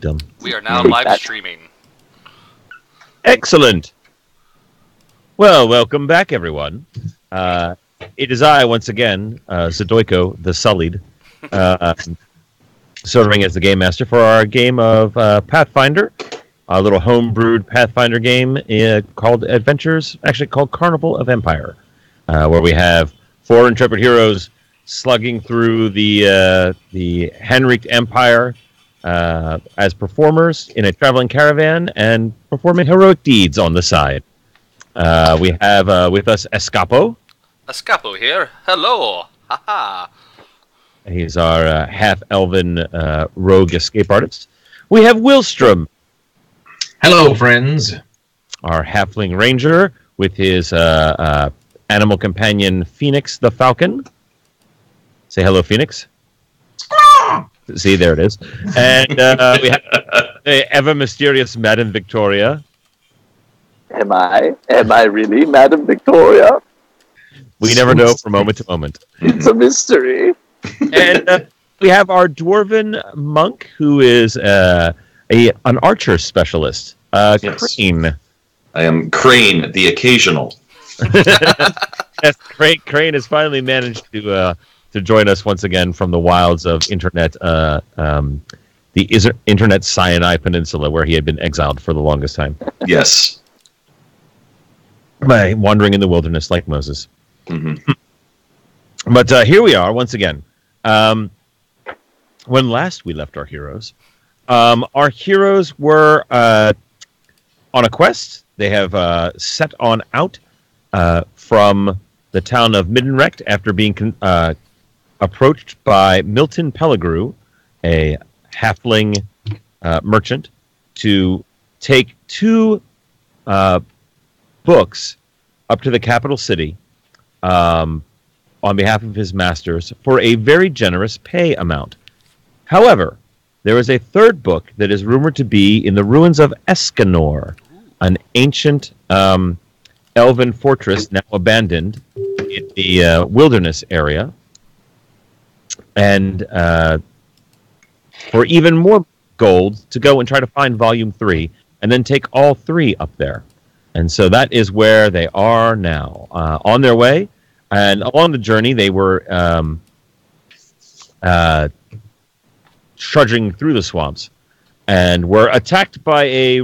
dumb. We are now live streaming. Excellent. Well, welcome back, everyone. It is I, once again, Zadoiko, the Sullied, serving as the game master for our game of Pathfinder, a little home-brewed Pathfinder game called Carnival of Empire, where we have 4 intrepid heroes slugging through the Henricht Empire as performers in a traveling caravan and performing heroic deeds on the side. We have with us Escapo. Escapo here. Hello. Haha. He's our half-elven rogue escape artist. We have Willstrom. Hello, friends. Our halfling ranger with his animal companion Phoenix the Falcon. Say hello, Phoenix. See, there it is. And we have the ever mysterious Madame Victoria. Am I really Madame Victoria? We never know from moment to moment. It's a mystery. And we have our dwarven monk, who is an archer specialist. Yes. Crane. I am Crane, the occasional. Yes, Crane has finally managed to join us once again from the wilds of internet, internet Sinai Peninsula, where he had been exiled for the longest time. Yes. By wandering in the wilderness like Moses. Mm-hmm. But here we are once again. When last we left our heroes were on a quest. They have set on out from the town of Middenrecht after being approached by Milton Pellegrew, a halfling merchant, to take 2 books up to the capital city on behalf of his masters for a very generous pay amount. However, there is a 3rd book that is rumored to be in the ruins of Escanor, an ancient elven fortress now abandoned in the wilderness area. And for even more gold, to go and try to find Volume 3, and then take all 3 up there. And so that is where they are now, on their way. And along the journey, they were trudging through the swamps and were attacked by a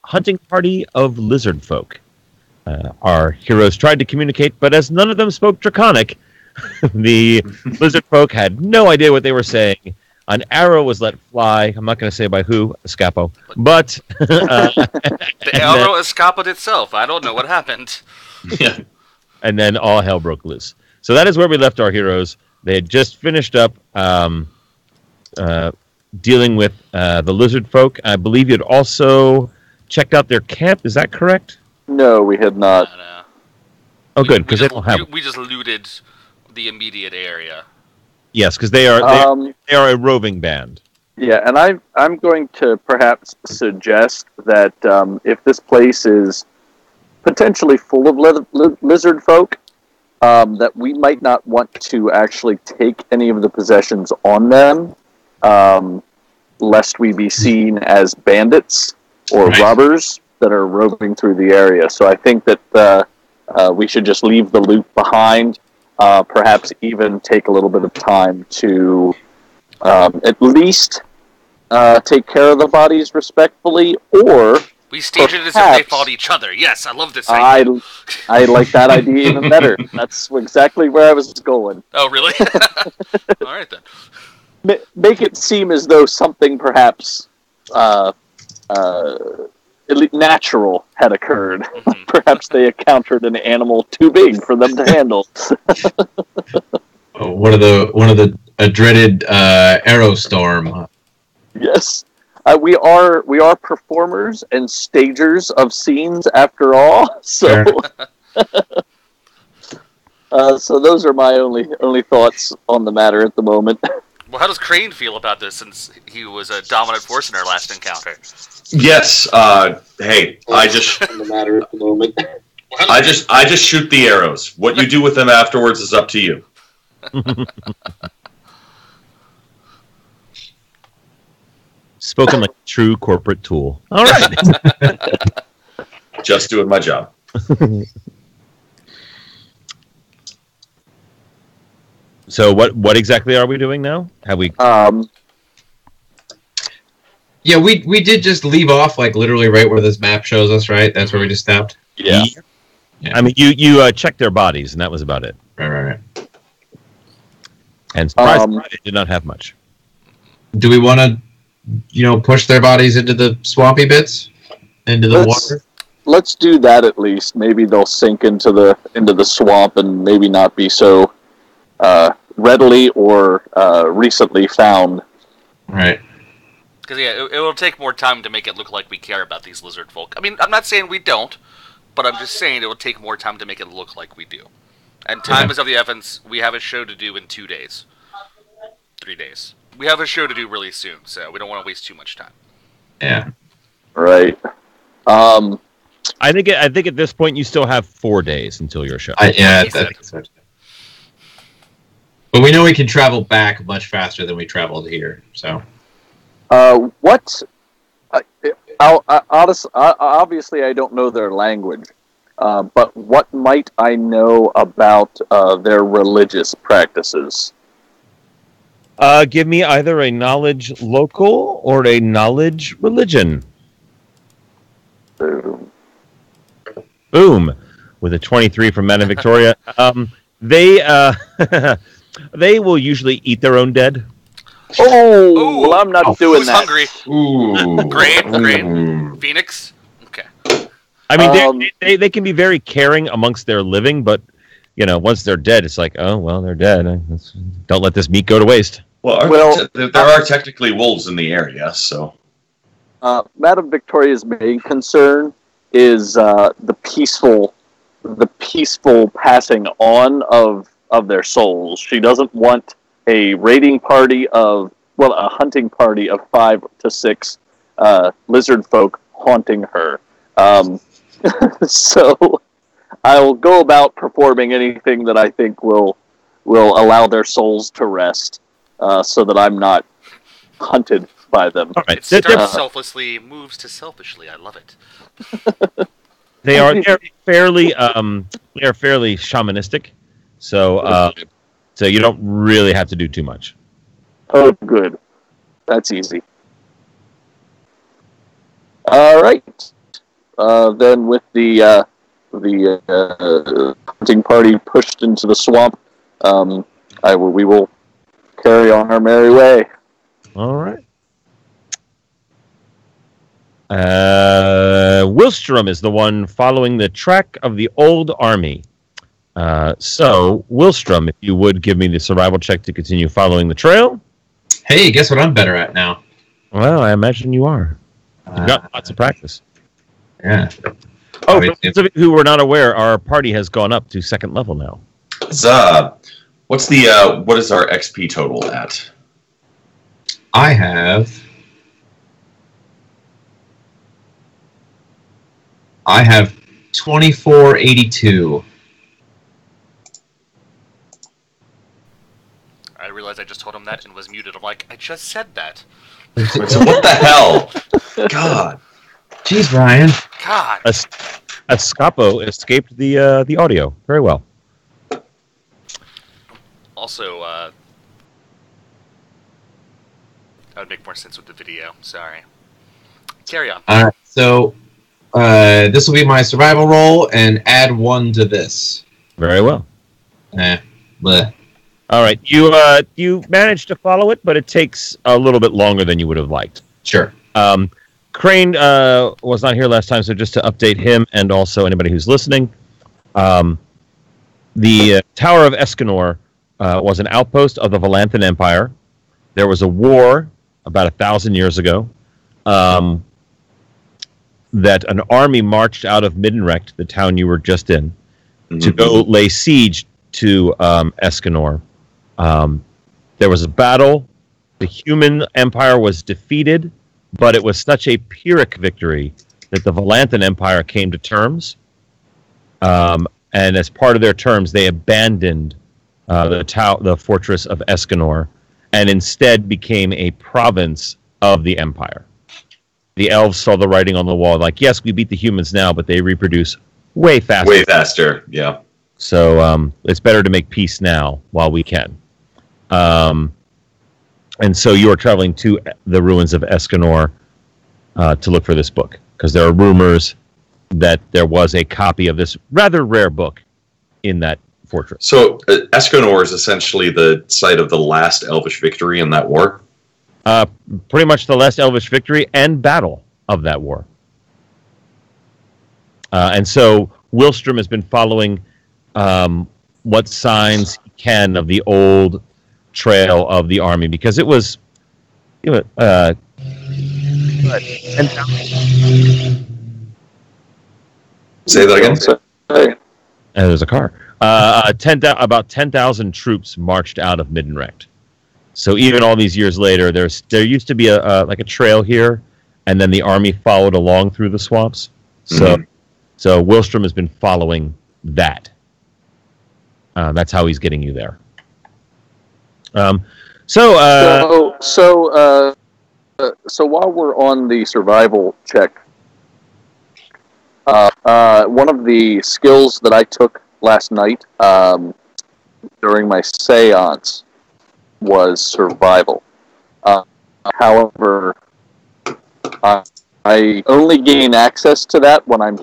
hunting party of lizard folk. Our heroes tried to communicate, but as none of them spoke Draconic, the lizard folk had no idea what they were saying. An arrow was let fly. I'm not going to say by who, Escapo, but the arrow escaped itself. I don't know what happened. Yeah. And then all hell broke loose. So that is where we left our heroes. They had just finished up dealing with the lizard folk. I believe you'd also checked out their camp. Is that correct? No, we had not. No. Oh, good, because they don't have. We just looted the immediate area. Yes, because they are a roving band. Yeah, and I'm going to perhaps suggest that if this place is potentially full of lizard folk, that we might not want to actually take any of the possessions on them, lest we be seen as bandits or robbers that are roving through the area. So I think that we should just leave the loot behind. Perhaps even take a little bit of time to at least take care of the bodies respectfully, or we staged it as if they fought each other. Yes, I love this idea. I like that idea even better. That's exactly where I was going. Oh, really? All right, then. Make it seem as though something perhaps natural had occurred. Mm-hmm. Perhaps they encountered an animal too big for them to handle. One of the dreaded arrow storm. Yes, we are performers and stagers of scenes after all. So, so those are my only thoughts on the matter at the moment. Well, how does Crane feel about this, since he was a dominant force in our last encounter? Yes. Hey, I just on the matter at the moment. I just shoot the arrows. What you do with them afterwards is up to you. Spoken like a true corporate tool. All right. Just doing my job. So what exactly are we doing now? Have we? Yeah, we did just leave off like literally right where this map shows us, right? That's where we just stopped. Yeah. I mean, you checked their bodies, and that was about it. Right. And surprisingly, they did not have much. Do we want to, push their bodies into the swampy bits, into the water? Let's do that at least. Maybe they'll sink into the swamp and maybe not be so readily or recently found. Right. Because it will take more time to make it look like we care about these lizard folk. I mean, I'm not saying we don't, but I'm just saying it will take more time to make it look like we do. And time is of the essence. We have a show to do in 2 days, 3 days. We have a show to do really soon, so we don't want to waste too much time. Yeah. Right. I think at this point you still have 4 days until your show. I think so. But we know we can travel back much faster than we traveled here. So. Obviously, I don't know their language, but what might I know about their religious practices? Give me either a knowledge local or a knowledge religion. Boom. With a 23 from Madame Victoria. They will usually eat their own dead. Oh, well, I'm not doing who's that. Hungry? Ooh. Grain? Phoenix? Okay. I mean, they can be very caring amongst their living, but, once they're dead, it's like, oh, well, they're dead. Don't let this meat go to waste. Well, there are technically wolves in the area, so... Madame Victoria's main concern is the peaceful passing on of their souls. She doesn't want a hunting party of 5 to 6 lizard folk haunting her. So I'll go about performing anything that I think will allow their souls to rest, so that I'm not hunted by them. All right. It starts selflessly, moves to selfishly. I love it. They're fairly shamanistic, so you don't really have to do too much. Oh, good. That's easy. All right. Then with the hunting party pushed into the swamp, we will carry on our merry way. All right. Wilstrom is the one following the track of the old army. So, Wilstrom, if you would give me the survival check to continue following the trail. Hey, guess what I'm better at now? Well, I imagine you are. You've got lots of practice. Yeah. Oh, for those of you who were not aware, our party has gone up to 2nd level now. What is our XP total at? I have 2482. I realized I just told him that and was muted. I'm like, I just said that. So what the hell? God. Jeez, Ryan. God. Escapo escaped the audio very well. Also, that would make more sense with the video. Sorry. Carry on. All right, so this will be my survival roll, and add 1 to this. Very well. Bleh. All right, you managed to follow it, but it takes a little bit longer than you would have liked. Sure. Crane was not here last time, so just to update him and also anybody who's listening, the Tower of Escanor was an outpost of the Valanthan Empire. There was a war about 1,000 years ago that an army marched out of Middenrecht, the town you were just in, to go lay siege to Escanor. There was a battle. The human empire was defeated, but it was such a Pyrrhic victory that the Valanthan Empire came to terms. And as part of their terms, they abandoned the fortress of Escanor and instead became a province of the Empire. The elves saw the writing on the wall, like, yes, we beat the humans now, but they reproduce way faster. Way faster, yeah. So it's better to make peace now while we can. And so you are traveling to the ruins of Escanor to look for this book, because there are rumors that there was a copy of this rather rare book in that fortress. So Escanor is essentially the site of the last Elvish victory in that war? Pretty much the last Elvish victory and battle of that war. And so Wilstrom has been following what signs he can of the old trail of the army, because it was 10,000. Say that again? There's a car. About 10,000 troops marched out of Middenrecht. So even all these years later, there used to be a trail here, and then the army followed along through the swamps. So Wilstrom has been following that. That's how he's getting you there. So while we're on the survival check, one of the skills that I took last night during my seance was survival. However, I only gain access to that when I'm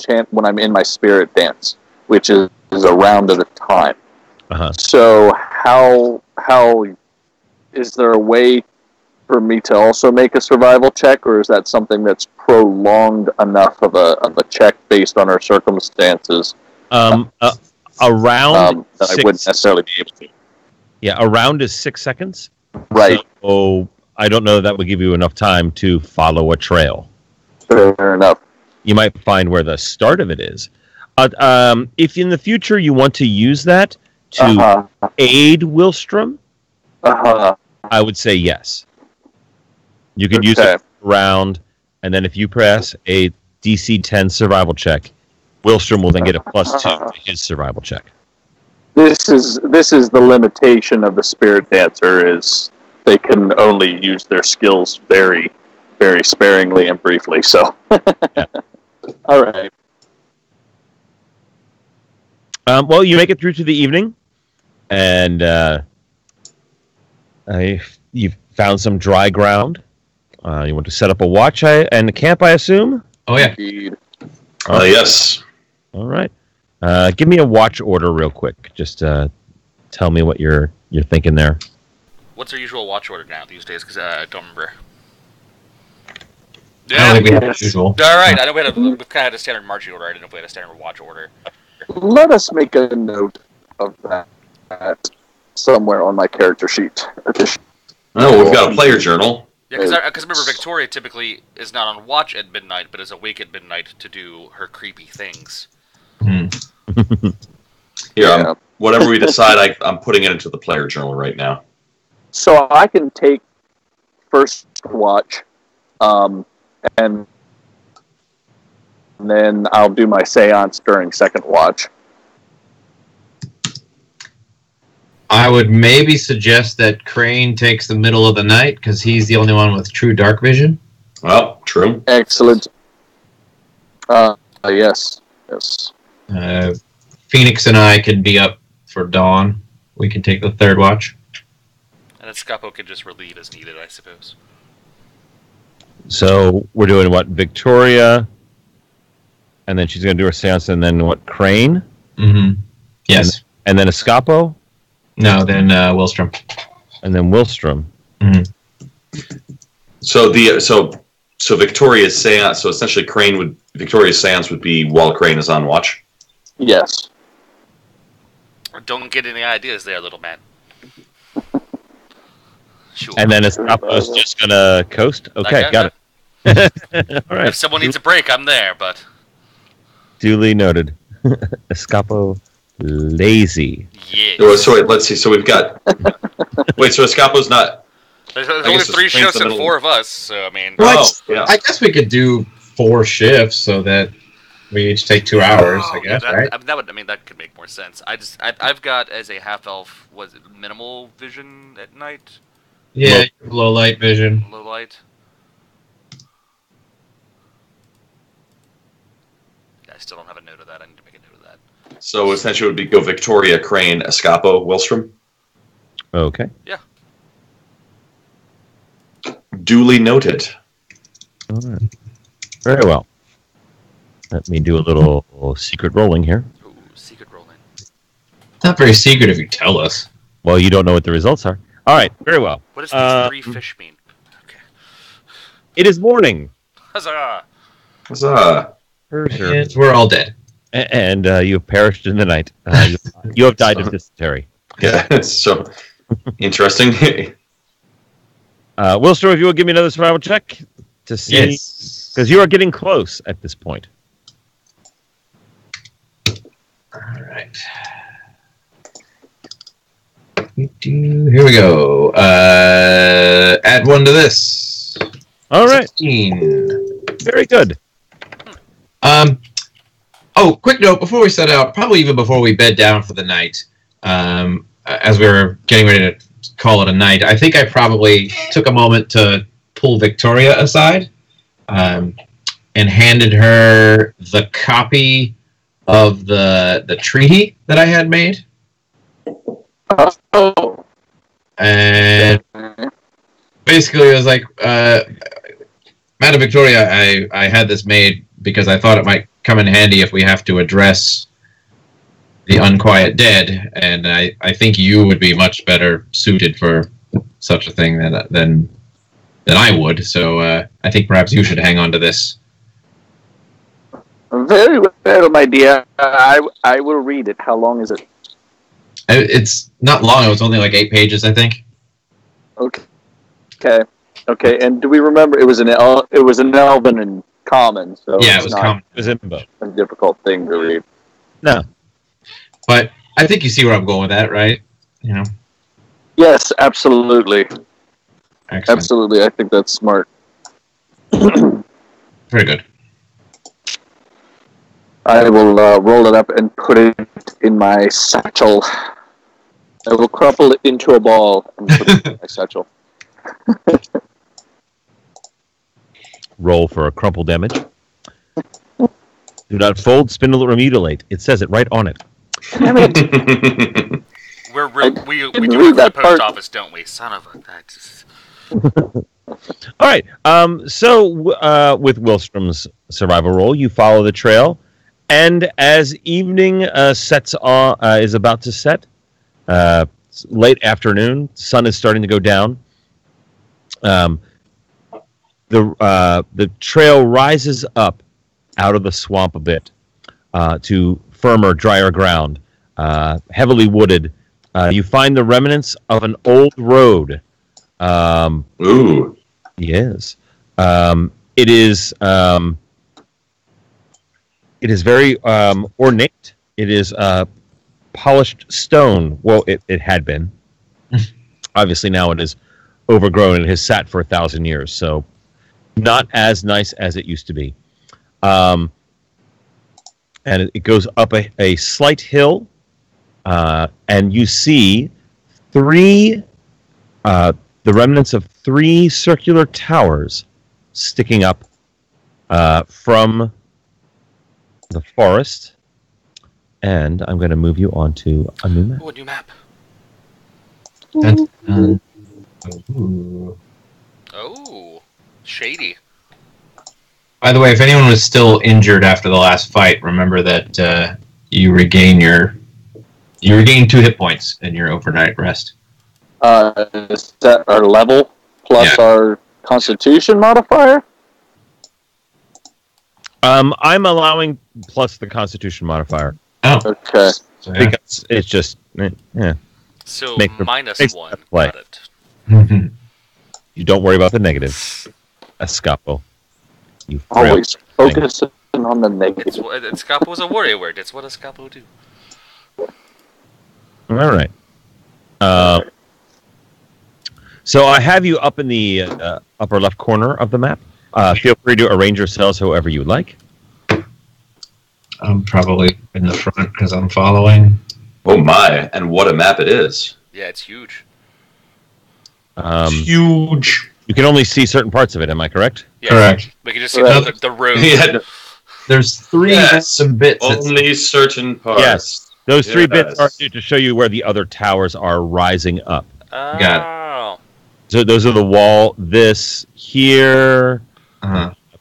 in my spirit dance, which is a round at a time. Uh-huh. So how is there a way for me to also make a survival check, or is that something that's prolonged enough of a check based on our circumstances? Around that I wouldn't necessarily be able to. Yeah, around is 6 seconds. Right. So I don't know that would give you enough time to follow a trail. Fair enough. You might find where the start of it is. If in the future you want to use that to aid Wilstrom, I would say yes. You could use it around, and then if you press a DC 10 survival check, Wilstrom will then get a +2 to his survival check. This is the limitation of the spirit dancer, is they can only use their skills very, very sparingly and briefly. So, Yeah. All right. Well, you make it through to the evening, and you've found some dry ground. You want to set up a watch and camp, I assume? Oh, yeah. Indeed. Yes. All right. Give me a watch order real quick. Just tell me what you're thinking there. What's our usual watch order now these days? Because I don't remember. I don't think we have as usual. All right. I know we kind of had a standard marching order. I didn't know if we had a standard watch order. Let us make a note of that somewhere on my character sheet. Oh, we've got a player journal. Yeah, because remember, Victoria typically is not on watch at midnight, but is awake at midnight to do her creepy things. Here, whatever we decide, I'm putting it into the player journal right now. So I can take first watch, and then I'll do my seance during second watch. I would maybe suggest that Crane takes the middle of the night, because he's the only one with true dark vision. Well, true. Excellent. Yes. Phoenix and I could be up for dawn. We can take the third watch. And then Scapo can just relieve as needed, I suppose. So we're doing what? Victoria, and then she's going to do her seance, and then what? Crane? Mm-hmm. Yes. And then Escapo? No, then Wilstrom. And then Wilstrom. Mm-hmm. So Victoria's seance. So essentially, Victoria's seance would be while Crane is on watch. Yes. Don't get any ideas there, little man. Sure. And then Escapo's just going to coast? Okay, got it. All right. If someone needs a break, I'm there, but... Duly noted. Escapo lazy. Yes. So wait, let's see. So we've got... Wait, so Escapo's not... There's only 3 shifts and 4 of us, so I mean... yeah. I guess we could do 4 shifts so that we each take 2 hours, I guess, right? That could make more sense. I've got, as a half-elf, was it minimal vision at night? Yeah, low light vision. Low light. I still don't have a note of that. I need to make a note of that. So essentially, it would be go Victoria, Crane, Escapo, Wilstrom. Okay. Yeah. Duly noted. All right. Very well. Let me do a little secret rolling here. Ooh, secret rolling. It's not very secret if you tell us. Well, you don't know what the results are. All right. Very well. What does these 3 fish mean? Okay. It is morning. Huzzah! Huzzah. For sure. And we're all dead. And you have perished in the night. You have died of dysentery. Yeah, it's so interesting. Wilster, if you will give me another survival check to see, Yes. because you are getting close at this point. All right. Here we go. Add 1 to this. All right. 16. Very good. Oh, quick note before we set out, probably even before we bed down for the night, as we were getting ready to call it a night, I think I probably took a moment to pull Victoria aside and handed her the copy of the treaty that I had made. Oh. And basically, it was like, Madam Victoria, I had this made because I thought it might come in handy if we have to address the unquiet dead, and I think you would be much better suited for such a thing than I would. So I think perhaps you should hang on to this. Very well, my dear. I will read it. How long is it? It's not long. It was only like 8 pages, I think. Okay. And do we remember it was an Elven and Common? So Yeah, it's it was not common. It was in both. a difficult thing to read. No. But I think you see where I'm going with that, right? You know. Yes, absolutely. Excellent. Absolutely. I think that's smart. Very good. I will roll it up and put it in my satchel. I will crumple it into a ball and put it in my satchel. Roll for a crumple damage. Do not fold, spindle, or mutilate. It says it right on it. Damn it. We didn't do read work for the that post part. office, don't we? Son of a... That just... All right. With Wilstrom's survival roll, you follow the trail, and as evening is about to set, it's late afternoon, sun is starting to go down. The trail rises up out of the swamp a bit to firmer, drier ground, heavily wooded. You find the remnants of an old road. Ooh. Yes. It is very ornate. It is polished stone. Well, it had been. Obviously, now it is overgrown. It has sat for 1,000 years, so not as nice as it used to be. And it goes up a slight hill, and you see the remnants of 3 circular towers sticking up from the forest. And I'm going to move you onto a new map. Ooh, a new map. Ooh. Oh, shady. By the way, if anyone was still injured after the last fight, remember that you regain 2 hit points in your overnight rest. Is that our level plus our Constitution modifier? I'm allowing plus the Constitution modifier Oh, Okay. so, yeah. because it's just So Make the- minus makes 1. the play. Got it. you don't worry about the negative. Escapo. You frail Always thing. focusing on the negative. Escapo is a warrior word. It's what Escapo do. All right. So I have you up in the upper left corner of the map. Feel free to arrange your cells however you would like. I'm probably in the front because I'm following. Oh my, and what a map it is. Yeah, it's huge. Huge. You can only see certain parts of it. Am I correct? Yeah, Correct. We can just see Right. the road. Yeah, no. There's three random bits. Only certain parts. Yes. Those three bits are Yes. to show you where the other towers are rising up. Oh. So those are the wall. This here,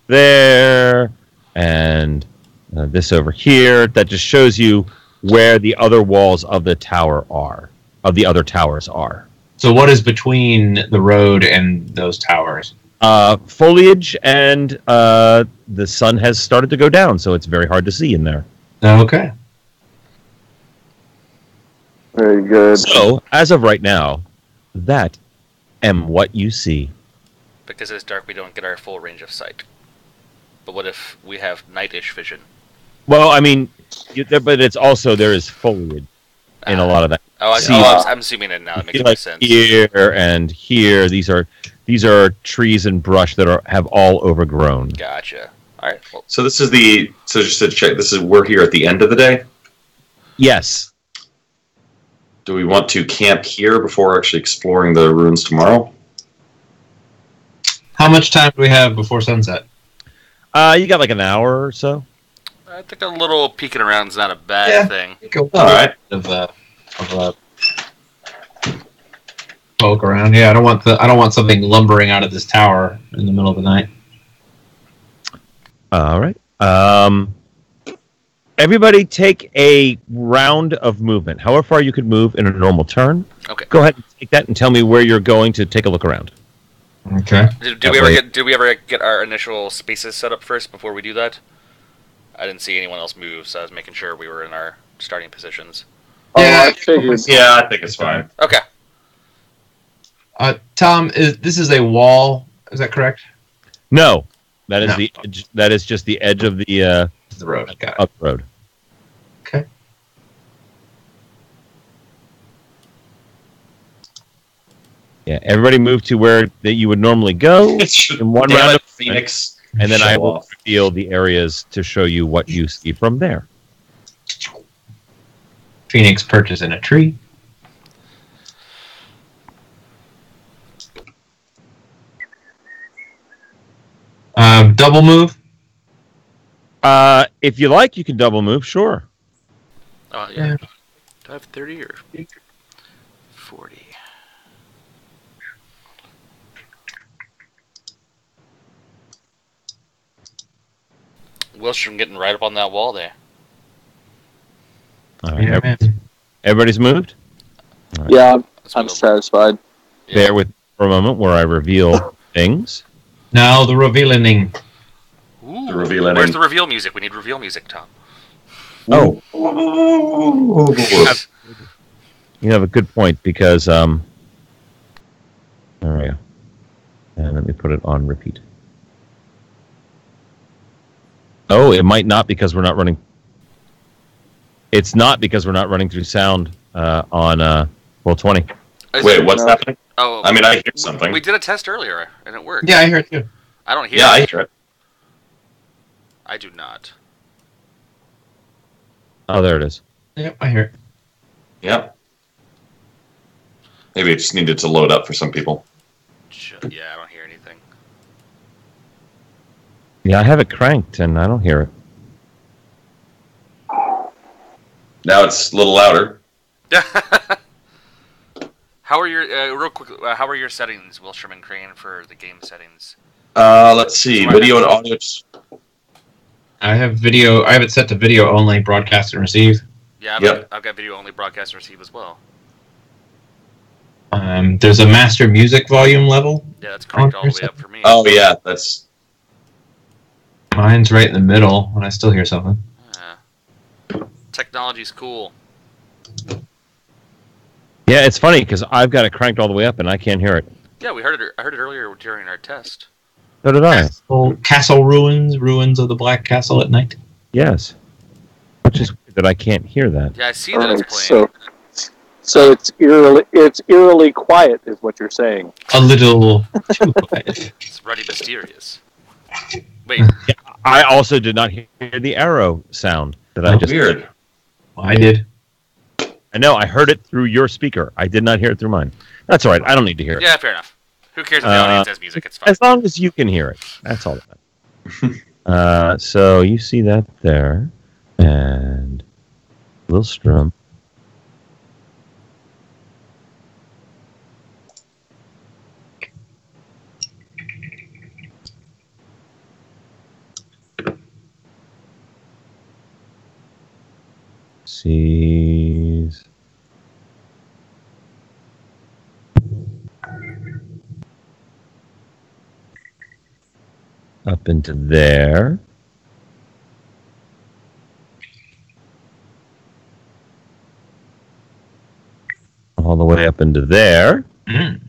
there, and this over here. That just shows you where the other walls of the tower are, of the other towers are. So what is between the road and those towers? Foliage, and the sun has started to go down, so it's very hard to see in there. Okay. Very good. So, as of right now, that am what you see. Because it's dark, we don't get our full range of sight. But what if we have nightish vision? Well, I mean, but it's also, there is foliage in a lot of that. I'm zooming in now. That makes more sense. Here and here, these are trees and brush that have all overgrown. Gotcha. All right. Well, So this is so just to check, we're here at the end of the day. Yes. Do we want to camp here before actually exploring the ruins tomorrow? How much time do we have before sunset? You got like an hour or so. I think a little peeking around is not a bad thing. All right. Of poke around. Yeah, I don't want something lumbering out of this tower in the middle of the night. All right. Everybody take a round of movement. However far you could move in a normal turn. Okay. Go ahead and take that and tell me where you're going to take a look around. Okay. Did we ever get our initial spaces set up first before we do that? I didn't see anyone else move, so I was making sure we were in our starting positions. I figured. Yeah, I think it's fine. Okay. Tom, this is a wall. Is that correct? No, that is No. the edge, that is just the edge of the The road. Got it. up road. Okay. Yeah, everybody move to where that you would normally go in one Damn round it, of Phoenix. and then Show I will off. reveal the areas to show you what you see from there. Phoenix perches in a tree. Double move. If you like, you can double move. Sure. Oh, yeah. Do I have 30 or 40? Wilstrom getting right up on that wall there. All right. Yeah, man. Everybody's moved. All right. Yeah, Let's I'm move. satisfied. Yeah. Bear with me for a moment where I reveal things. Now the revealing. Ooh, The reveal where's ending. the reveal music? We need reveal music, Tom. Oh, you have a good point because there we go. And let me put it on repeat. Oh, it might not because we're not running. It's not because we're not running through sound on Roll20. Wait, what's happening? Oh, I mean, I hear something. we did a test earlier and it worked. Yeah, I hear it too. I don't hear Yeah, I it. hear it. I do not. Oh, there it is. Yep, I hear it. Yeah. Maybe it just needed to load up for some people. Yeah, I don't hear anything. Yeah, I have it cranked and I don't hear it. Now it's a little louder. How are your real quick? How are your settings, Wilstrom and Crane, for the game settings? Let's see. Video and audio. I have video. I have it set to video only, broadcast and receive. Yeah, Yep. I've got video only, broadcast and receive as well. There's a master music volume level. Yeah, that's cranked all the way up for me. Oh yeah, that's. Mine's right in the middle, and I still hear something. Technology's cool. Yeah, it's funny because I've got it cranked all the way up and I can't hear it. Yeah, we heard it. I heard it earlier during our test. So did I. Castle ruins of the Black Castle at night. Yes. Which is weird that I can't hear that. Yeah, I see All that right, it's playing. so it's eerily quiet, is what you're saying. A little too quiet. It's ruddy mysterious. Wait, I also did not hear the arrow sound that I just. Weird. I did. I know. I heard it through your speaker. I did not hear it through mine. That's all right. I don't need to hear it. yeah, fair enough. Who cares if the audience has music? It's fine. As long as you can hear it. That's all that matters. So you see that there. And Lilstrom. Sees up into there. All the way up into there. Mm.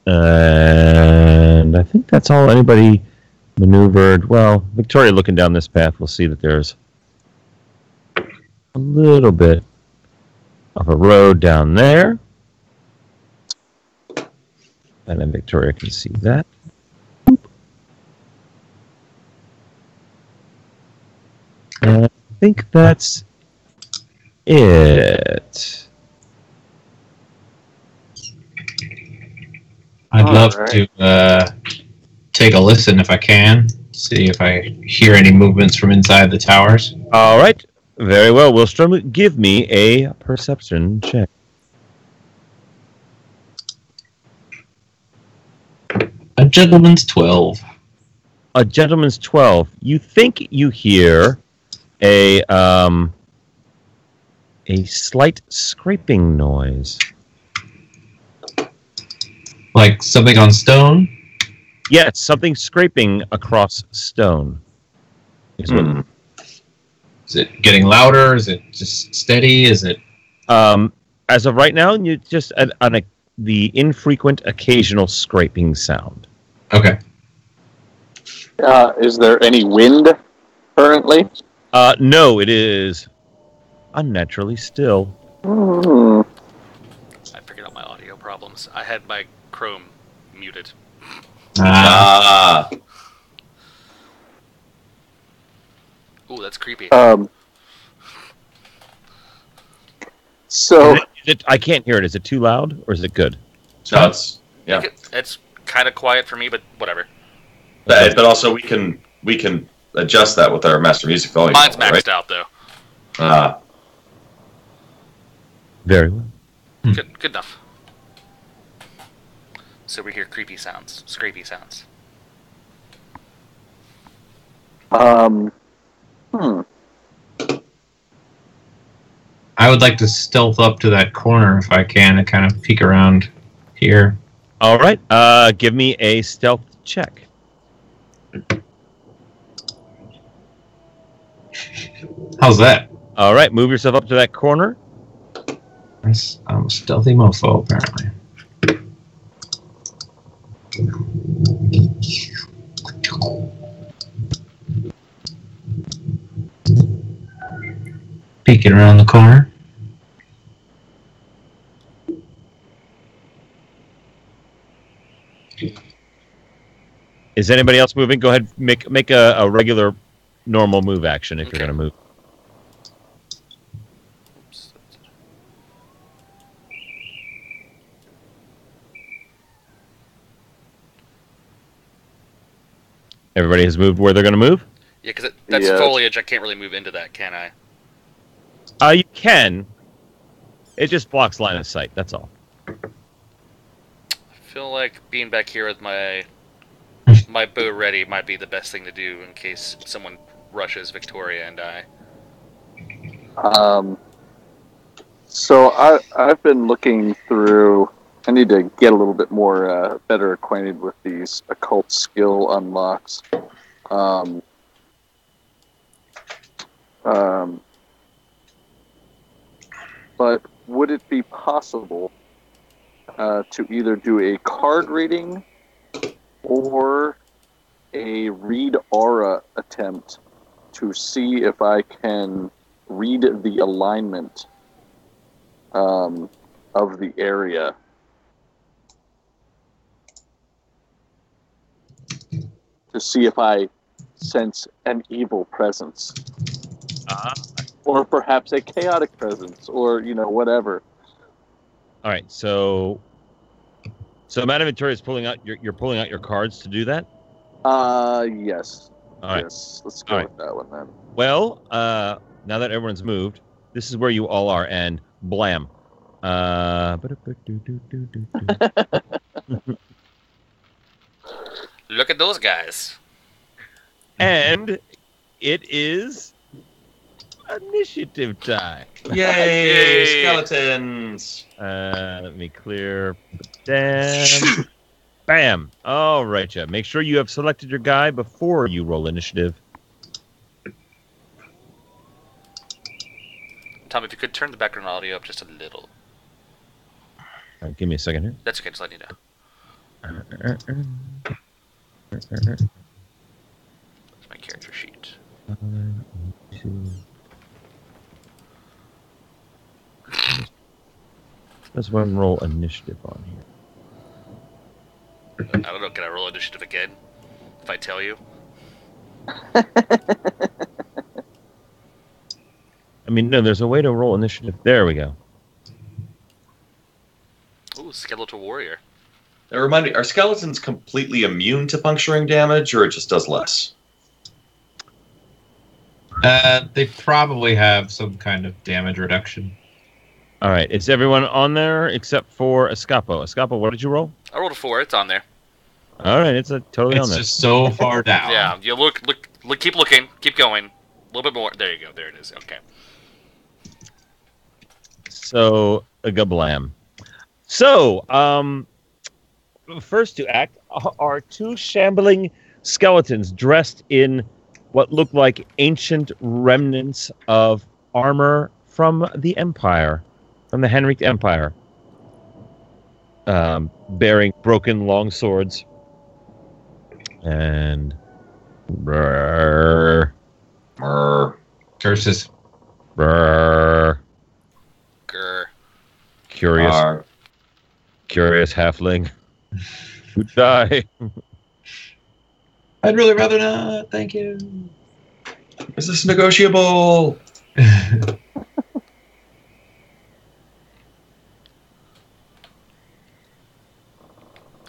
And I think that's all anybody maneuvered. Well, Victoria, looking down this path, will see that there's a little bit of a road down there. And then Victoria can see that. And I think that's it. I'd All love right. to take a listen if I can, see if I hear any movements from inside the towers. All right. Very well. Wilstrom, give me a perception check. A gentleman's 12. A gentleman's 12. You think you hear a slight scraping noise. Like something on stone? Yes, something scraping across stone. Is what- Is it getting louder? Is it just steady? Is it... As of right now, you just the infrequent, occasional scraping sound. Okay. Is there any wind currently? No, it is unnaturally still. Hmm. I figured out my audio problems. I had my Chrome muted. Ah. Ooh, that's creepy. So Is it, I can't hear it. Is it too loud or is it good? No, it's yeah. It's kind of quiet for me, but whatever. But also we can adjust that with our master music volume. Mine's maxed right? out though. Very well. Good enough. So we hear creepy sounds, scrapey sounds. I would like to stealth up to that corner if I can and kind of peek around here. All right. Give me a stealth check. How's that? All right. Move yourself up to that corner. I'm a stealthy mofo, apparently. Peeking around the corner. Is anybody else moving? Go ahead. Make a regular, normal move action if you're going to move. Everybody has moved where they're going to move? Yeah, because that's Yes. foliage. I can't really move into that, can I? You can. It just blocks line of sight. That's all. I feel like being back here with my bow ready might be the best thing to do in case someone rushes Victoria and I. So I've been looking through. I need to get a little bit more better acquainted with these occult skill unlocks. But would it be possible to either do a card reading or a read aura attempt to see if I can read the alignment of the area? To see if I sense an evil presence. Or perhaps a chaotic presence, or, whatever. All right. So Madame Victoria is pulling out. You're pulling out your cards to do that. Yes. All right. Yes. Let's go All with that one then. Well, now that everyone's moved, this is where you all are, and blam. Look at those guys. And it is initiative time. Yay! Skeletons. Let me clear. Damn. Bam. All right, yeah. Make sure you have selected your guy before you roll initiative. Tom, if you could turn the background audio up just a little. Give me a second here. That's okay, just let you know. That's my character sheet. Let's one roll initiative on here. I don't know, can I roll initiative again? If I tell you? I mean, no, there's a way to roll initiative. There we go. Ooh, Skeletal Warrior. Now remind me, are skeletons completely immune to puncturing damage, or it just does less? They probably have some kind of damage reduction. All right, it's everyone on there except for Escapo. Escapo, what did you roll? I rolled a 4, it's on there. All right, it's totally on It's there. just so far down. Yeah, you look, keep looking, keep going. A little bit more. There you go, there it is, okay. So, gablam. So, first to act are two shambling skeletons dressed in what look like ancient remnants of armor from the Empire, from the Henrik Empire, bearing broken long swords. And brrr, Curses. brrr, Grr. curious halfling. You die. I'd really rather not. Thank you. Is this negotiable?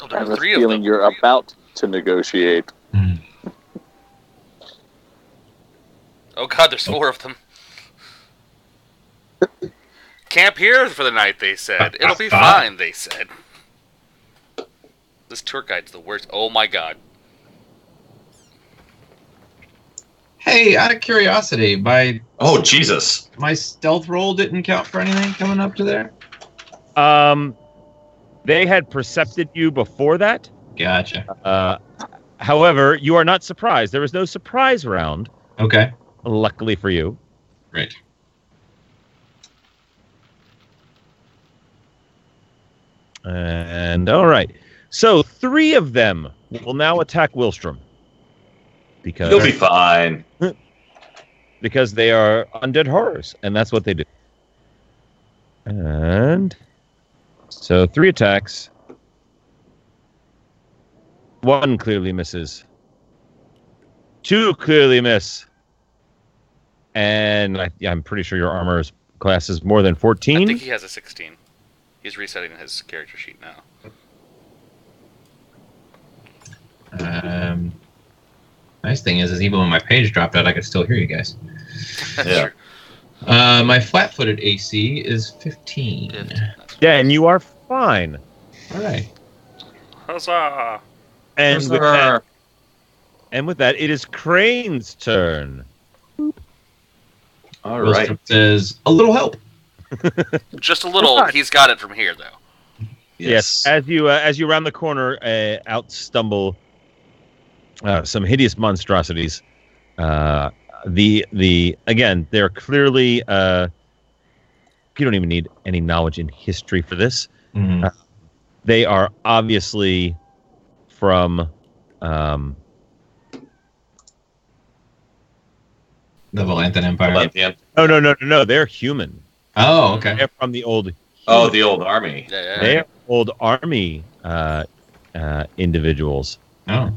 Oh, I there have are a 3 of feeling them. you're about to negotiate. Oh god, there's 4 of them. Camp here for the night, they said. It'll be fine, they said. This tour guide's the worst. Oh my god. Hey, out of curiosity, Oh, Jesus. my stealth roll didn't count for anything coming up to there? They had percepted you before that. Gotcha. However, you are not surprised. There was no surprise round, Okay. luckily for you. Great. And all right. So 3 of them will now attack Wilstrom. You'll be fine. Because they are undead horrors, and that's what they do. And so 3 attacks. 1 clearly misses. 2 clearly miss. And I'm pretty sure your armor class is more than 14. I think he has a 16. He's resetting his character sheet now. Nice thing is even when my page dropped out, I could still hear you guys. Yeah. Sure. My flat-footed AC is 15. Yeah, and you are fine. All right. Huzzah! And with that, it is Crane's turn. All Wilstrom right. says, a little help. Just a little. He's got it from here, though. Yes. As you round the corner, out stumble some hideous monstrosities. Again, they're clearly. You don't even need any knowledge in history for this. Mm-hmm. They are obviously from. The Valanthan Empire. Valenthian. No. They're human. Oh, okay. They're from the old. Oh, the old army. Yeah. They're old army individuals Oh.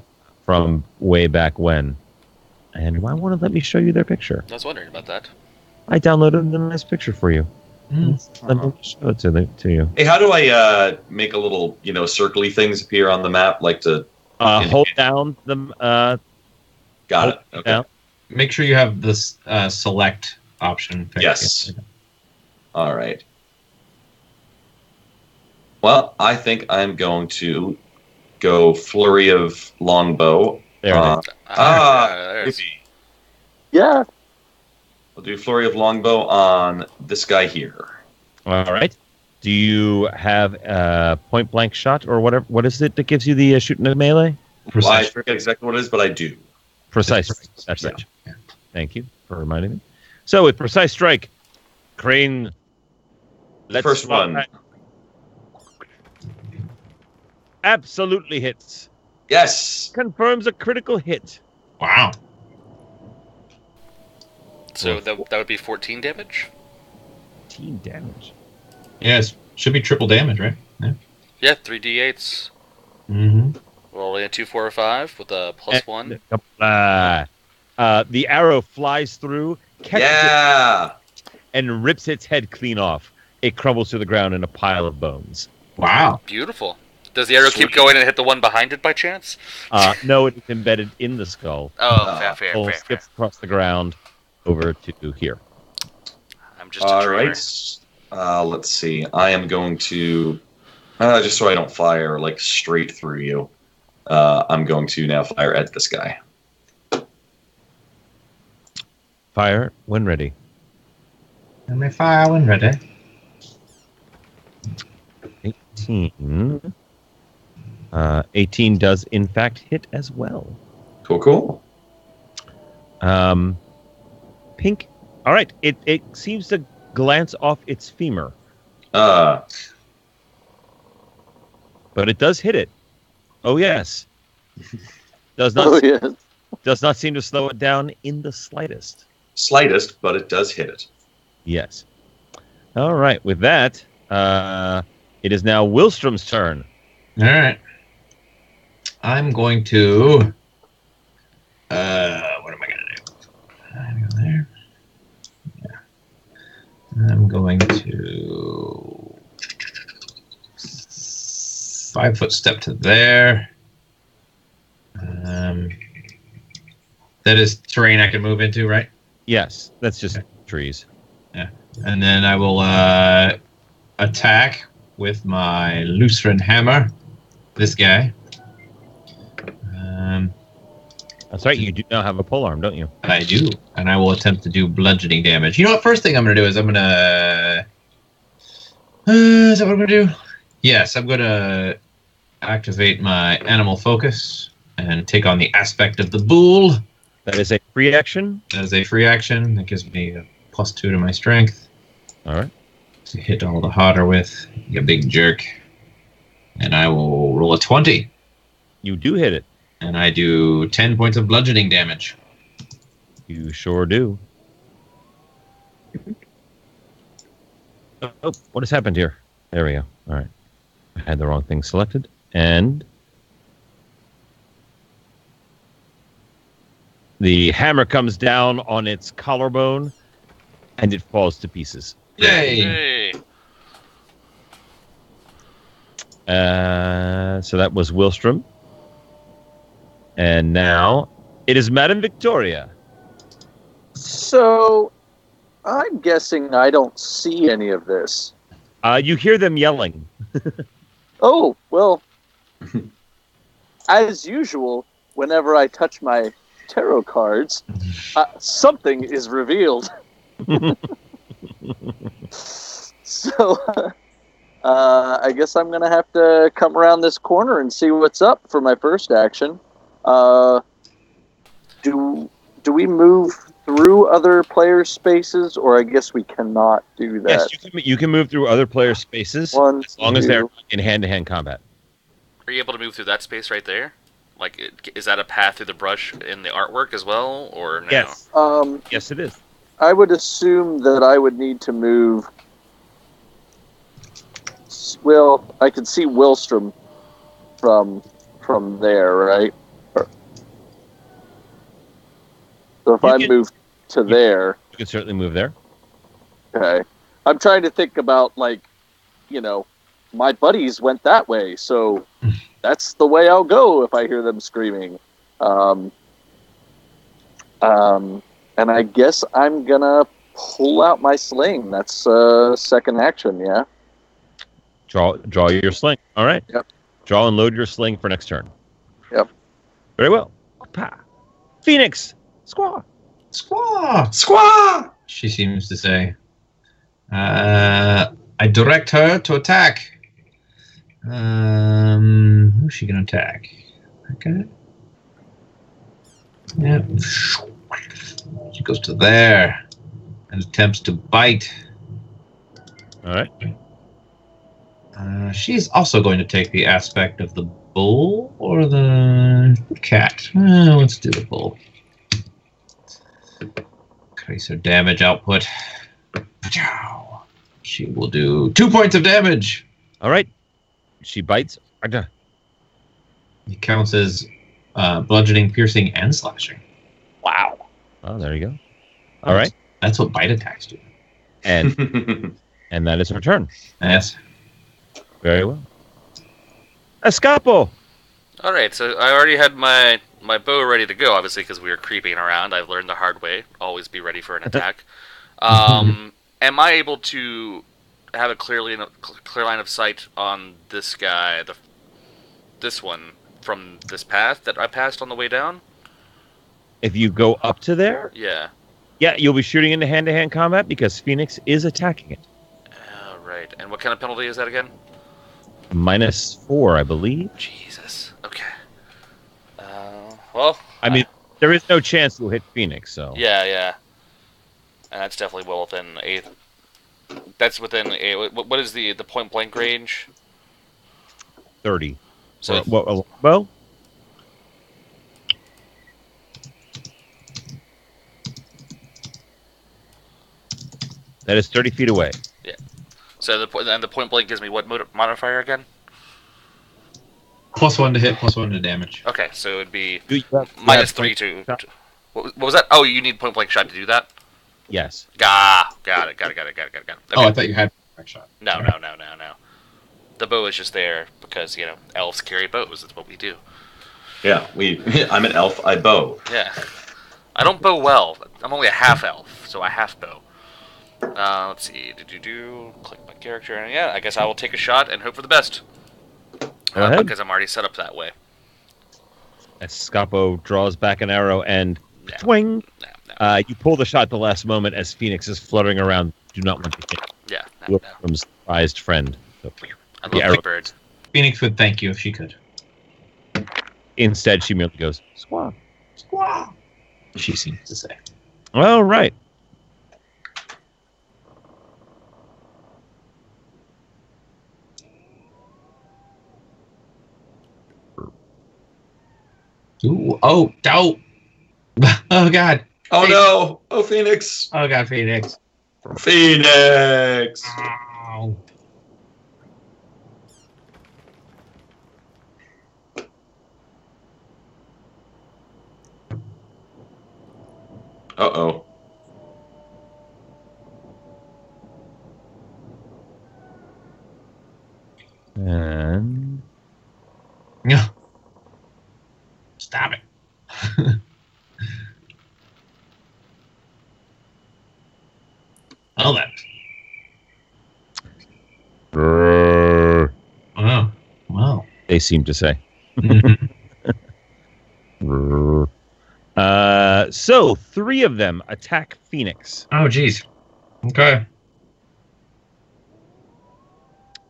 from way back when. And why won't it let me show you their picture? I was wondering about that. I downloaded a nice picture for you. Let me show it to you. Hey, how do I make a little, circly things appear on the map, like to Hold down the. Got hold it. Okay. Down. Make sure you have this select option. picked. Yes. All right. Well, I think I'm going to go flurry of longbow. There it is. There's Yeah. We'll do flurry of longbow on this guy here. All right. Do you have a point blank shot or whatever? What is it that gives you the shooting at melee? Well, I forget exactly what it is, but I do. Precise strike. That's Yeah. right. Thank you for reminding me. So with precise strike, Crane. First one. Absolutely hits. Yes. Confirms a critical hit. Wow. So that would be 14 damage? 14 damage. Yes, should be triple damage, right? Yeah. Yeah, 3d8s. Mm-hmm. Rolling a 2, 4, or 5 with a +1. The arrow flies through, catches it, and rips its head clean off. It crumbles to the ground in a pile of bones. Wow. Beautiful. Does the arrow keep going and hit the one behind it by chance? No, it's embedded in the skull. Oh, fair. Skips across the ground over to here. I'm just a dreamer. Right. Let's see. I am going to, just so I don't fire like straight through you, I'm going to now fire at this guy. Fire when ready. And my fire when ready. 18. 18 does in fact hit as well. Cool. Pink. All right. It seems to glance off its femur, Uh, but it does hit it. Oh yes. Does not. Oh, yes. Does not seem to slow it down in the slightest. slightest, but it does hit it. Yes. All right. With that, it is now Wilstrom's turn. All right. I'm going to. What am I going to do? I'm going there. Yeah. I'm going to 5-foot step to there. That is terrain I can move into, right? Yes, that's just trees. And then I will attack with my Lutheran hammer. This guy. That's right. You do now have a polearm, don't you? I do, and I will attempt to do bludgeoning damage. You know what? First thing I'm going to do is I'm going to. Is that what I'm going to do? Yes, I'm going to activate my animal focus and take on the aspect of the bull. That is a free action. That is a free action. That gives me a +2 to my strength. All right. To hit all the harder with, you big jerk. And I will roll a 20. You do hit it. And I do 10 points of bludgeoning damage. You sure do. Oh, what has happened here? There we go. All right. I had the wrong thing selected. And the hammer comes down on its collarbone, and it falls to pieces. Yay! Hey. So that was Wilstrom. And now it is Madame Victoria. So, I'm guessing I don't see any of this. You hear them yelling. Oh, well, as usual, whenever I touch my tarot cards, something is revealed. So, I guess I'm going to have to come around this corner and see what's up for my first action. Do we move through other players' spaces, or I guess we cannot do that? Yes, you can move through other players' spaces as long as they're in hand-to-hand combat. Are you able to move through that space right there? Like, is that a path through the brush in the artwork as well, or no? Yes. Yes, it is. I would assume that I would need to move. Well, I could see Wilstrom from there, right? So if I move to there, You can certainly move there. okay. I'm trying to think about, like, my buddies went that way, so that's the way I'll go if I hear them screaming. And I guess I'm gonna pull out my sling. That's second action, yeah. Draw your sling. All right. Yep. Draw and load your sling for next turn. Yep. Very well. Pa. Phoenix. Squaw. Squaw! Squaw! She seems to say. I direct her to attack. Who's she going to attack? Okay. Yeah. She goes to there and attempts to bite. All right. She's also going to take the aspect of the bull or the cat. Let's do the bull. Increase her damage output. She will do 2 points of damage. All right. She bites. It counts as bludgeoning, piercing, and slashing. Wow. Oh, there you go. All right. That's what bite attacks do. And and that is her turn. Yes. Very well. Escapo. All right, so I already had my bow ready to go, obviously, because we were creeping around. I've learned the hard way. Always be ready for an attack. Am I able to have a clear line of sight on this guy, this one, from this path that I passed on the way down? If you go up to there, Yeah. yeah, you'll be shooting into hand-to-hand combat because Phoenix is attacking it. Right. And what kind of penalty is that again? -4, I believe. Jesus. Okay. Well, I mean, there is no chance you'll hit Phoenix, so. Yeah. And that's definitely well within a. That's within a. What is the point blank range? 30. So Well, that is 30 feet away. So the point blank gives me what modifier again? +1 to hit, +1 to damage. Okay, so it would be You have -3 to. What was that? Oh, you need point blank shot to do that. Yes. Got it. Okay. Oh, I thought you had a shot. No. The bow is just there because elves carry bows. That's what we do. Yeah, I'm an elf. I bow. Yeah. I don't bow well. I'm only a half elf, so I half bow. Let's see. Click my character, and yeah, I guess I will take a shot and hope for the best. Go ahead. Because I'm already set up that way. Escapo draws back an arrow and No. twing. No. You pull the shot at the last moment as Phoenix is fluttering around. Do not want to hit Yeah. your No. prized friend. So, I the love arrow- big birds. Phoenix would thank you if she could. instead, she merely goes, squaw. Squaw! She seems to say. All right. Ooh, oh, oh, God. Oh no! Oh, Phoenix! Oh, God, Phoenix. Phoenix! Oh. Uh-oh. And Yeah. Stop it. Oh, that. Oh, wow. they seem to say. So 3 of them attack Phoenix Oh, geez. Okay.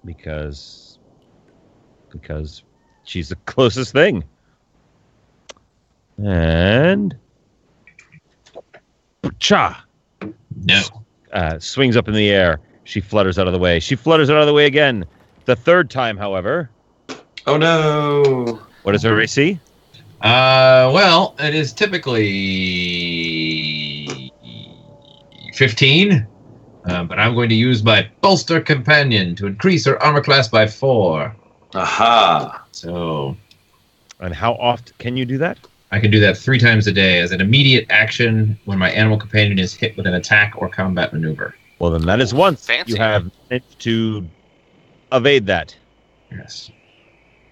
because she's the closest thing. And cha No. swings up in the air. She flutters out of the way. She flutters out of the way again. The 3rd time, however, Oh no! what is her AC? Well, it is typically 15, but I'm going to use my bolster companion to increase her armor class by 4. Aha! So And how often can you do that? I can do that 3 times a day as an immediate action when my animal companion is hit with an attack or combat maneuver. Well, then that is once. Fancy. You have managed to evade that. Yes.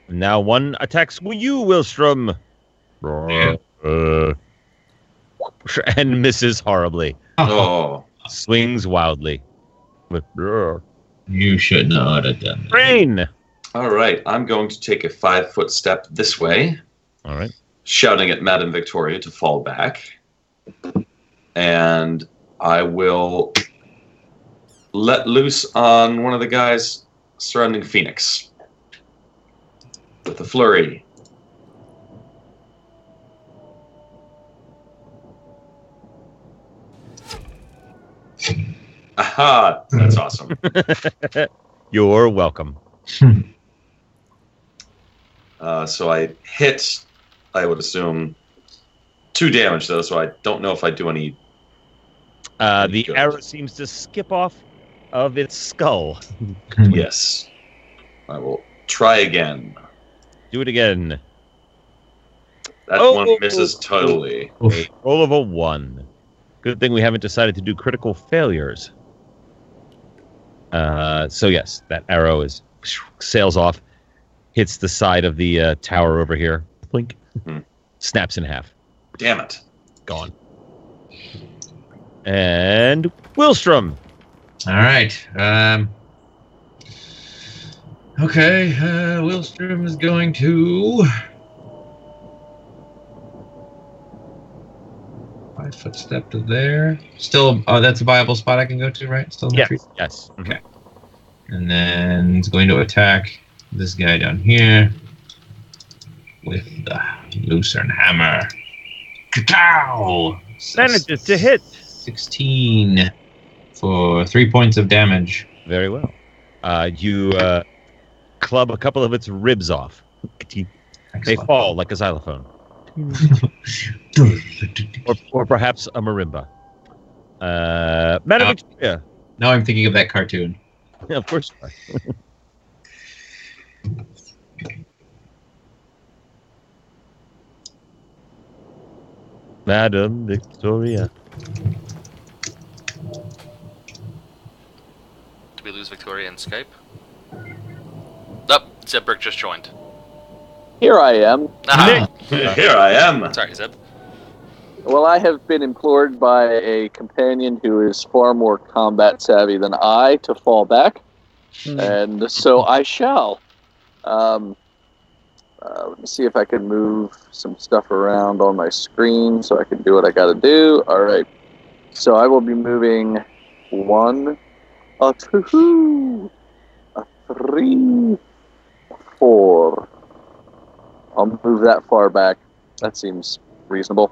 Now one attacks you, Wilstrom. Yeah. And misses horribly. Oh. Swings wildly. With You should not have done that. Rain. All right. I'm going to take a 5-foot step this way, All right. shouting at Madame Victoria to fall back. And I will let loose on one of the guys surrounding Phoenix with the flurry. Aha! That's awesome. You're welcome. So I hit, I would assume, 2 damage, though, so I don't know if I do any... The good. arrow seems to skip off of its skull. Yes. I will try again. Do it again. That Oh! one misses totally. A roll of a 1. Good thing we haven't decided to do critical failures. So yes, that arrow sails off, hits the side of the tower over here. Blink. Snaps in half. Damn it. Gone. And Wilstrom. All right. Okay. Wilstrom is going to 5-foot step to there. Still, that's a viable spot I can go to, right? Still in the Yes. tree? Yes. Okay. And then it's going to attack this guy down here with the Lucerne hammer. Ka-pow! Manages to hit. 16 for 3 points of damage. Very well. You club a couple of its ribs off. They Excellent. fall like a xylophone. or perhaps a marimba. Madam Victoria. Now I'm thinking of that cartoon. Yeah, of course you are. Madam Victoria. Did we lose Victoria in Skype? Oh, Zebberg just joined. Here I am. Aha. Here I am. Sorry, Zeb. Well, I have been implored by a companion who is far more combat savvy than I to fall back, and so I shall. Let me see if I can move some stuff around on my screen so I can do what I got to do. All right. So I will be moving 1, a 2, a 3, 4. I'll move that far back. That seems reasonable.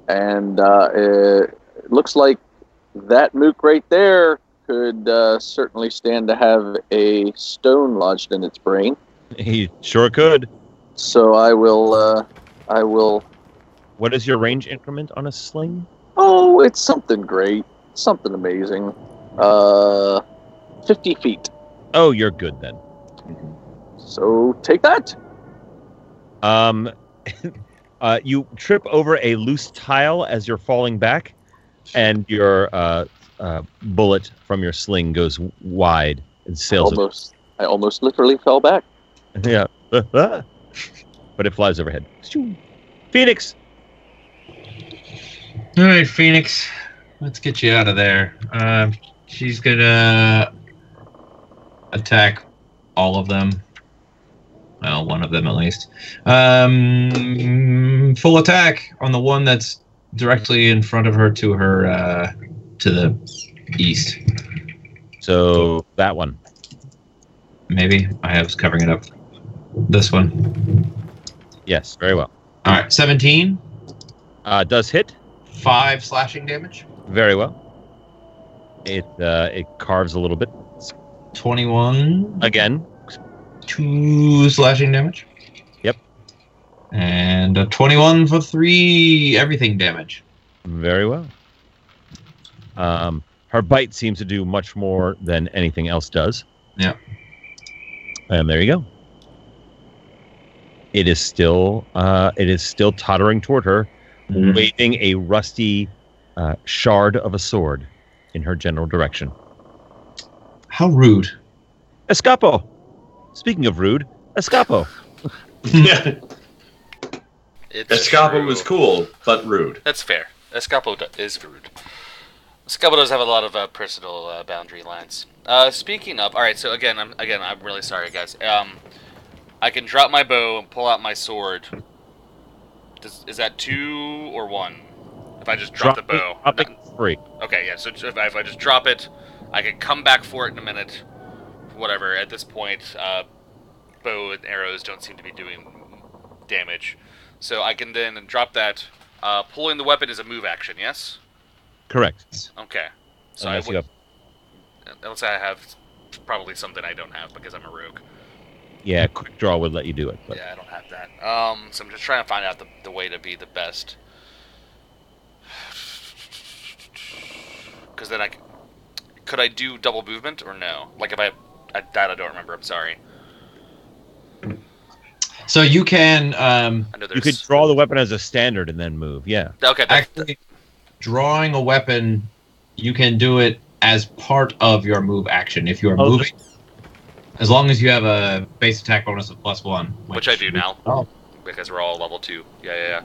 It looks like that mook right there could certainly stand to have a stone lodged in its brain. He sure could. So I will. What is your range increment on a sling? Oh, it's something great, something amazing. 50 feet. Oh, you're good then. So take that. You trip over a loose tile as you're falling back, and your bullet from your sling goes wide and sails. I almost literally fell back. Yeah, but it flies overhead. Phoenix. All right, Phoenix. Let's get you out of there. She's gonna attack all of them. Well, one of them at least. Full attack on the one that's directly in front of her to the east. So that one. Maybe I was covering it up. This one. Yes, very well. All right, 17. Does hit. 5 slashing damage. Very well. It carves a little bit. 21. Again. 2 slashing damage. Yep. And a 21 for 3 everything damage. Very well. Her bite seems to do much more than anything else does. Yeah. And there you go. It is still tottering toward her, waving a rusty shard of a sword in her general direction. How rude. Escapo. Speaking of rude, Escapo. Yeah. It's Escapo true. was cool, but rude. That's fair. Escapo is rude. Escapo does have a lot of personal boundary lines. Speaking of, all right. So again, I'm really sorry, guys. I can drop my bow and pull out my sword. Is that 2 or 1? If I just drop the bow. Drop it free. Okay, yeah. So if I just drop it, I can come back for it in a minute. Whatever. At this point, bow and arrows don't seem to be doing damage, so I can then drop that. Pulling the weapon is a move action. Yes. Correct. Okay. So unless I have probably something I don't have because I'm a rogue. Yeah, quick draw would let you do it. But. Yeah, I don't have that. So I'm just trying to find out the way to be the best. Because then could I do double movement or no? Like if I don't remember. I'm sorry. So you can You could draw the weapon as a standard and then move. Yeah. Okay. actually drawing a weapon. You can do it as part of your move action if you are moving. As long as you have a base attack bonus of +1, which I do now. Oh. Because we're all level 2. Yeah.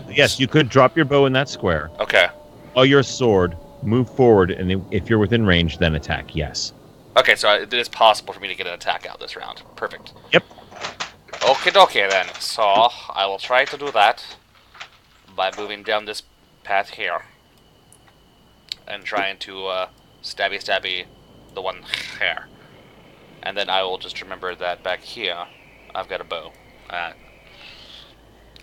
Yes, you could drop your bow in that square. Okay. Or your sword, move forward, and if you're within range, then attack. Yes. Okay, so it is possible for me to get an attack out this round. Perfect. Yep. Okie dokie then. So I will try to do that by moving down this path here and trying to stabby the one here. And then I will just remember that back here I've got a bow. A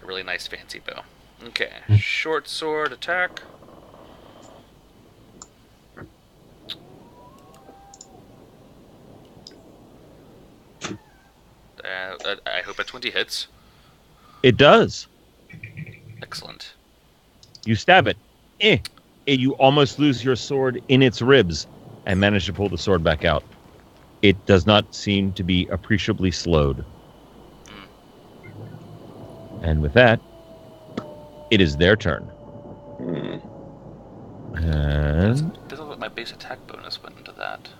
really nice fancy bow. Okay. Short sword attack. I hope a 20 hits. It does. Excellent. You stab it. You almost lose your sword in its ribs and manage to pull the sword back out. It does not seem to be appreciably slowed. And with that, it is their turn. And Doesn't look like my base attack bonus went into that.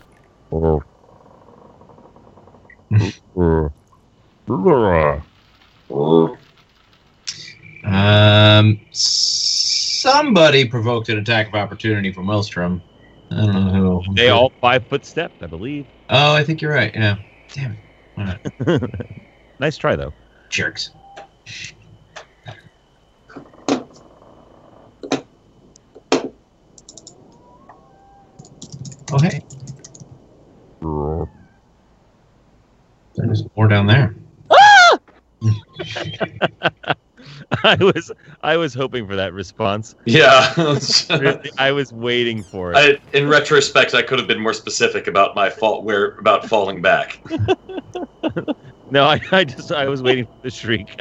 Somebody provoked an attack of opportunity from Maelstrom. I don't know who. they all 5-foot stepped, I believe. Oh, I think you're right. Yeah. Damn it. Nice try, though. Jerks. Oh, hey. There's more down there. I was hoping for that response. Yeah. I was waiting for it. In retrospect, I could have been more specific about my fault about falling back. No, I was waiting for the shriek.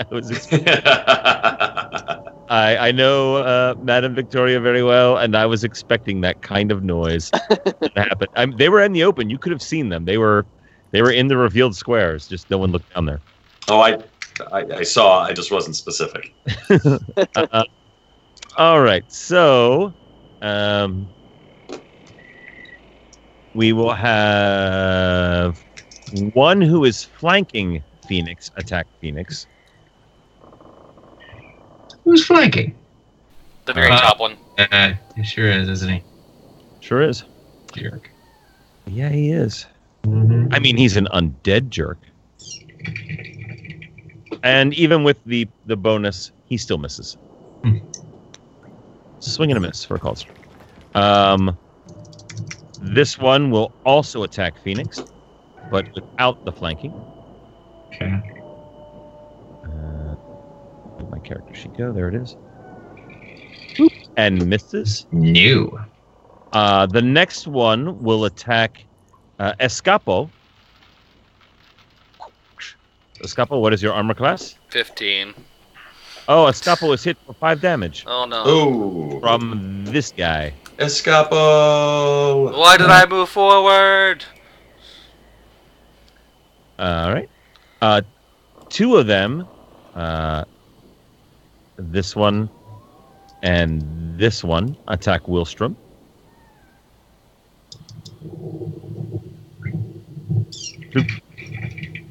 I know Madame Victoria very well, and I was expecting that kind of noise to happen. They were in the open. You could have seen them. They were in the revealed squares. Just no one looked down there. Oh, I saw. I just wasn't specific. All right. So, we will have one who is flanking Phoenix attack Phoenix. Who's flanking? The very top one. He sure is, isn't he? Sure is. Jerk. Yeah, he is. Mm-hmm. I mean, he's an undead jerk. And even with the bonus, he still misses. Swing and a miss for a called strike. This one will also attack Phoenix, but without the flanking. Okay. Where'd my character sheet go? There it is. Boop, and misses. No. The next one will attack Escapo. Escapo, what is your armor class? 15. Oh, Escapo is hit for 5 damage. Oh no. Oh. From this guy. Escapo. Why did I move forward? All right. 2 of them, this one and this one, attack Willstrom.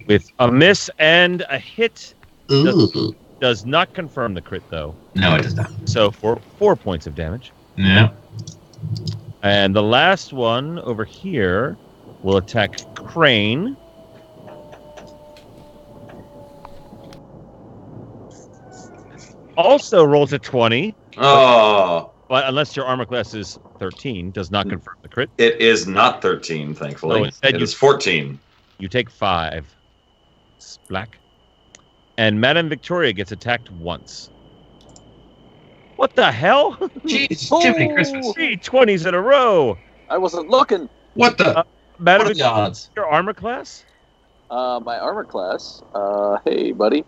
with a miss and a hit. Ooh. Does not confirm the crit, though. No, it does not. So for 4 points of damage. Yeah. And the last one over here will attack Crane. Also rolls a 20. Oh. But unless your armor class is 13, does not confirm the crit. It is not 13, thankfully. So instead it is 14. You take 5. Splack. And Madame Victoria gets attacked once. What the hell? Jeez, Jiminy Christmas. 3 20s in a row. I wasn't looking. What the? Madame What are the odds? Your armor class? My armor class, hey, buddy,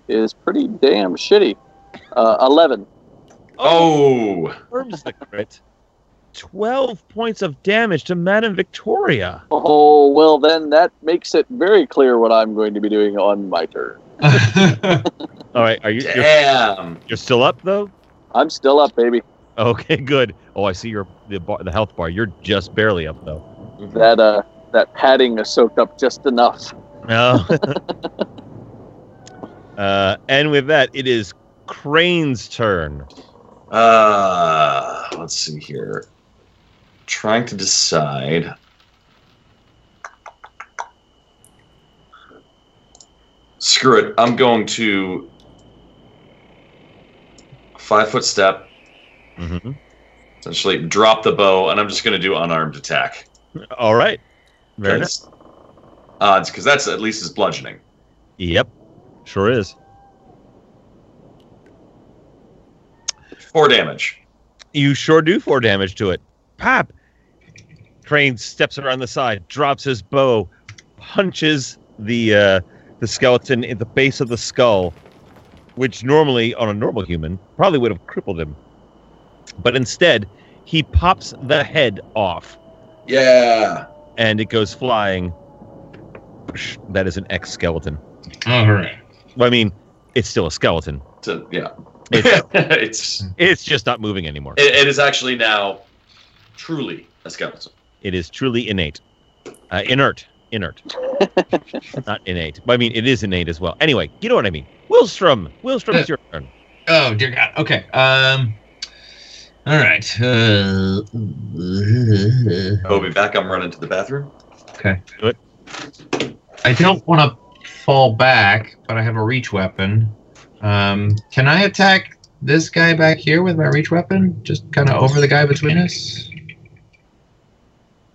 is pretty damn shitty. 11. Oh. Confirms the crit. 12 points of damage to Madame Victoria. Oh, well, then that makes it very clear what I'm going to be doing on my turn. All right, are you? Damn. You're still up though? I'm still up, baby. Okay, good. Oh, I see the health bar. You're just barely up though. That padding is soaked up just enough. No. And with that, it is Crane's turn. Let's see here. Trying to decide. Screw it. I'm going to 5-foot step. Mm-hmm. Essentially drop the bow, and I'm just going to do unarmed attack. All right. Very nice. Odds, because that's at least is bludgeoning. Yep. Sure is. 4 damage. You sure do 4 damage to it. Pop! Crane steps around the side, drops his bow, punches the skeleton at the base of the skull, which normally, on a normal human, probably would have crippled him. But instead, he pops the head off. Yeah. And it goes flying. That is an ex-skeleton. All right. Well, I mean, it's still a skeleton. Yeah. It's just not moving anymore. It is actually now truly a skeleton. It is truly innate. Inert. Not innate. But I mean, it is innate as well. Anyway, you know what I mean. Willstrom, it's your turn. Oh, dear God. Okay. All right. I'll be back. I'm running to the bathroom. Okay. Do it. I don't want to fall back, but I have a reach weapon. Can I attack this guy back here with my reach weapon? Just kind of over the guy between us?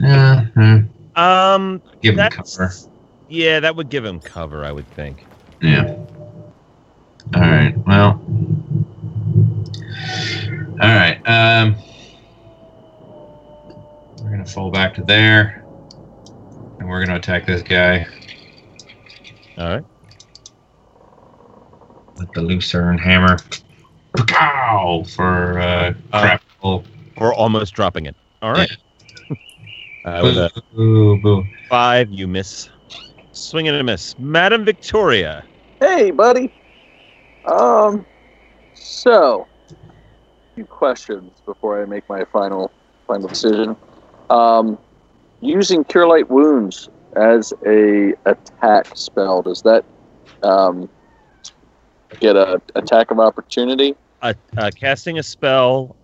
Yeah. Give him cover. Yeah, that would give him cover, I would think. Yeah. All right. Well. All right. We're gonna fall back to there, and we're gonna attack this guy. All right. With the lucerne hammer. Pow! For grapple. Or almost dropping it. All right. Yeah. With a boo. 5, you miss. Swing and a miss. Madame Victoria. Hey, buddy. So, a few questions before I make my final decision. Using Cure Light Wounds as a attack spell, does that get a attack of opportunity? Casting a spell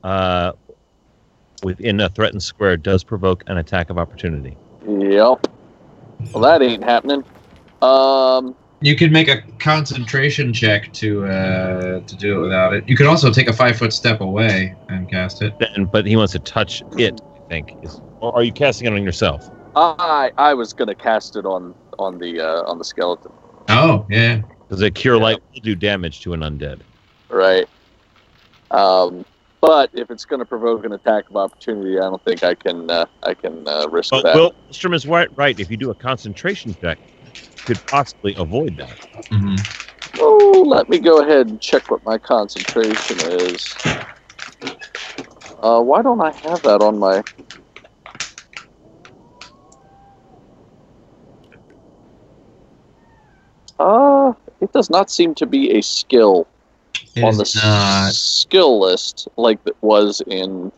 within a threatened square does provoke an attack of opportunity. Yep. Well, that ain't happening. You could make a concentration check to do it without it. You could also take a 5-foot step away and cast it. But he wants to touch it, I think. Or are you casting it on yourself? I was gonna cast it on the skeleton. Oh, yeah. Because a Cure Light will do damage to an undead. Right. But if it's going to provoke an attack of opportunity, I don't think I can risk that. Well, Strum is right. If you do a concentration check, you could possibly avoid that. Mm-hmm. Oh, let me go ahead and check what my concentration is. Why don't I have that on my... It does not seem to be a skill on the skill list like it was in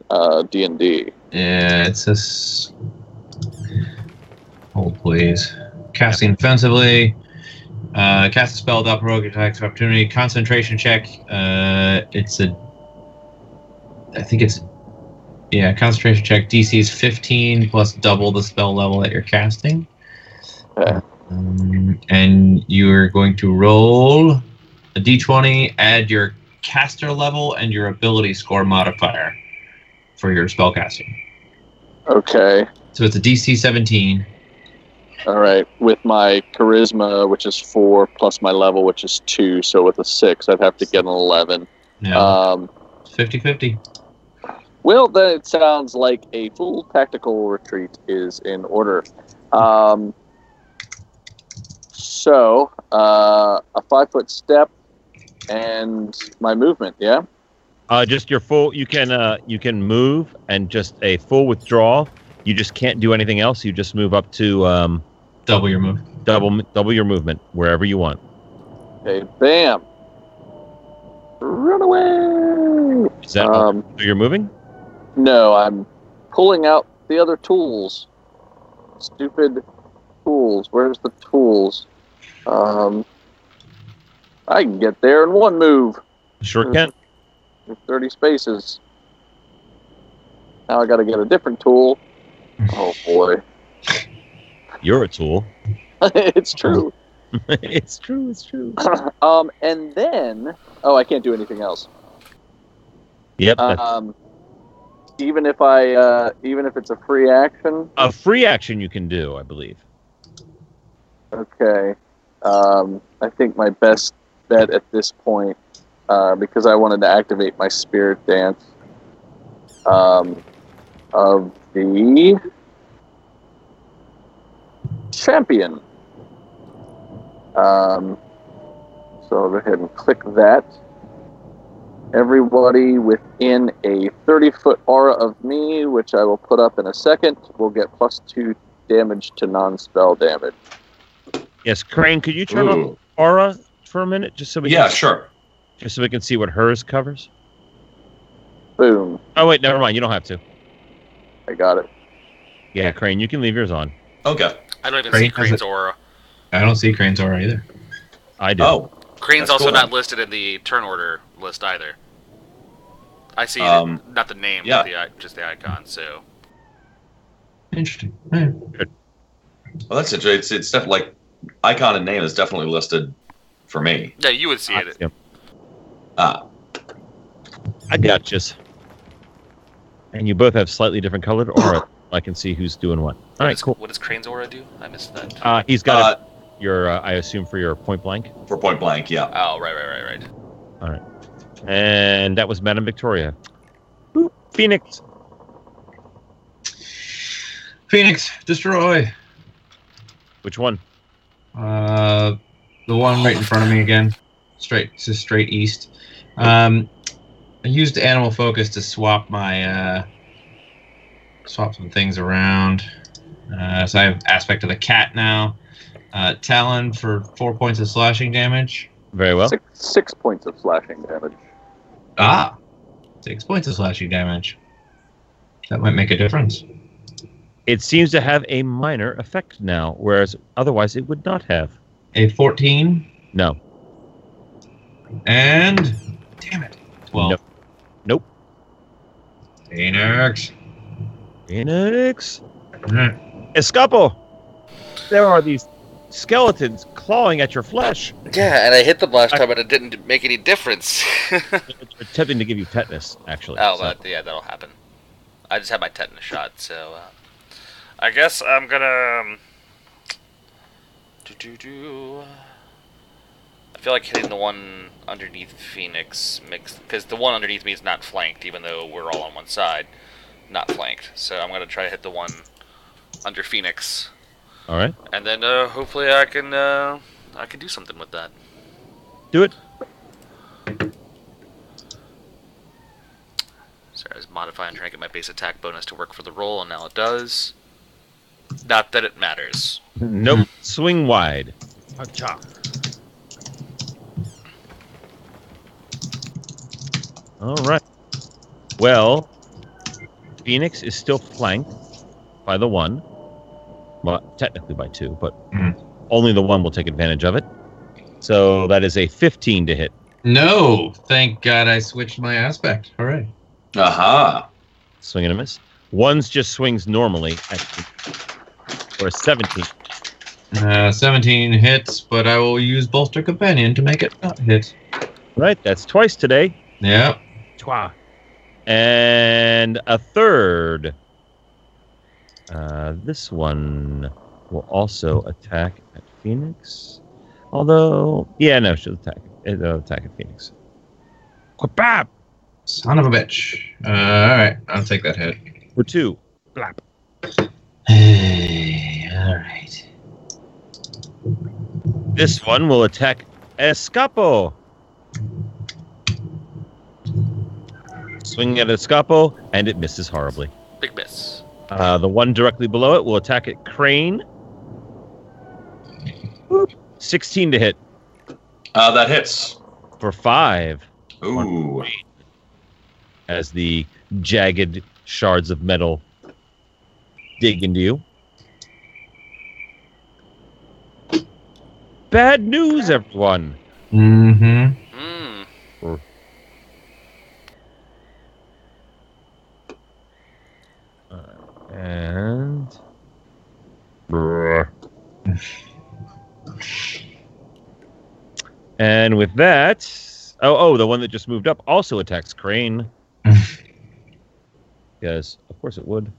D&D. Yeah, it's just... Hold, please. Casting offensively. Cast a spell without provoke attacks of opportunity. Concentration check. Concentration check. DC is 15 plus double the spell level that you're casting. Okay. And you're going to roll a d20, add your caster level and your ability score modifier for your spell casting. Okay. So it's a DC 17. All right. With my charisma, which is 4, plus my level, which is 2, so with a 6, I'd have to get an 11. Yeah. 50-50. Well, then it sounds like a full tactical retreat is in order. So, a 5-foot step and my movement, yeah? Just your full. You can move and just a full withdrawal. You just can't do anything else. You just move up to Double your move. double your movement wherever you want. Okay, bam. Run away! Is that so you're moving? No, I'm pulling out the other tools. Stupid tools. Where's the tools? I can get there in one move. Sure can. With 30 spaces. Now I got to get a different tool. Oh boy, You're a tool. it's true. It's true. It's true. And then, I can't do anything else. Yep. Even if it's a free action. A free action you can do, I believe. Okay. I think my best bet at this point, because I wanted to activate my spirit dance, of the champion. So I'll go ahead and click that. Everybody within a 30-foot aura of me, which I will put up in a second, will get +2 damage to non-spell damage. Yes, Crane, could you turn on aura for a minute, just so we Sure. just so we can see what hers covers? Boom. Oh wait, never mind. You don't have to. I got it. Yeah, Crane, you can leave yours on. Okay. I don't even Crane see has Crane's it. aura. I don't see Crane's aura either. I do. Oh, Crane's That's also cool. not listed in the turn order list either. I see not the name, yeah. but just the icon. So Interesting. Right. Well, that's interesting. It's definitely like icon and name is definitely listed for me. yeah, you would see it. Yep. Ah, I got you. And you both have slightly different colored aura. I can see who's doing what. All right, cool. What does Crane's aura do? I missed that. He's got your, I assume, for your point blank. for point blank, yeah. Oh, right. All right. And that was Madame Victoria. Boop. Phoenix. Phoenix, destroy. Which one? The one right in front of me again. Straight east. I used animal focus to swap my swap some things around. So I have aspect of the cat now. Talon for 4 points of slashing damage. Very well. 6 points of slashing damage. 6 points of slashing damage. That might make a difference. It seems to have a minor effect now, whereas otherwise it would not have. A 14 No. and damn it, 12. Nope. Phoenix. Escapo! There are these skeletons clawing at your flesh. Yeah, and I hit them last time, and it didn't make any difference. They're attempting to give you tetanus, actually. Oh, so. yeah, that'll happen. I just had my tetanus shot, so I guess I'm gonna. I feel like hitting the one underneath Phoenix because the one underneath me is not flanked, even though we're all on one side, not flanked. So I'm gonna try to hit the one under Phoenix. All right. And then hopefully I can do something with that. Do it. Sorry, I was modifying trying to get my base attack bonus to work for the roll, and now it does. Not that it matters. Nope. Swing wide. Cha. All right. Well, Phoenix is still flanked by the one. Well, technically by two, but only the one will take advantage of it. So that is a 15 to hit. No, thank God I switched my aspect. All right. Aha. Swing and a miss. One's just swings normally. Or a 17. 17 hits, but I will use Bolster Companion to make it not hit. Right, that's twice today. Yeah. Twa. And a third. This one will also attack at Phoenix. Although, yeah, no, she'll attack. It'll attack at Phoenix. Quabab! Son of a bitch. All right, I'll take that hit. For 2. Blap. Hey, all right. This one will attack Escapo. Swinging at Escapo, and it misses horribly. Big miss. The one directly below it will attack at Crane. Boop. 16 to hit. That hits. For 5. Ooh. As the jagged shards of metal dig into you. Bad news, everyone. Mm-hmm. And and with that, the one that just moved up also attacks Crane. Because of course it would.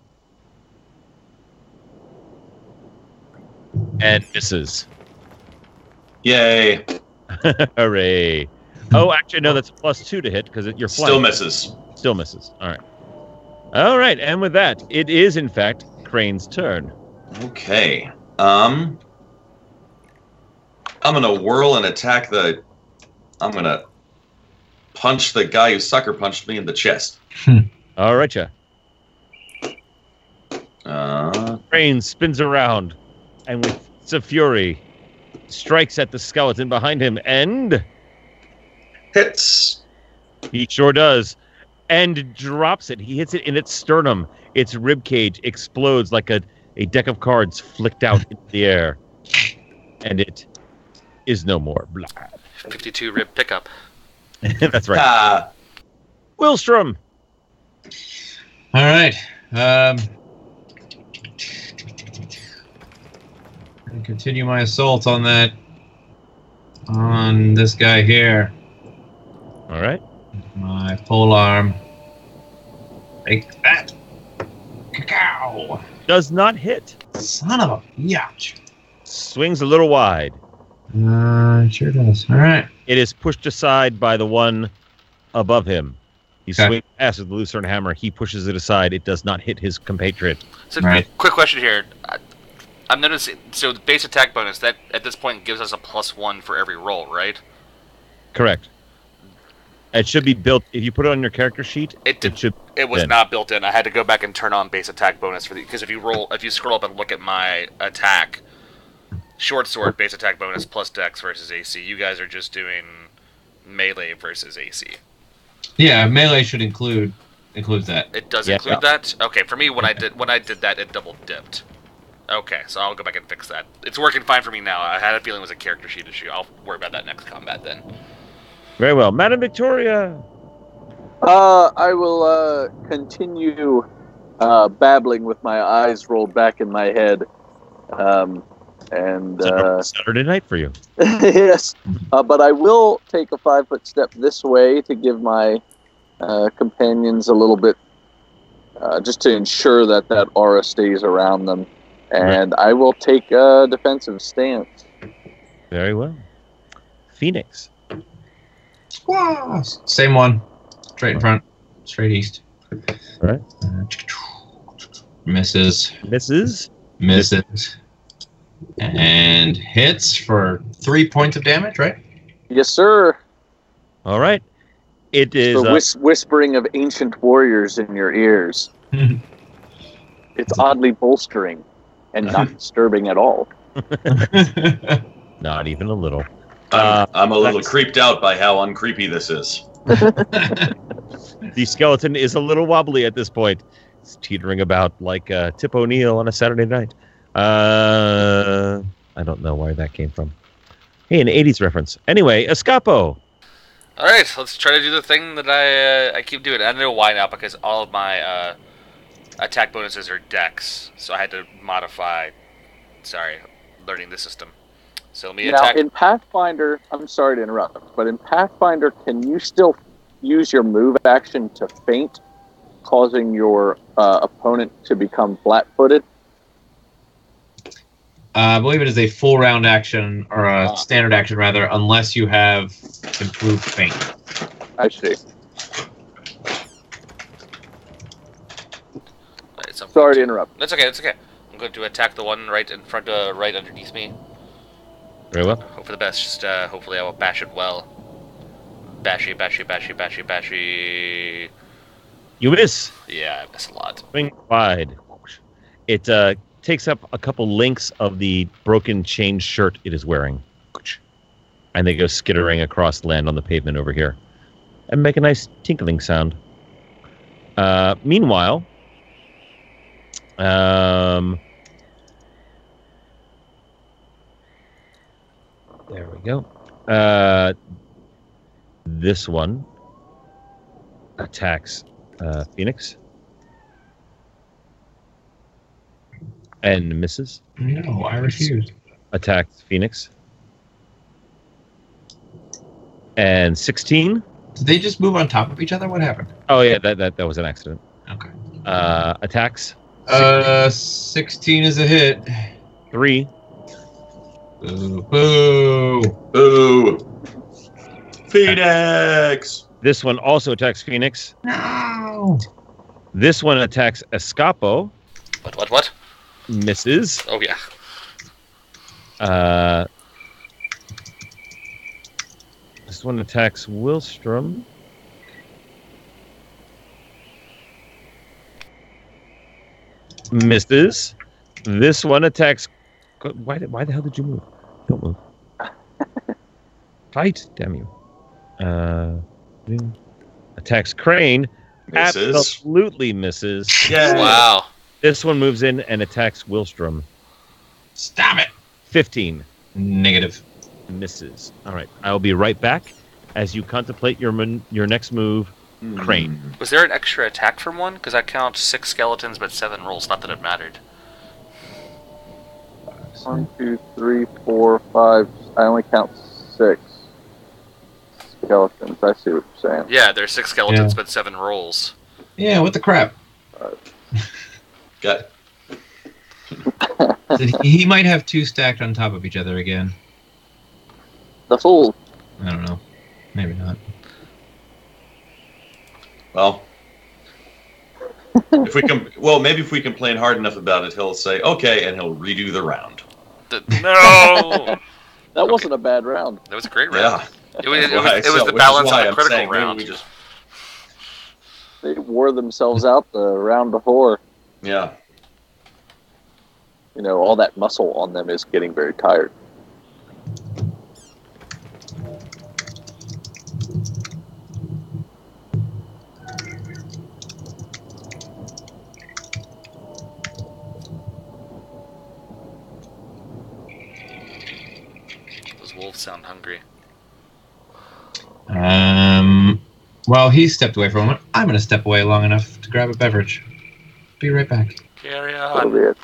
And misses. Yay. Hooray. Oh, actually, no, that's a +2 to hit because you're flying. Still misses. Still misses. All right. All right, and with that, it is, in fact, Crane's turn. Okay. I'm going to whirl and attack I'm going to punch the guy who sucker punched me in the chest. All right, yeah. Crane spins around and with some fury strikes at the skeleton behind him and hits. He sure does. And drops it. He hits it in its sternum. Its rib cage explodes like a deck of cards flicked out into the air. And it is no more. Blah. 52 rib pickup. That's right. Willstrom. All right. And continue my assault on this guy here. All right. My pole arm. Take that. Cacao. Does not hit. Son of a biatch. Swings a little wide. It sure does. All right. It is pushed aside by the one above him. He Okay. swings past with the Lucerne hammer. He pushes it aside. It does not hit his compatriot. So, Right. quick question here. I'm noticing. So, the base attack bonus that at this point gives us a +1 for every roll, right? Correct. It should be built. If you put it on your character sheet, It did. it should. It was in. not built in. I had to go back and turn on base attack bonus for because if you scroll up and look at my attack, short sword base attack bonus plus Dex versus AC. You guys are just doing melee versus AC. Yeah, melee should includes that. It does Yeah. include that. Okay, for me when I did that, it double dipped. Okay, so I'll go back and fix that. It's working fine for me now. I had a feeling it was a character sheet issue. I'll worry about that next combat then. Very well, Madam Victoria. I will continue babbling with my eyes rolled back in my head. Saturday night for you. Yes, but I will take a 5-foot step this way to give my companions a little bit, just to ensure that aura stays around them. And I will take a defensive stance. Very well. Phoenix. Same one. Straight in front. Straight east. Right. Misses. Misses. Misses. And hits for 3 points of damage, right? Yes, sir. All right. It is. The whispering of ancient warriors in your ears. It's oddly bolstering and not disturbing at all. Not even a little. I'm a little creeped out by how uncreepy this is. The skeleton is a little wobbly at this point. It's teetering about like Tip O'Neill on a Saturday night. I don't know where that came from. Hey, an 80s reference. Anyway, Escapo. All right, let's try to do the thing that I keep doing. I don't know why now, because all of my attack bonuses are dex, so I had to modify. Sorry, learning the system. So let me Now, attack. in Pathfinder, I'm sorry to interrupt, but in Pathfinder, can you still use your move action to feint, causing your opponent to become flat-footed? I believe it is a full round action, or a standard action rather, unless you have improved feint. I see. Right, so Sorry to interrupt. That's okay. That's okay. I'm going to attack the one right in front, right underneath me. Very well. Hope for the best. Just hopefully I will bash it well. Bashy, bashy, bashy, bashy, bashy. You miss. Yeah, I miss a lot. Swing wide. It takes up a couple links of the broken chain shirt it is wearing. And they go skittering across land on the pavement over here. And make a nice tinkling sound. Meanwhile, there we go. This one attacks Phoenix. And misses. No, I refuse. Attacks Phoenix. And 16. Did they just move on top of each other? What happened? Oh yeah, that was an accident. Okay. Attacks. 16 is a hit. 3. Boo. Boo. Boo! Phoenix! This one also attacks Phoenix. No. This one attacks Escapo. What? Misses. Oh, yeah. This one attacks Wilstrom. Misses. This one attacks... Why the hell did you move? Don't move. Fight, damn you. Attacks Crane. Misses. Absolutely misses. Yeah. Wow. This one moves in and attacks Wilstrom. Stop it. 15. Negative. Misses. All right. I'll be right back as you contemplate your next move, Crane. Was there an extra attack from one? Because I count 6 skeletons but 7 rolls. Not that it mattered. 1, 2, 3, 4, 5. I only count 6 skeletons. I see what you're saying. Yeah, there's 6 skeletons Yeah. but 7 rolls. Yeah, what the crap? Got He might have 2 stacked on top of each other again. The fool. I don't know. Maybe not. well. If we can, well, maybe if we complain hard enough about it, he'll say okay, and he'll redo the round. No! That wasn't a bad round. That was a great round. Yeah. It was Right, the which is balance why on a I'm critical saying maybe round. we just, They wore themselves out the round before. yeah. You know, all that muscle on them is getting very tired. Those wolves sound hungry. While he stepped away for a moment, I'm going to step away long enough to grab a beverage. Be right back. Carry That'll on. be it.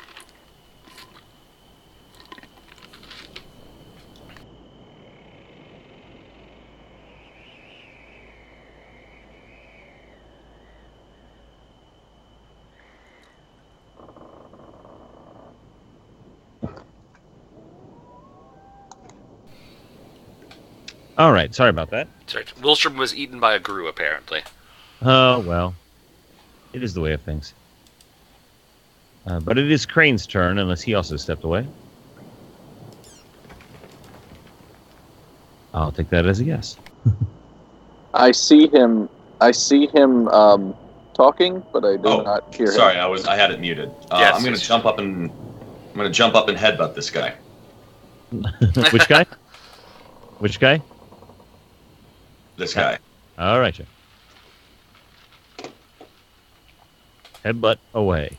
All right. Sorry about that. Sorry, Wilstrom was eaten by a grue, apparently. Oh, well. It is the way of things. But it is Crane's turn, unless he also stepped away. I'll take that as a yes. I see him talking, but I do not hear him. Sorry, I had it muted. Yes, I'm gonna yes. jump up and headbutt this guy. Which guy? Which guy? This guy. All right, Jeff. Headbutt away.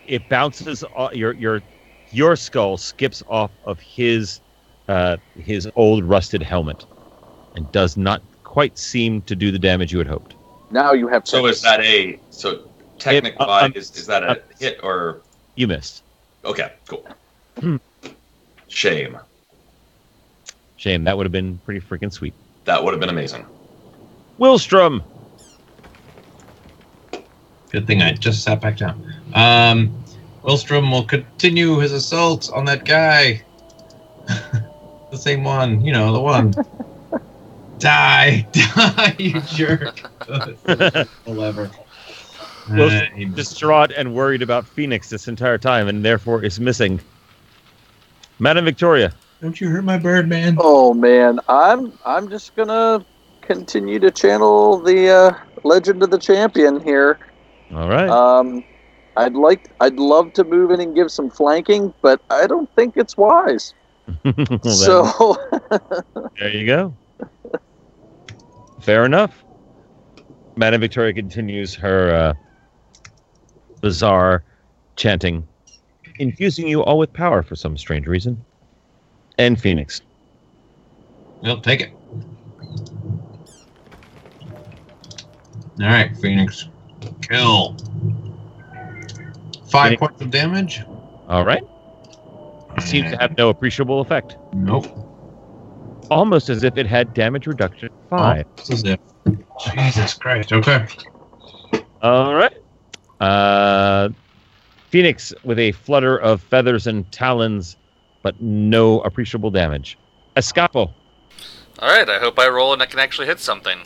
it bounces your skull skips off of his old rusted helmet and does not quite seem to do the damage you had hoped. Now you have. So is that is that a hit or you missed? Okay, cool. Shame. That would have been pretty freaking sweet. That would have been amazing. Willstrom. Good thing I just sat back down. Willstrom will continue his assault on that guy. The same one, the one. Die, you jerk. Whatever. Willstrom distraught and worried about Phoenix this entire time, and therefore is missing. Madame Victoria. Don't you hurt my bird, man. Oh man, I'm just gonna continue to channel the Legend of the Champion here. All right. I'd love to move in and give some flanking, but I don't think it's wise. So there you go. Fair enough. Madame Victoria continues her bizarre chanting, infusing you all with power for some strange reason. And Phoenix. Well, take it. All right, Phoenix. Kill. 5 points of damage. All right. Seems to have no appreciable effect. Nope. Almost as if it had damage reduction 5. As if. Jesus Christ. Okay. All right. Phoenix with a flutter of feathers and talons, but no appreciable damage. Escapo. All right, I hope I roll and I can actually hit something.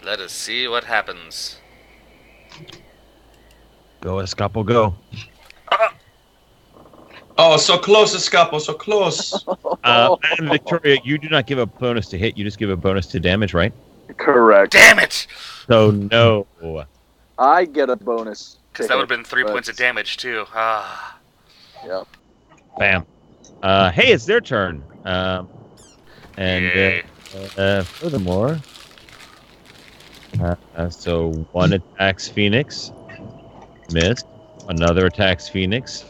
Let us see what happens. Go, Escapo, go. Oh, so close, Escapo, so close. And Victoria, you do not give a bonus to hit. You just give a bonus to damage, right? correct. Damn it! So no. I get a bonus. Because that would have been 3 points of damage, too. Ah. Yep. Bam. Hey, it's their turn. Furthermore, so one attacks Phoenix, miss. Another attacks Phoenix,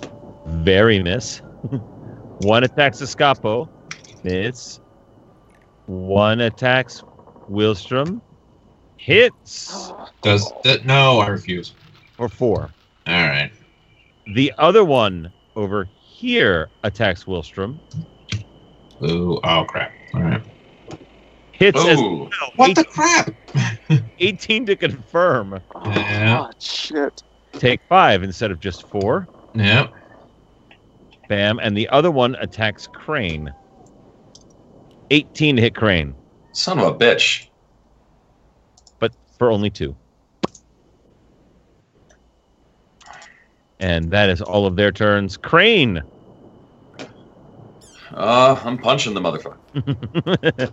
very miss. One attacks Escapo, miss. One attacks Willstrom, hits. Does that? No, I refuse. For 4. All right. The other one over here attacks Willstrom. Ooh, oh crap. All right. Hits as Ooh. well. What the crap? 18 to confirm. Yeah. Oh, shit. Take 5 instead of just 4. Yep. Bam. And the other one attacks Crane. 18 to hit Crane, Son of a bitch. but for only 2. And that is all of their turns. Crane! I'm punching the motherfucker.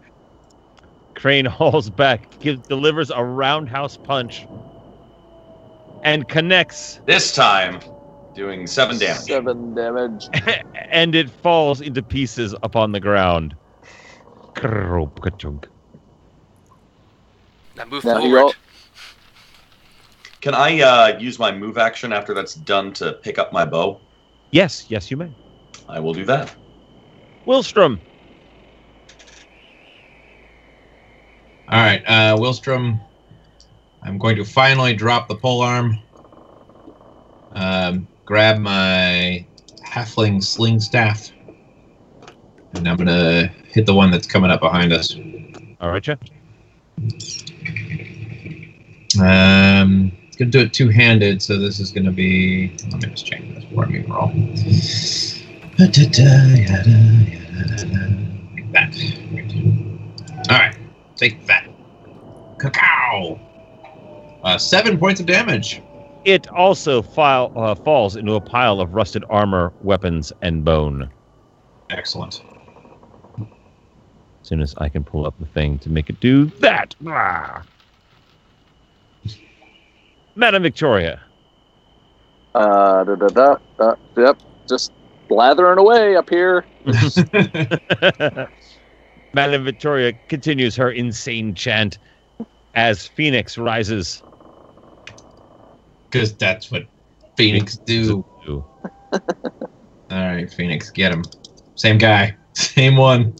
Crane hauls back, delivers a roundhouse punch, and connects. This time, doing 7 damage. 7 damage. And it falls into pieces upon the ground. Now move Now forward. Can I use my move action after that's done to pick up my bow? Yes, you may. I will do that. Willstrom. All right, Willstrom. I'm going to finally drop the polearm. Grab my halfling sling staff, and I'm gonna hit the one that's coming up behind us. All right, Jeff. Gonna do it two-handed, so this is gonna be. Let me just change this before I even roll. Like that. All right, take that. Cacao. 7 points of damage. It also falls into a pile of rusted armor, weapons, and bone. Excellent. As soon as I can pull up the thing to make it do that. Ah. Madame Victoria. Yep. Just blathering away up here. Madame Victoria continues her insane chant as Phoenix rises. Because that's what Phoenix do. Alright, Phoenix, get him. Same guy. Same one.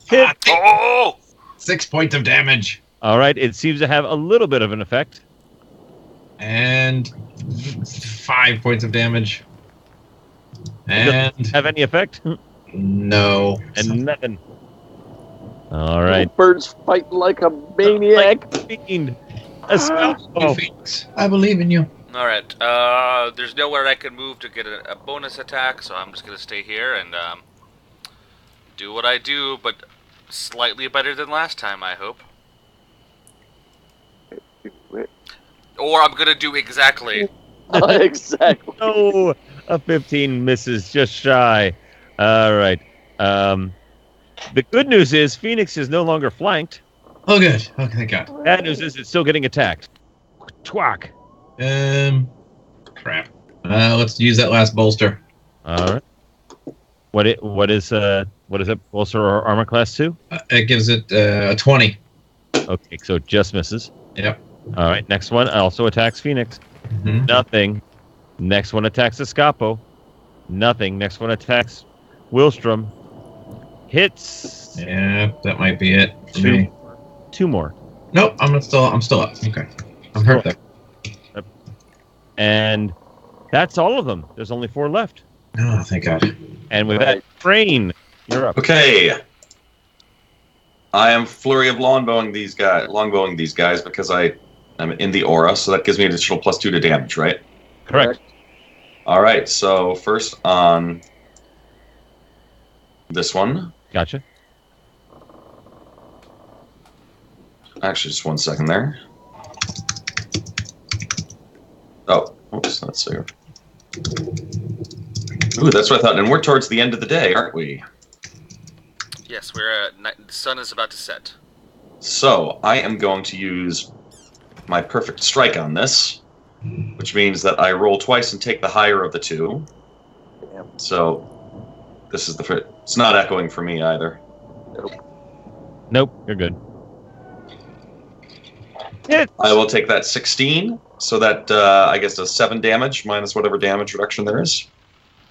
Hit. Oh! 6 points of damage. All right, it seems to have a little bit of an effect. And 5 points of damage. And Have any effect? no. And nothing. All right. Bird's fighting like a maniac. Fiend. A scalp. You, Phoenix. I believe in you. Alright, there's nowhere I can move to get a bonus attack, so I'm just gonna stay here and, do what I do, but slightly better than last time, I hope. Or I'm gonna do exactly. Exactly. Oh, a 15 misses, just shy. All right. The good news is Phoenix is no longer flanked. Oh, good. Okay, thank God. Bad news is it's still getting attacked. Twack. Crap. Let's use that last bolster. All right. What is it? Bolster or armor class 2? It gives it a 20. Okay, so it just misses. Yep. All right, next one also attacks Phoenix. Mm-hmm. Nothing. Next one attacks Escapo. Nothing. Next one attacks Wilstrom. Hits. Yeah, that might be it for me. Two more. Nope, I'm still up. Okay. I'm hurt there. And that's all of them. There's only 4 left. Oh, thank God. And with that, Crane, you're up. Okay. I am flurry of longbowing these guys because I'm in the aura, so that gives me an additional +2 to damage, right? Correct. All right. So first on this one. Gotcha. Actually, just 1 second there. Oh, oops, let's see. Ooh, that's what I thought. And we're towards the end of the day, aren't we? Yes, the sun is about to set. So I am going to use my perfect strike on this, which means that I roll twice and take the higher of the 2. Damn. So this is it's not echoing for me either. Nope, you're good. Hit. I will take that 16, so that I guess does 7 damage minus whatever damage reduction there is.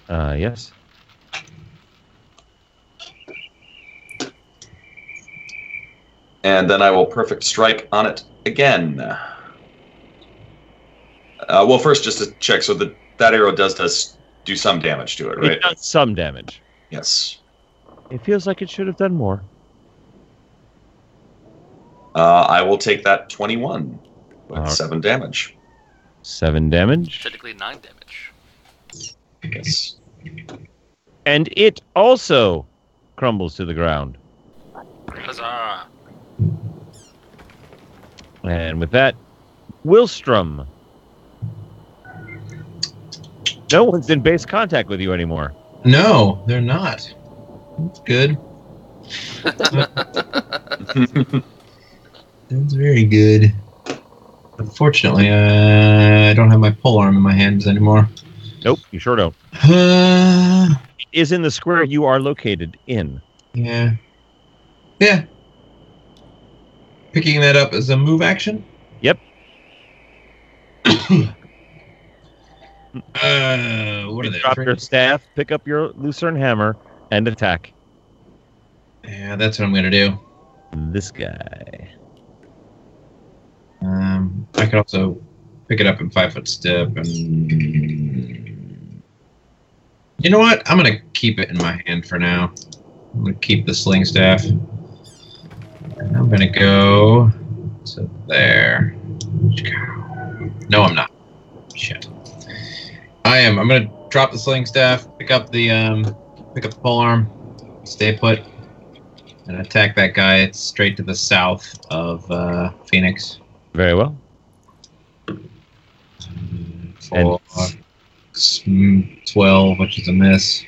Yes. And then I will perfect strike on it again. Well, first just to check, so that arrow does do some damage to it, right? It does some damage. Yes. It feels like it should have done more. I will take that 21 with Alright. 7 damage. 7 damage. Technically 9 damage. Yes. And it also crumbles to the ground. Huzzah! And with that, Wilstrom. No one's in base contact with you anymore. No, they're not. That's good. That's very good. Unfortunately, I don't have my polearm in my hands anymore. Nope, you sure don't. Yeah. It is in the square you are located in. Yeah. Picking that up as a move action? Yep. What are they? Drop your staff, pick up your lucerne hammer, and attack Yeah, that's what I'm gonna do. this guy. I could also pick it up in 5-foot step, and you know what? I'm gonna keep it in my hand for now. I'm gonna keep the sling staff. And I'm gonna go to there. No, I'm not. Shit. I am. I'm gonna drop the sling staff, pick up the polearm, stay put, and attack that guy. It's straight to the south of Phoenix. Very well. For 12, which is a miss.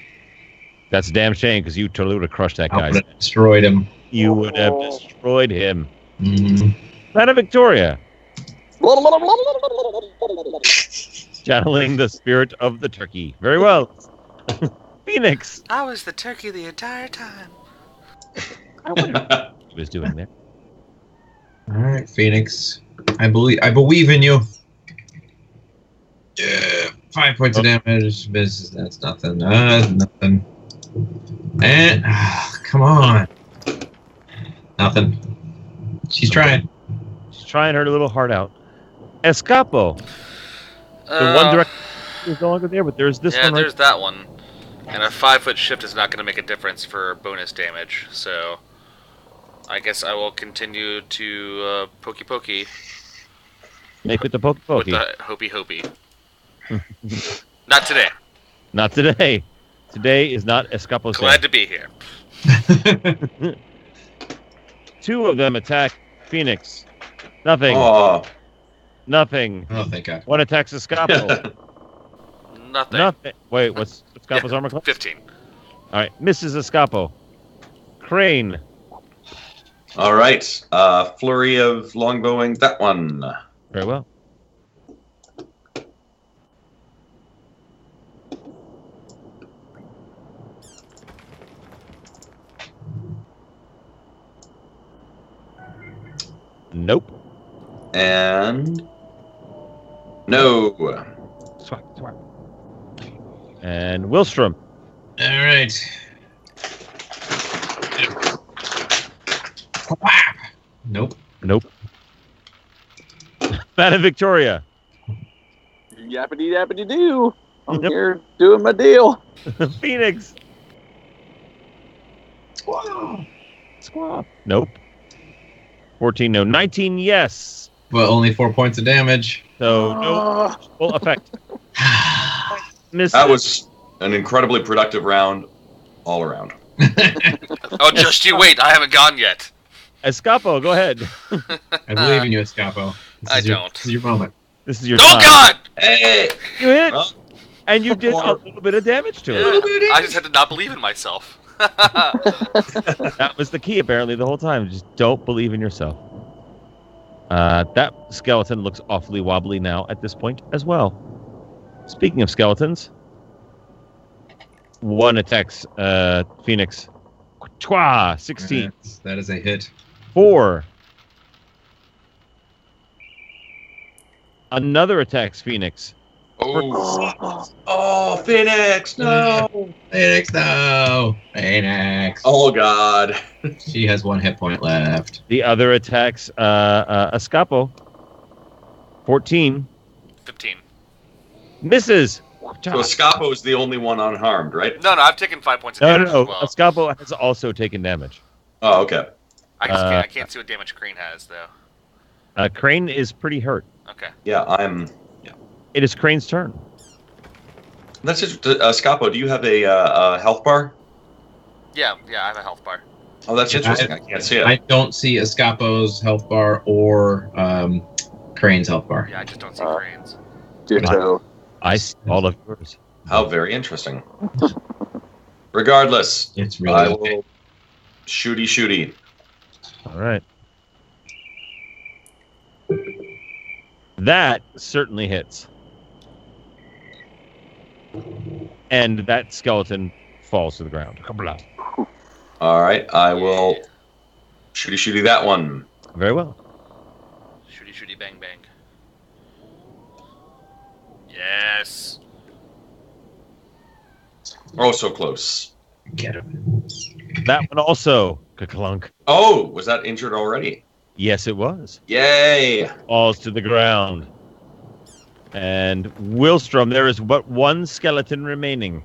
That's a damn shame because you totally would have crushed that I guy. would have destroyed him. You would have destroyed him. Mm-hmm. Madam Victoria, channeling the spirit of the turkey. Very well. Phoenix. I was the turkey the entire time. He was doing there. All right, Phoenix. I believe in you. Yeah, 5 points of damage. That's nothing. Nothing. And come on. Nothing. She's trying. She's trying her little heart out. Escapo. The one direction is no longer there, but there's this one. Yeah, there's that one. And a 5-foot shift is not going to make a difference for bonus damage, so I guess I will continue to pokey. Make with the pokey. With the hopey. Not today. Not today. Today is not Escapo's day. Glad to be here. 2 of them attack Phoenix. Nothing. Oh, Nothing. Oh, thank God. 1 attacks Escapo. Nothing. Wait, what's Escapo's armor class? 15. All right, misses Escapo. Crane. all right. Flurry of longbowing. That one. Very well. Nope. And no. Swap. And Wilstrom. All right. Nope. Madam Victoria. Yappity dappity doo. I'm Yep. here doing my deal. Phoenix. Squaw. Nope. 14, no. 19, yes. But only 4 points of damage. So, no full effect. Miss. That was an incredibly productive round all around. Oh, just you wait. I haven't gone yet. Escapo, go ahead. I believe in you, Escapo. Don't. This is your moment. This is your Oh, time. God! Hey! You hit, Well, and you did a little bit of damage to it. I just had to not believe in myself. That was the key, apparently, the whole time. Just don't believe in yourself. That skeleton looks awfully wobbly now at this point as well. Speaking of skeletons, 1 attacks Phoenix. 16. That is a hit. 4. Another attacks Phoenix. Oh, Phoenix! No! Phoenix, no! Phoenix. Oh, God. She has 1 hit point left. The other attacks Escapo. 14. 15. Misses. So Escapo is the only one unharmed, right? No, I've taken 5 points of No, damage no. as well. Escapo has also taken damage. Oh, okay. I can't see what damage Crane has, though. Crane is pretty hurt. Okay. Yeah, It is Crane's turn. That's just Escapo. Do you have a health bar? Yeah, I have a health bar. Oh, that's interesting. I can't see it. I don't see Escapo's health bar or Crane's health bar. Yeah, I just don't see Crane's. Ditto. I see all of yours. How very interesting. Regardless, It's really I okay. will shooty. All right. That certainly hits. And that skeleton falls to the ground. All right, I will shooty that one. Very well. Shooty, bang, bang. Yes. Oh, so close. Get him. That one also. Ka-clunk. Oh, was that injured already? Yes, it was. Yay! Falls to the ground. And Wilstrom, there is but 1 skeleton remaining.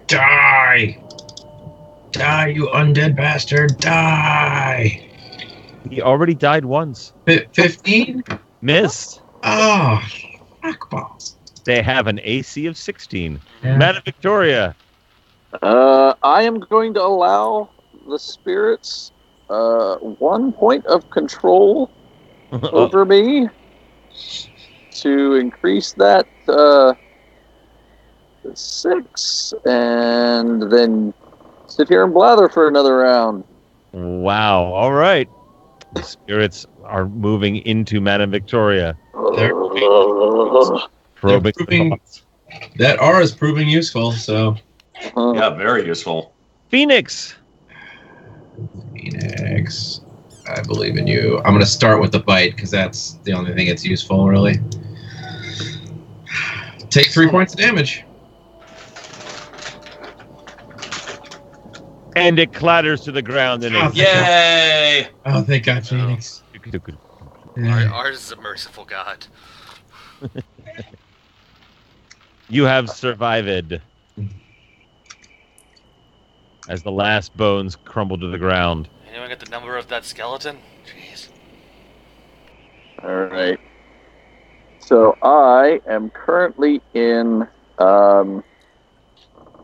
Die! Die, you undead bastard! Die! He already died once. 15? Missed. Oh, fuck balls. They have an AC of 16. Yeah. Madam Victoria. I am going to allow the spirits 1 point of control over me to increase that to 6, and then sit here and blather for another round. Wow. All right. The spirits are moving into Madam Victoria. Probing proving- thoughts. That R is proving useful, so. Yeah, very useful. Phoenix. Phoenix. I believe in you. I'm going to start with the bite because that's the only thing that's useful, really. Take 3 points of damage. And it clatters to the ground. And it Yay! Oh, thank God, Phoenix. Ours is a merciful God. You have survived. As the last bones crumble to the ground. Anyone get the number of that skeleton? Jeez. All right. So I am currently in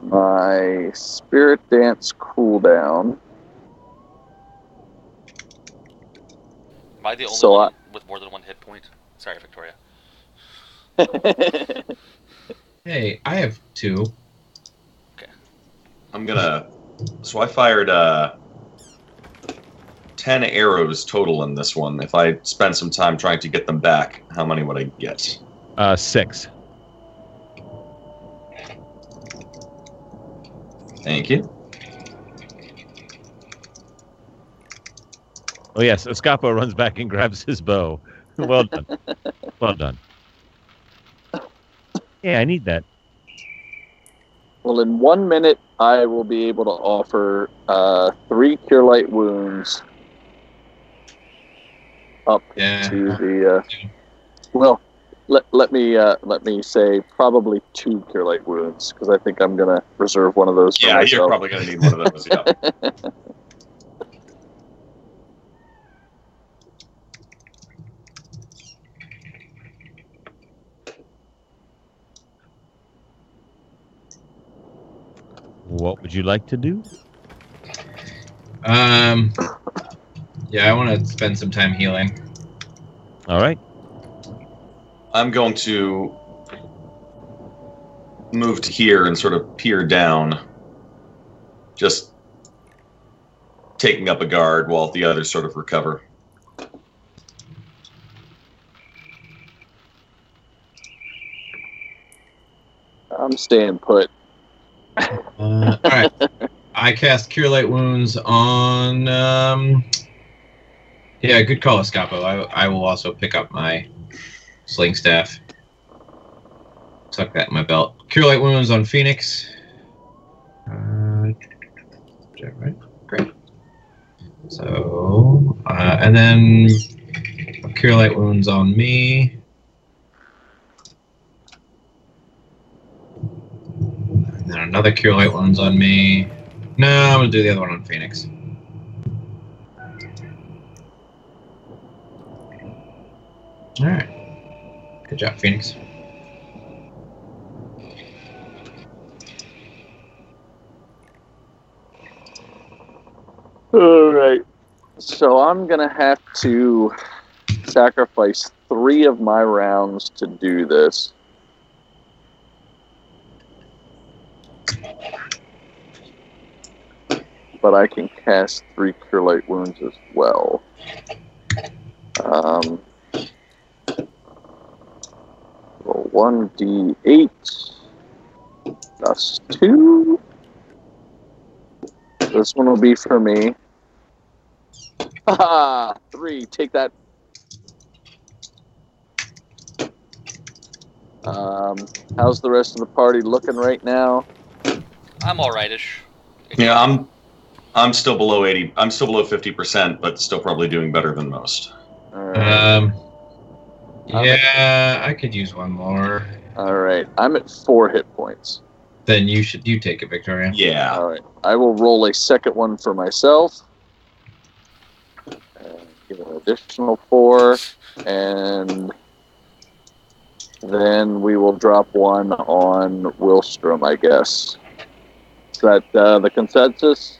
my Spirit Dance cooldown. Am I the only one with more than 1 hit point? Sorry, Victoria. Hey, I have 2. Okay. I'm gonna. So I fired 10 arrows total in this one. If I spend some time trying to get them back, how many would I get? 6. Thank you. Oh yes, Escapo runs back and grabs his bow. Well done. Well done. Yeah, I need that. Well, in 1 minute, I will be able to offer 3 Cure Light Wounds up to the. Well, let me say probably 2 Cure Light Wounds because I think I'm gonna reserve one of those for myself. You're probably gonna need one of those. Yeah. What would you like to do? Yeah, I want to spend some time healing. All right. I'm going to move to here and sort of peer down, just taking up a guard while the others sort of recover. I'm staying put. All right. I cast Cure Light Wounds on. Yeah, good call, Escapo. I will also pick up my sling staff. Tuck that in my belt. Cure Light Wounds on Phoenix. Is that right? Great. So, and then Cure Light Wounds on me. And then another Cure Light Wounds on me. No, I'm going to do the other one on Phoenix. Alright. Good job, Phoenix. Alright. So I'm going to have to sacrifice 3 of my rounds to do this. But I can cast 3 Cure Light Wounds as well. Roll 1d8 plus 2. This one will be for me. Haha! 3. Take that. How's the rest of the party looking right now? I'm alrightish. Yeah, I'm still below 80. I'm still below 50%, but still probably doing better than most. Alright. Yeah, I could use one more. Alright. I'm at 4 hit points. Then you take it, Victoria. Yeah. Alright. I will roll a second one for myself. And give an additional 4. And then we will drop one on Wilstrom, I guess. Is that the consensus?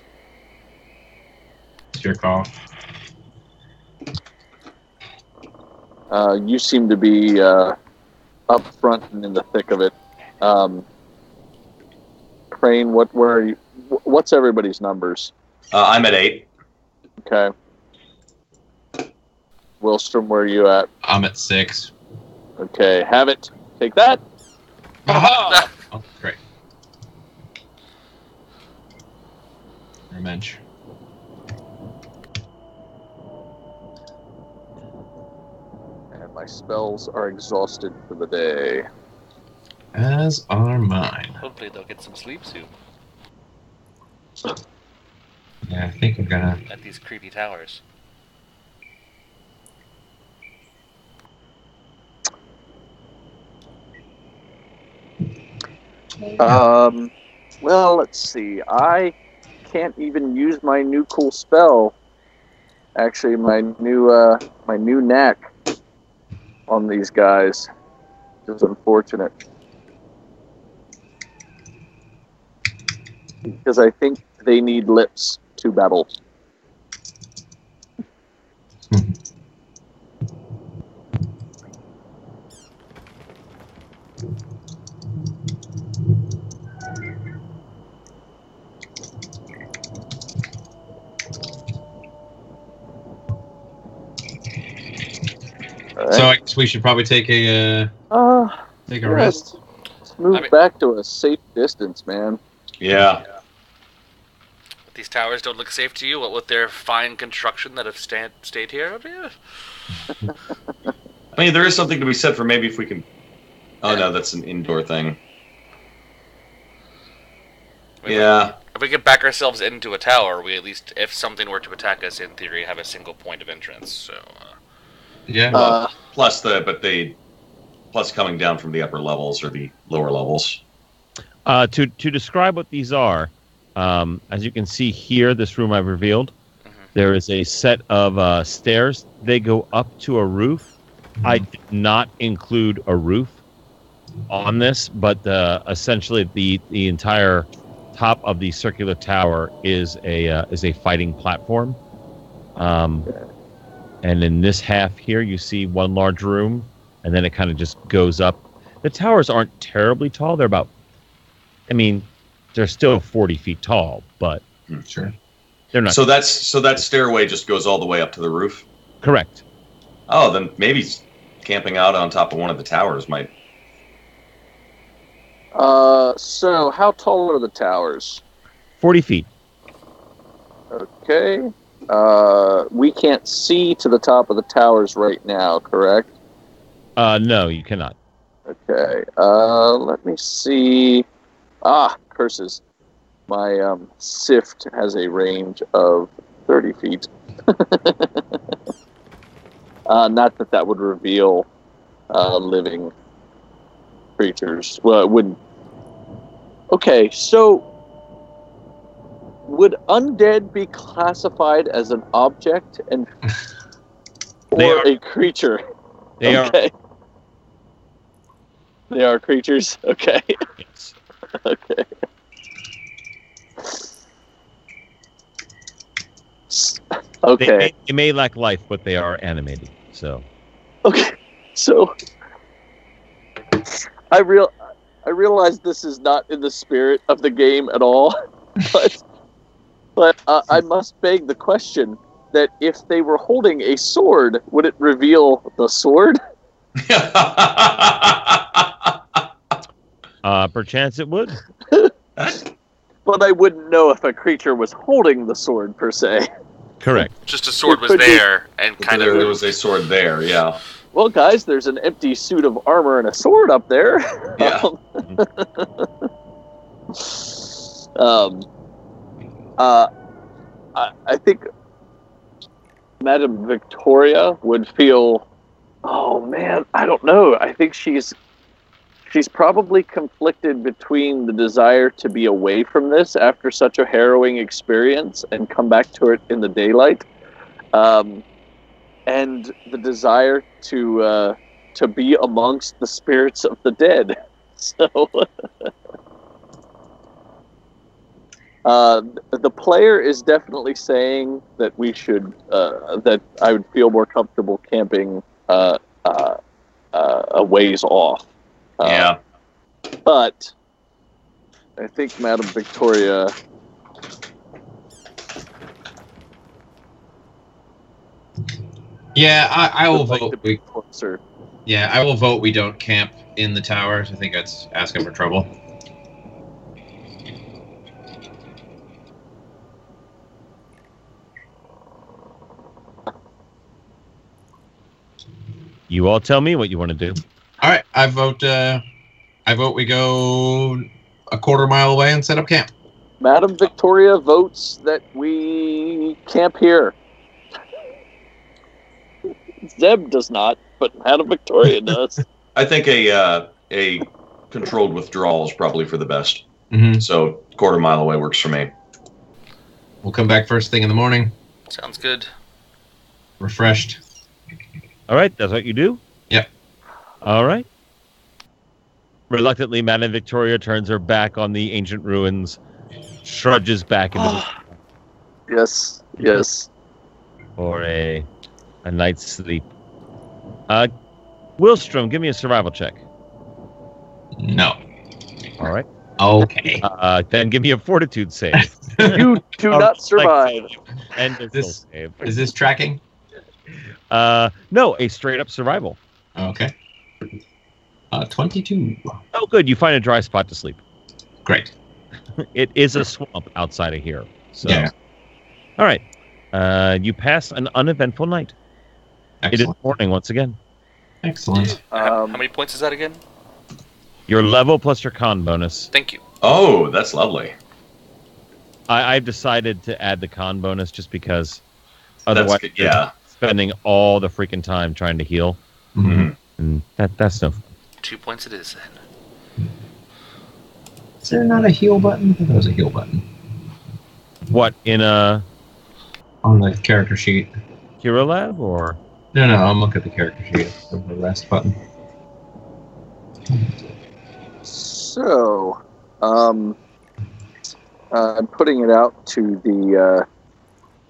It's your call. You seem to be up front and in the thick of it. Crane, what's everybody's numbers? I'm at 8. Okay. Wilstrom, where are you at? I'm at 6. Okay, have it. Take that. Oh, great. Revenge. my spells are exhausted for the day. As are mine. Hopefully they'll get some sleep soon Yeah, I think I'm gonna. at these creepy towers. Well, let's see. I can't even use my new cool spell. Actually, my new knack on these guys, which is unfortunate. Because I think they need lips to battle. All right. So I guess we should probably take a rest. Let's move back to a safe distance, man. Yeah. These towers don't look safe to you, what with their fine construction that have stayed here? Yeah. I mean, there is something to be said for maybe if we can... Oh, no, that's an indoor thing. Yeah. If we could back ourselves into a tower, we at least, if something were to attack us, in theory, have a single point of entrance. So, Yeah. Well, plus coming down from the upper levels or the lower levels. To describe what these are, as you can see here, this room I've revealed, there is a set of stairs. They go up to a roof. I did not include a roof on this, but essentially the entire top of the circular tower is a fighting platform. And in this half here, you see one large room, and then it kind of just goes up. The towers aren't terribly tall. They're about, I mean, they're still 40 feet tall, but Sure. they're not. So that stairway just goes all the way up to the roof? Correct. Oh, then maybe camping out on top of one of the towers might... So how tall are the towers? 40 feet. Okay. We can't see to the top of the towers right now, correct? No, you cannot. Okay. Let me see. Ah, curses. My sift has a range of 30 feet. Not that would reveal living creatures. Well, it wouldn't. Okay, so would undead be classified as an object and or a creature? They are. They are creatures. Okay. Yes. Okay. Okay. They may lack life, but they are animated. So. Okay. So I realize this is not in the spirit of the game at all, but I must beg the question that if they were holding a sword, would it reveal the sword? Perchance it would. But I wouldn't know if a creature was holding the sword per se. Correct. just a sword was there, and kind of... There was a sword there, yeah. Well, guys, there's an empty suit of armor and a sword up there. Yeah. I think Madame Victoria would feel, oh man, I don't know. I think she's probably conflicted between the desire to be away from this after such a harrowing experience and come back to it in the daylight, and the desire to be amongst the spirits of the dead. So the player is definitely saying that we should that I would feel more comfortable camping a ways off. Yeah. But I think Madame Victoria... Yeah, I will would like vote. to be closer. Yeah, I will vote we don't camp in the towers. I think that's asking for trouble. You all tell me what you want to do. All right, I vote we go a quarter mile away and set up camp. Madam Victoria votes that we camp here. Zeb does not, but Madam Victoria does. I think a controlled withdrawal is probably for the best. Mm-hmm. So quarter mile away works for me. We'll come back first thing in the morning, Sounds good. refreshed. All right, that's what you do? Yep. All right. Reluctantly, Madame Victoria turns her back on the ancient ruins, trudges back into Yes, yes. for a night's sleep. Willstrom, give me a survival check. No. All right. Okay. Then give me a fortitude save. You do not survive. And a This- full save. Is this tracking? No, a straight up survival. Okay. 22. Oh, good. You find a dry spot to sleep. Great. It is a swamp outside of here. So, Yeah. All right. You pass an uneventful night. It is Excellent. morning once again. Excellent. How many points is that again? Your level plus your con bonus. Thank you. Oh, that's lovely. I've decided to add the con bonus just because That's otherwise good. you're Yeah. spending all the freaking time trying to heal. Mm-hmm. And that's no fun. 2 points it is then. Is there not a heal button? I thought there was a heal button What, in a on the character sheet. Hero Lab or? No, I'm looking at the character sheet. The rest button. So, I'm putting it out to the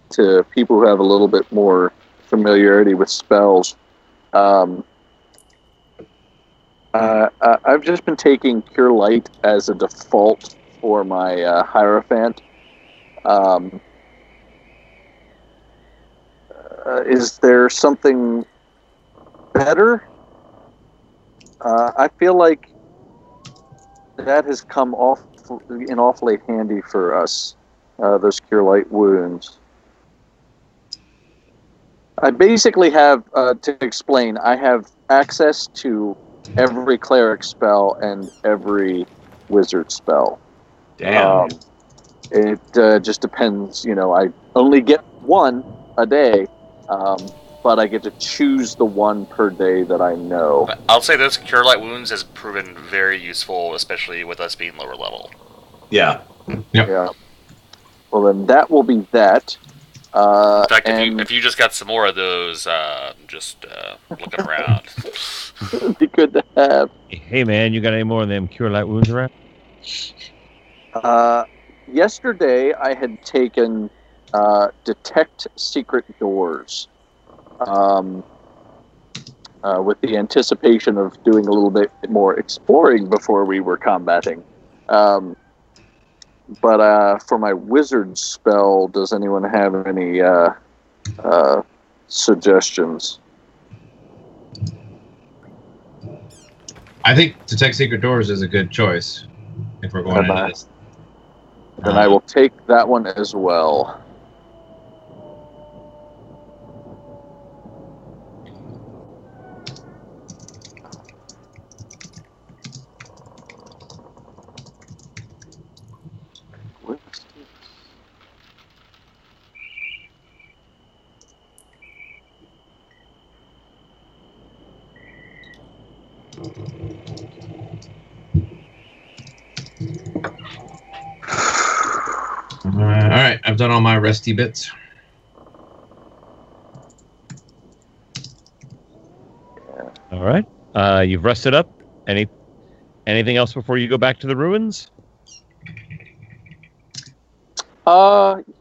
to people who have a little bit more familiarity with spells. I've just been taking Cure Light as a default for my Hierophant. Is there something better? I feel like that has come in awfully handy for us, those Cure Light wounds. I basically have, to explain, I have access to every cleric spell and every wizard spell. Damn. It just depends, I only get one a day, but I get to choose the one per day that I know. I'll say this: Cure Light Wounds has proven very useful, especially with us being lower level. Yeah. Yeah. Well, then that will be that. In fact, and if you just got some more of those, just looking around. it'd be good to have. Hey man, you got any more of them Cure Light wounds around? Yesterday, I had taken Detect Secret Doors with the anticipation of doing a little bit more exploring before we were combating. But for my wizard spell, does anyone have any suggestions? I think Detect Secret Doors is a good choice if we're going into this. Then I will take that one as well. All right, I've done all my resty bits. All right. You've rested up. Anything else before you go back to the ruins?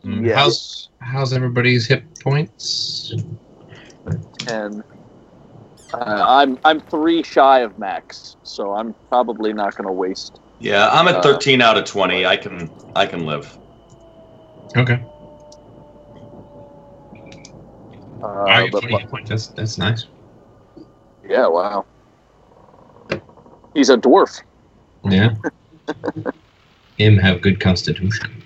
Yes. How's everybody's hit points? 10. I'm 3 shy of max, so I'm probably not going to waste. Yeah, I'm at 13 out of 20. I can live. Okay. All right, But 20 hit points. That's nice. yeah, wow. He's a dwarf. Yeah. Him have good constitution.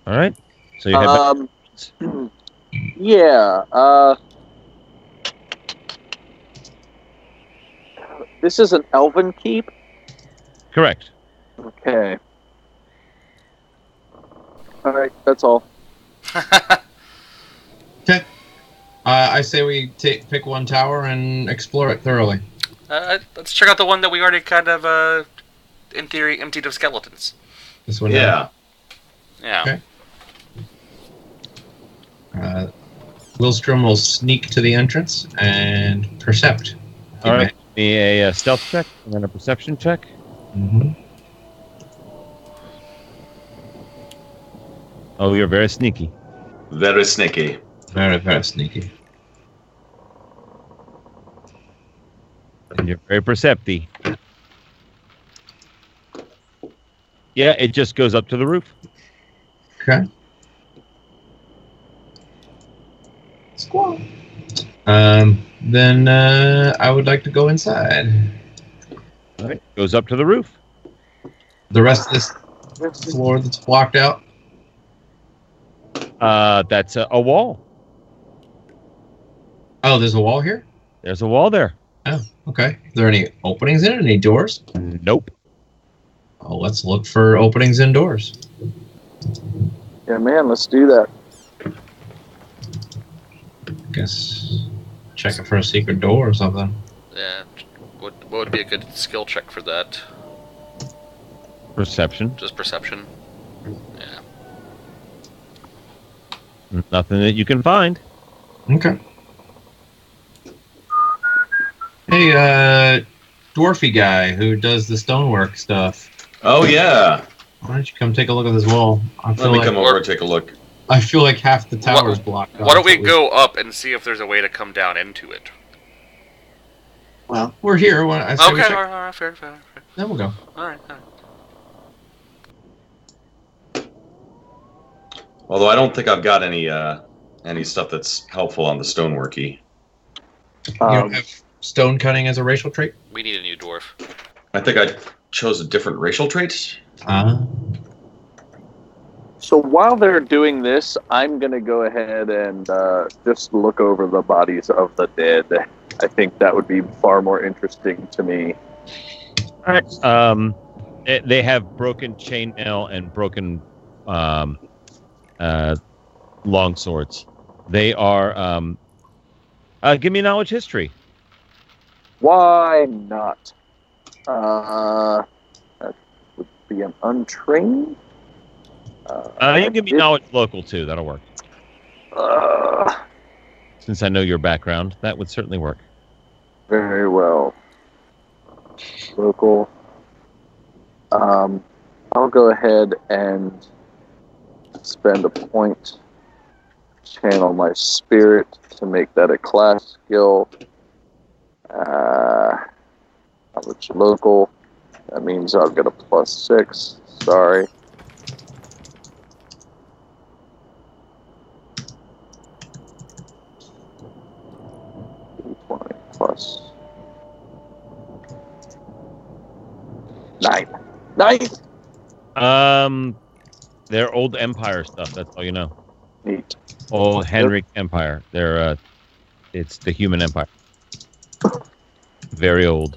All right. So you head back. Yeah. This is an elven keep? Correct. Okay. Alright, that's all. Okay. I say we pick one tower and explore it thoroughly. Let's check out the one that we already kind of, in theory, emptied of skeletons. This one. Yeah. Yeah. Okay. Willstrom will sneak to the entrance and percept. All right. Give me a stealth check and then a perception check. Mm-hmm. Oh, you're very sneaky. Very sneaky. Very, very sneaky. And you're very percepty. Yeah, it just goes up to the roof. Okay. Squall. Then I would like to go inside. All right. Goes up to the roof. The rest of this floor that's blocked out. That's a wall. Oh, there's a wall here? There's a wall there. Oh, okay. Are there any openings in it? Any doors? Nope. Oh, let's look for openings in doors. Yeah, man, let's do that. Guess checking for a secret door or something. Yeah. What would be a good skill check for that? Perception. Just perception. Yeah. Nothing that you can find. Okay. Hey, dwarfy guy who does the stonework stuff. Oh, yeah. Why don't you come take a look at this wall? Let me come over and take a look. I feel like half the tower's blocked off. Why don't we go up and see if there's a way to come down into it? Well, we're here. I say we Okay, check. all right, fair. Then we'll go. All right. Although I don't think I've got any stuff that's helpful on the stoneworky. You don't have stone cutting as a racial trait? We need a new dwarf. I think I chose a different racial trait. So while they're doing this, I'm going to go ahead and just look over the bodies of the dead. I think that would be far more interesting to me. All right. They have broken chainmail and broken long swords. They are. Give me knowledge history. Why not? That would be an untrained. You can give me knowledge local too. That'll work. Since I know your background, that would certainly work. Very well. Local. I'll go ahead and spend a point. Channel my spirit to make that a class skill. Knowledge local. That means I'll get a +6. Sorry. Plus 9. 9. They're old Empire stuff. That's all you know. Neat. Old Henrik Empire. They're it's the human empire. Very old.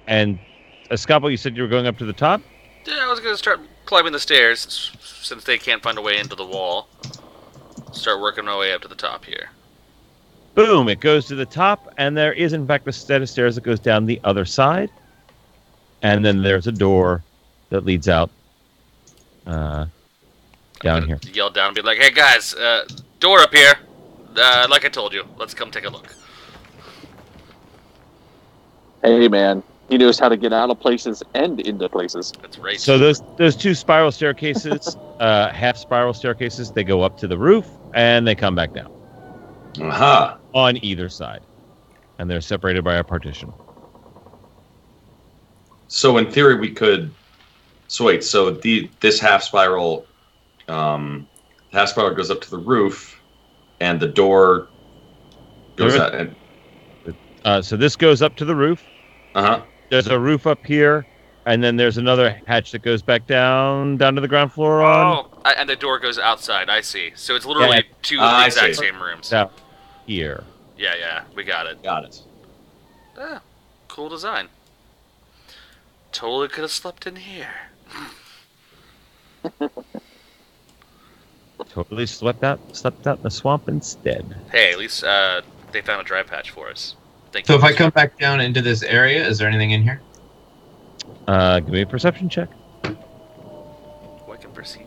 And Escapo, you said you were going up to the top? Yeah, I was gonna start climbing the stairs since they can't find a way into the wall. Start working my way up to the top here. Boom! It goes to the top, and there is in fact a set of stairs that goes down the other side. And then there's a door that leads out down here. Yell down and be like, "Hey guys, door up here. Like I told you, let's come take a look." Hey man, he knows how to get out of places and into places. That's right. So those two spiral staircases, half spiral staircases, they go up to the roof and they come back down. Aha. On either side, and they're separated by a partition. So in theory, we could. So wait. So this half spiral goes up to the roof, and the door goes out. And so this goes up to the roof. uh-huh. There's a roof up here, And then there's another hatch that goes back down to the ground floor on. Oh, and the door goes outside. I see. So it's literally two of the I exact see. same rooms. Down here. Yeah, we got it. Got it. Ah, cool design. Totally could have slept in here. Totally slept out in the swamp instead. Hey, at least they found a dry patch for us. Thank So you. if I come back down into this area, is there anything in here? Give me a perception check. What can perceive?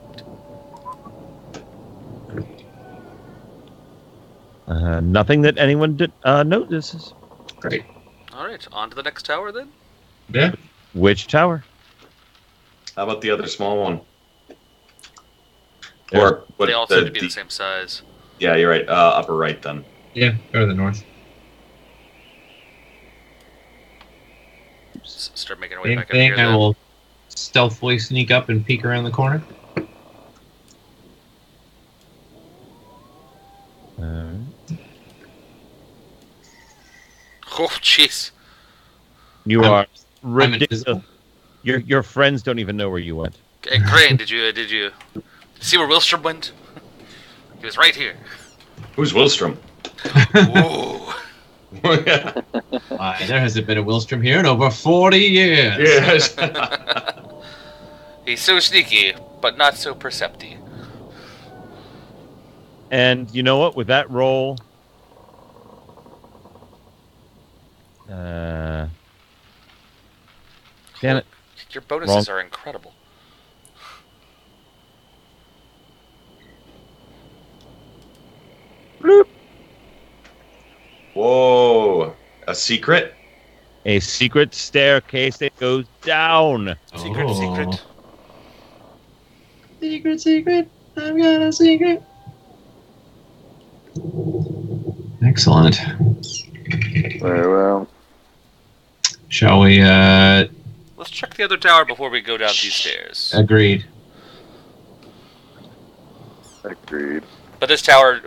Nothing that anyone notices. Great. All right, on to the next tower then. Yeah. Which tower? How about the other small one? There. Or what? They all seem to be the same size. Yeah, you're right. Upper right then. Yeah, go to the north. Start making our way Same back up thing. here. I Then. will stealthily sneak up and peek around the corner. Oh, jeez. You I'm are ridiculous. invisible. Your friends don't even know where you went. Hey, Crane, did you see where Wilstrom went? He was right here. Who's Wilstrom? Whoa. Yeah. Why, there hasn't been a Wilstrom here in over 40 years. Yes. He's so sneaky, but not so perceptive. And you know what? With that roll, damn it! Your bonuses are incredible. Bloop. Whoa. A secret? A secret staircase that goes down. Secret. Secret. I've got a secret. Excellent. Very well. Shall we, Let's check the other tower before we go down these stairs. agreed. Agreed. But this tower...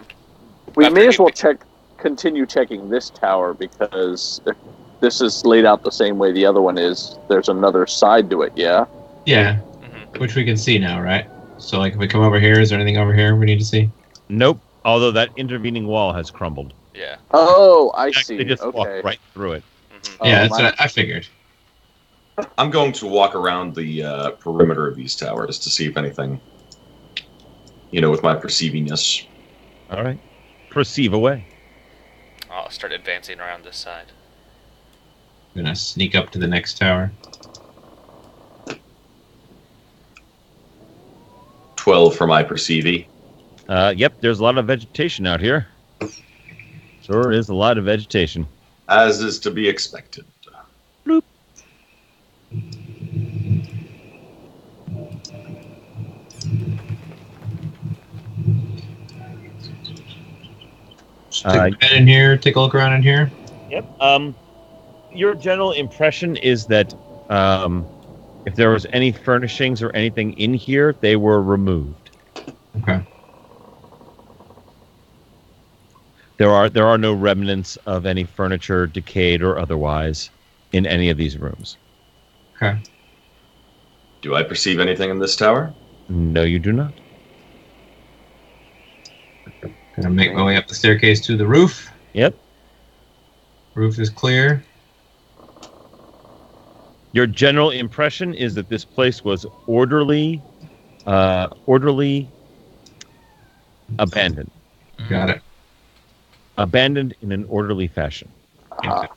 We after may as you- well continue checking this tower, because if this is laid out the same way the other one is, there's another side to it, yeah? Yeah, Mhm. which we can see now, right? So, like, if we come over here, is there anything over here we need to see? Nope. Although that intervening wall has crumbled. Yeah. Oh, I see. They just Okay. walked right through it. Mhm. Oh, Yeah, that's my- what I figured. I'm going to walk around the perimeter of these towers to see if anything, with my perceivingness. All right. Perceive away. I'll start advancing around this side. I'm gonna sneak up to the next tower. 12 for my perceiving. Yep. There's a lot of vegetation out here. Sure is a lot of vegetation. As is to be expected. Stick a pen in here, take a look around in here. Yep. Your general impression is that if there was any furnishings or anything in here, they were removed. Okay. There are no remnants of any furniture, decayed or otherwise, in any of these rooms. Okay. Do I perceive anything in this tower? No, you do not. Gonna make my way up the staircase to the roof. Yep. Roof is clear. Your general impression is that this place was orderly abandoned. Got it. Abandoned in an orderly fashion. Ah,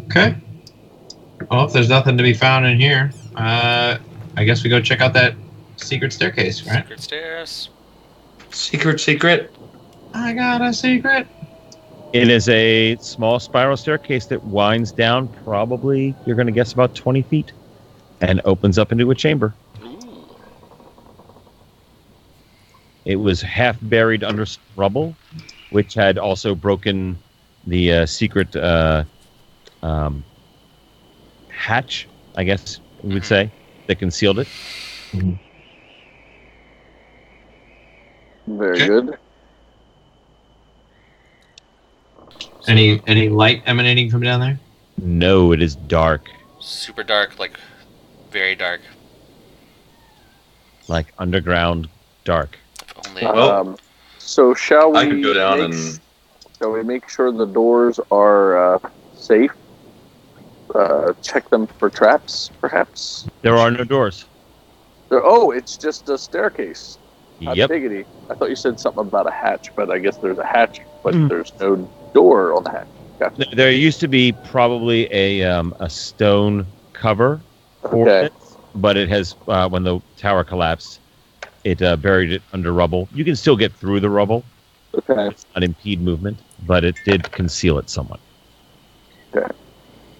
Okay. Well, if there's nothing to be found in here, I guess we go check out that secret staircase, right? Secret stairs. Secret? I got a secret. It is a small spiral staircase that winds down probably, you're going to guess, about 20 feet and opens up into a chamber. Ooh. It was half buried under some rubble, which had also broken the secret hatch, I guess we would say, that concealed it. very Okay. good. Any light emanating from down there? No, it is dark. Super dark, like very dark. Like underground dark. If only. Well, So shall we I could go down and shall we make sure the doors are safe? Check them for traps, perhaps? There are no doors. It's just a staircase. Hot Yep. diggity. I thought you said something about a hatch, but I guess there's a hatch, but Mm. there's no door on the hatch. Gotcha. There used to be probably a stone cover for Okay. it, but it has when the tower collapsed, it buried it under rubble. You can still get through the rubble. Okay. It's not impede movement, but it did conceal it somewhat.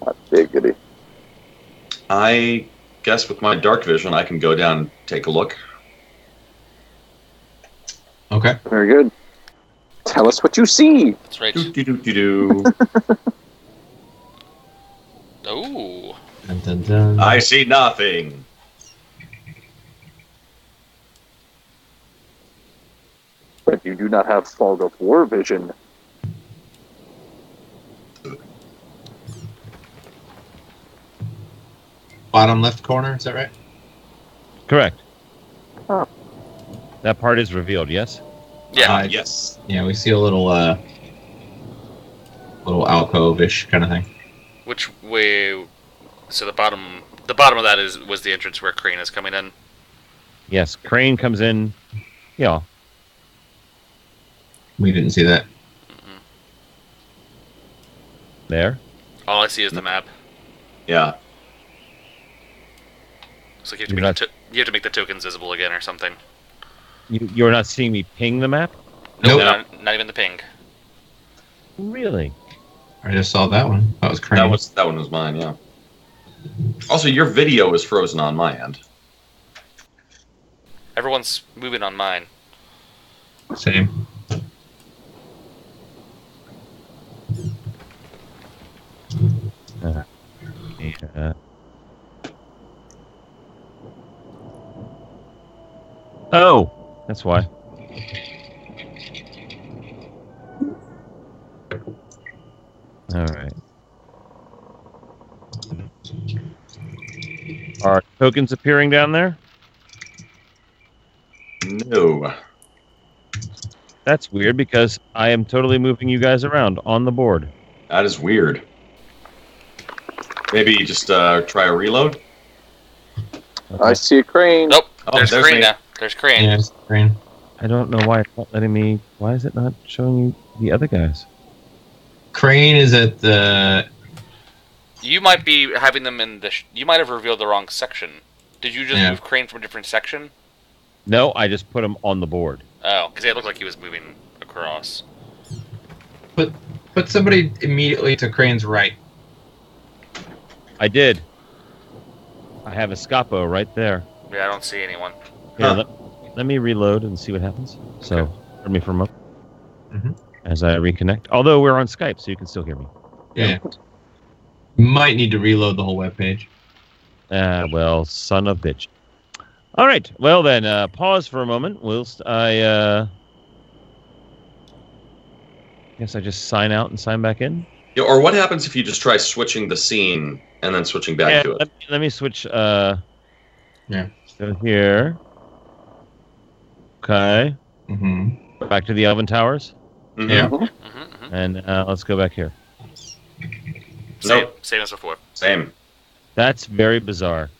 Hot diggity. I guess with my dark vision, I can go down and take a look. Okay. Very good. Tell us what you see. That's right. Do. Oh. Dun, dun, dun. I see nothing. But you do not have fog of war vision. Bottom left corner, is that right? Correct. Oh. That part is revealed. Yes. Yeah. Yes. Yeah, we see a little alcove-ish kind of thing. Which way? So the bottom of that was the entrance where Crane is coming in. Yes. Crane comes in. Yeah. We didn't see that. There. All I see is the map. Yeah. Looks like you have to make the tokens visible again or something. You're not seeing me ping the map? Nope. Not even the ping. Really? I just saw that one. That was Crane. That one was mine. Yeah. Also, your video is frozen on my end. Everyone's moving on mine. Same. Yeah. Oh, that's why. All right. Are tokens appearing down there? No. That's weird because I am totally moving you guys around on the board. That is weird. Maybe just try a reload. Okay. I see a crane. Nope. Oh, there's there's Crane me. now. There's Crane. Yeah, it's Crane. I don't know why it's not letting me. Why is it not showing you the other guys? Crane is at the... You might be having them in the. You might have revealed the wrong section. Did you just Yeah. move Crane from a different section? No, I just put them on the board. Oh, because it looked like he was moving across. Put somebody immediately to Crane's right. I did. I have a Scapo right there. Yeah, I don't see anyone. Here, Huh. let me reload and see what happens. So, hear me for a moment Mhm. as I reconnect. Although we're on Skype, so you can still hear me. Yeah. Might need to reload the whole webpage. Well, son of bitch. All right. Well, then, pause for a moment. Whilst I guess I just sign out and sign back in. Yeah, or what happens if you just try switching the scene and then switching back to it? Let me switch. Yeah. So here. Okay. Mm-hmm. Back to the Elven Towers, Mhm. Yeah. Mm-hmm. and let's go back here. Nope. Same as before. Same. That's very bizarre.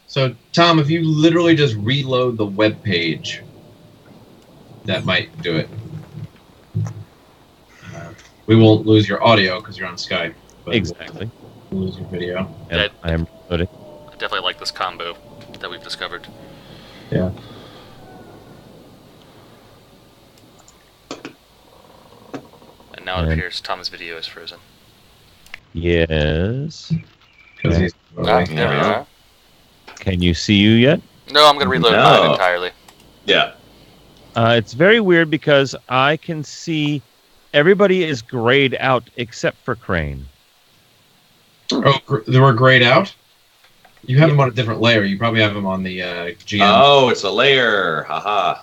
So, Tom, if you literally just reload the web page, that might do it. We won't lose your audio because you're on Skype. But Exactly. we'll lose your video. And Yeah. I am reloading. I definitely like this combo that we've discovered. Yeah. And now it And- appears Tom's video is frozen. Yes. Because he's There we are. Can you see you yet? No, I'm going to reload No. mine entirely. Yeah. It's very weird because I can see everybody is grayed out except for Crane. Oh, they were grayed out? You have them on a different layer. You probably have them on the GM. Oh, it's a layer. Haha.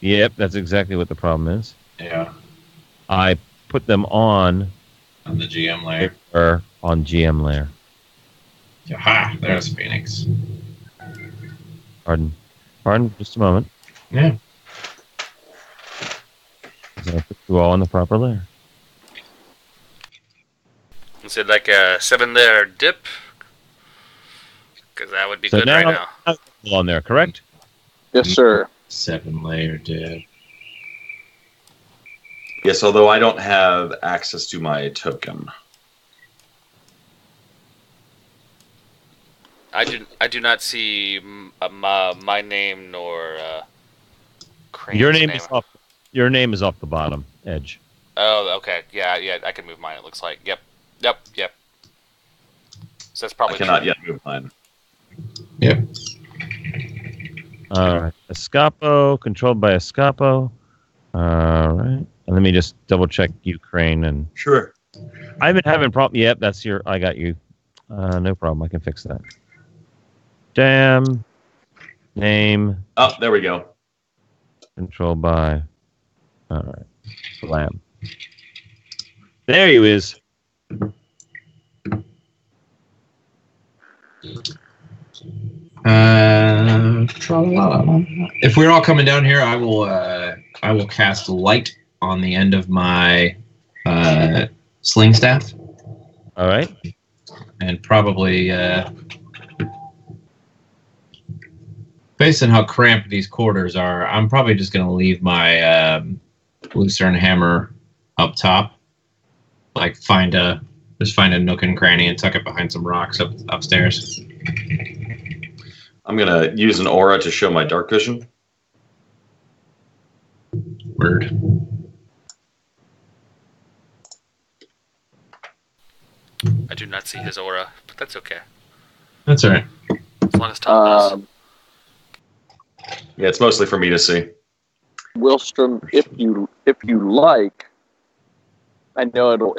Yep, that's exactly what the problem is. Yeah. I put them on the GM layer. or on GM layer. Aha, there's Phoenix. Pardon, just a moment. Yeah. I'm gonna put you all on the proper layer. Is it like a 7-layer dip? Because that would be So good right now. On there, correct? Yes, sir. 7-layer dip. Yes, although I don't have access to my token. I do not see my name nor Crane's Your name is off the bottom edge. Oh, okay. Yeah, I can move mine, it looks like. Yep. So that's probably I cannot true. yet move mine. Yep. All right. Escapo, controlled by Escapo. All right. And let me just double check Ukraine and. Sure. I've been having problem. Yep, that's your. I got you. No problem. I can fix that. Damn. Name. Oh, there we go. Controlled by. All right. Slam. There you is. If we're all coming down here, I will cast light on the end of my sling staff. All right. And probably, based on how cramped these quarters are, I'm probably just going to leave my Lucerne hammer up top. Like just find a nook and cranny and tuck it behind some rocks upstairs. I'm going to use an aura to show my dark vision. Word. I do not see his aura, but that's okay. That's all right. As long as Tom does. Yeah, it's mostly for me to see. Wilstrom, if you like, I know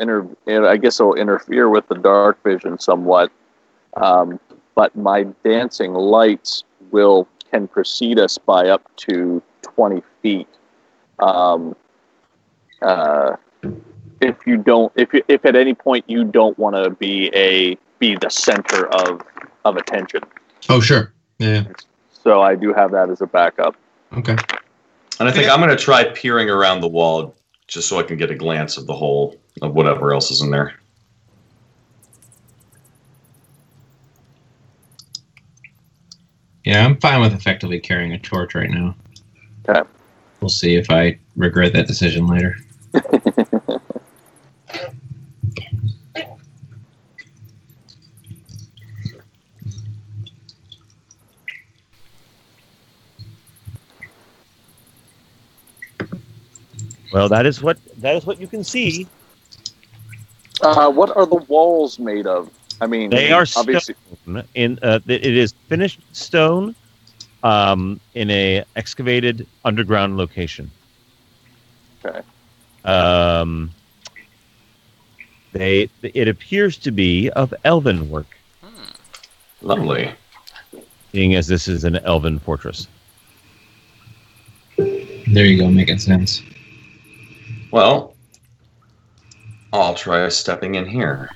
I guess it'll interfere with the dark vision somewhat. But my dancing lights can precede us by up to 20 feet. If at any point you don't want to be the center of attention. Oh, sure. Yeah. So I do have that as a backup. Okay. And I think I'm going to try peering around the wall just so I can get a glance of the whole of whatever else is in there. Yeah, I'm fine with effectively carrying a torch right now. Okay. We'll see if I regret that decision later. Well, that is what you can see. What are the walls made of? I mean, They are obviously stone. It is finished stone in a excavated underground location. Okay. It appears to be of elven work. Lovely. Seeing as this is an elven fortress. There you go, making sense. Well, I'll try stepping in here.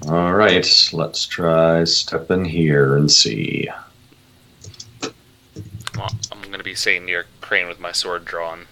All right, let's try step in here and see. Well, I'm going to be staying near Crane with my sword drawn.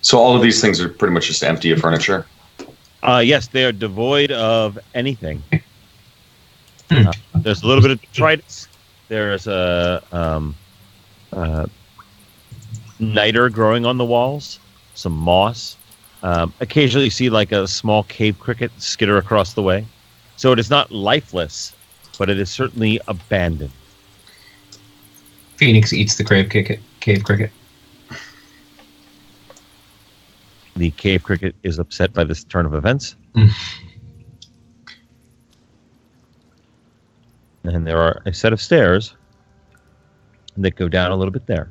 So all of these things are pretty much just empty of furniture. Yes, they are devoid of anything. There's a little bit of detritus. There's a niter growing on the walls, some moss. Occasionally you see like a small cave cricket skitter across the way. So it is not lifeless, but it is certainly abandoned. Phoenix eats the cave cricket. The cave cricket is upset by this turn of events. And there are a set of stairs that go down a little bit there.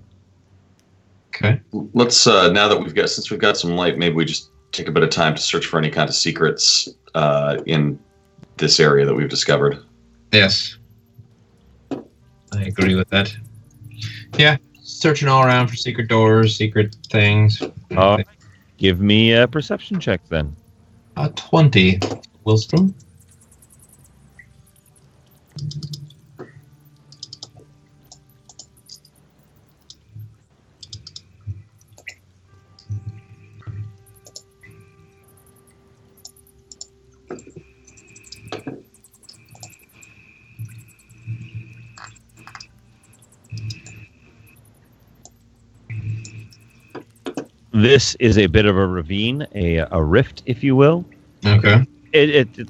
Okay. Let's now that since we've got some light, maybe we just take a bit of time to search for any kind of secrets in this area that we've discovered. Yes. I agree with that. Yeah, searching all around for secret doors, secret things. Give me a perception check then. 20. Wilstrom? This is a bit of a ravine, a rift, if you will. Okay. It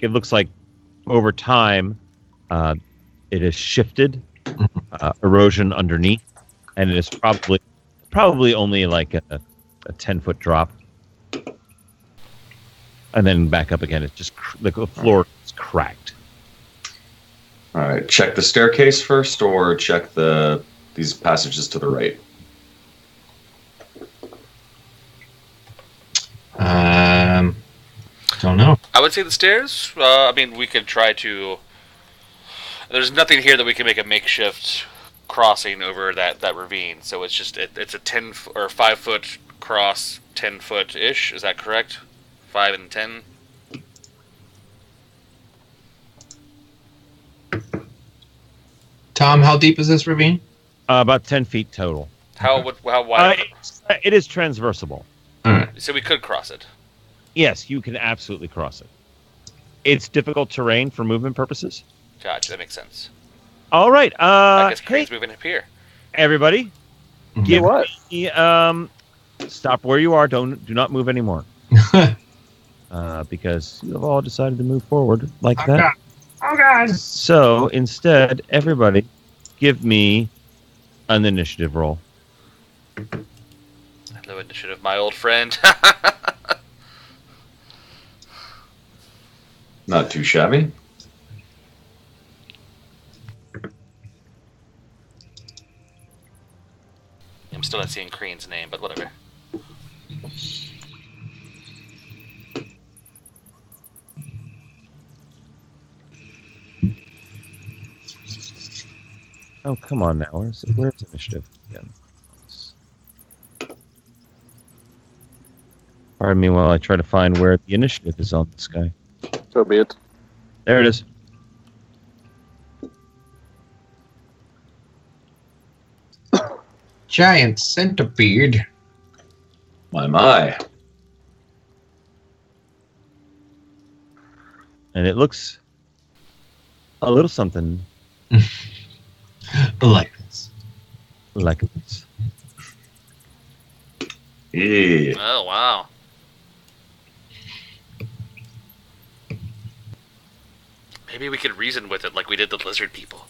looks like over time, it has shifted, erosion underneath, and it is probably only like a 10-foot drop, and then back up again. It's just the floor is cracked. All right, check the staircase first, or check these passages to the right. Don't know. I would say the stairs. I mean, we could try to. There's nothing here that we can make a makeshift crossing over that ravine. So it's just it's a 10 or 5-foot cross, 10-foot ish. Is that correct? 5 and 10. Tom, how deep is this ravine? About 10 feet total. How wide? It is transversable. All right. So we could cross it. Yes, you can absolutely cross it. It's difficult terrain for movement purposes. Gotcha, that makes sense. All right. I guess crane's moving up here. Everybody, give me, stop where you are. Do not move anymore. Because you have all decided to move forward like that. Oh, God. So instead, everybody, give me an initiative roll. Hello, initiative, my old friend. Not too shabby. I'm still not seeing Crane's name, but whatever. Oh, come on now. Where's initiative again? Pardon me while I try to find where the initiative is on this guy. So be it. There it is. Giant centipede. My. And it looks a little something Like this. like this. Yeah. Oh, wow. Maybe we could reason with it like we did the lizard people.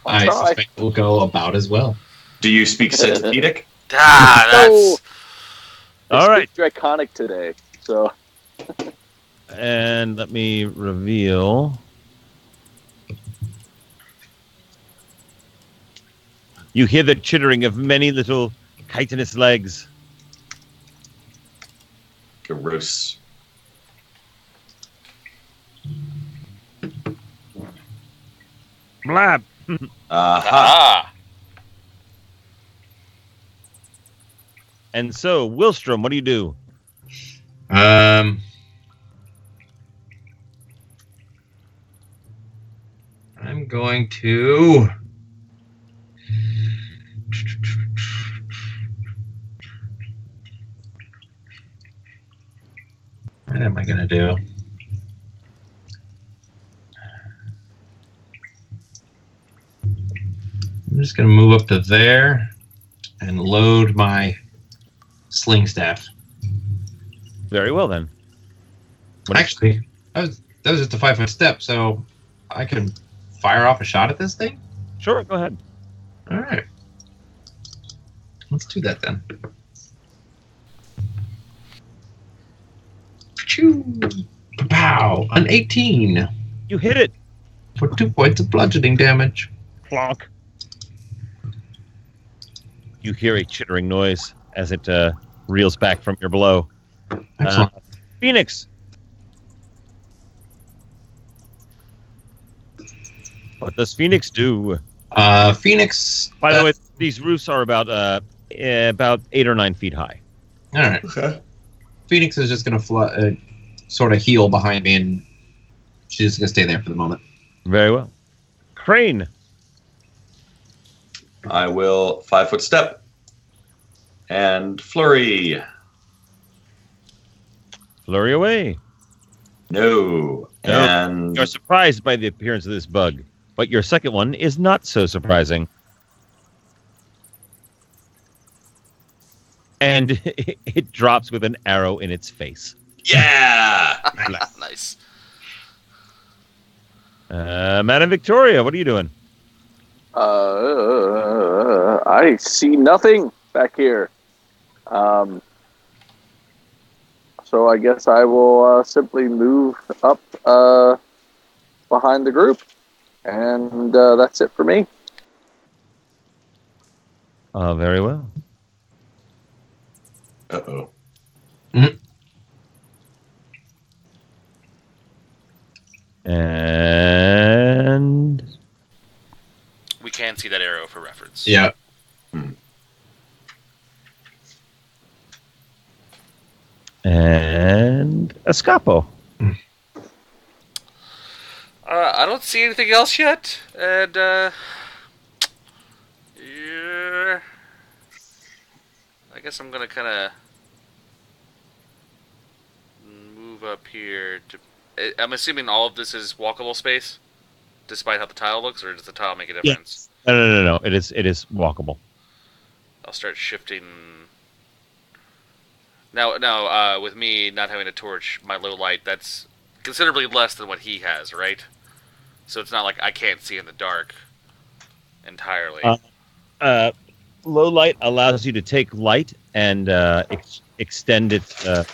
I suspect we'll go about as well. Do you speak centipedic? Ah, that's... All right. Draconic today, so. And let me reveal. You hear the chittering of many little chitinous legs. Gross. Blab. Aha. And so, Wilstrom, what do you do? I'm going to am I going to do? I'm just going to move up to there and load my sling staff. Very well, then. Actually, that was just a 5-foot step, so I can fire off a shot at this thing? Sure, go ahead. All right. Let's do that then. Choo! Pow! An 18 You hit it. for 2 points of bludgeoning damage. Plonk. You hear a chittering noise as it reels back from your blow. Excellent. Phoenix. What does Phoenix do? Phoenix. By the way, these roofs are about 8 or 9 feet high. All right. Okay. Phoenix is just going to sort of heal behind me, and she's just going to stay there for the moment. Very well. Crane. I will 5-foot step and flurry. Flurry away. No. No. And You're surprised by the appearance of this bug, but your second one is not so surprising. And it drops with an arrow in its face. yeah. Nice. Madam Victoria, what are you doing? I see nothing back here. So I guess I will simply move up behind the group, and that's it for me. Very well. Uh-oh. And We can see that arrow for reference. Yeah. and Escapo. I don't see anything else yet, and yeah, I guess I'm gonna kind of move up here to. I'm assuming all of this is walkable space, despite how the tile looks, or does the tile make a difference? No. It is walkable. I'll start shifting. Now, with me not having a torch, my low light, that's considerably less than what he has, right? So it's not like I can't see in the dark entirely. Low light allows you to take light and extend it. So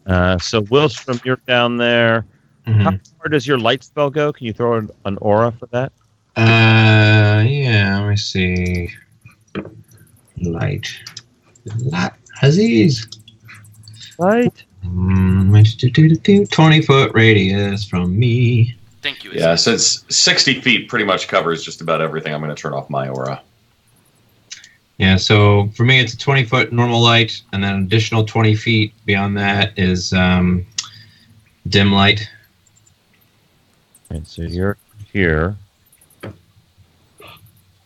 Wilstrom, you're down there. Mm-hmm. How far does your light spell go? Can you throw an aura for that? Yeah, let me see. Light. Aziz. Light. 20-foot radius from me. Thank you. Yeah, so it's 60 feet pretty much covers just about everything. I'm going to turn off my aura. Yeah, so for me it's a 20-foot normal light, and then an additional 20 feet beyond that is dim light. Right, so you're here.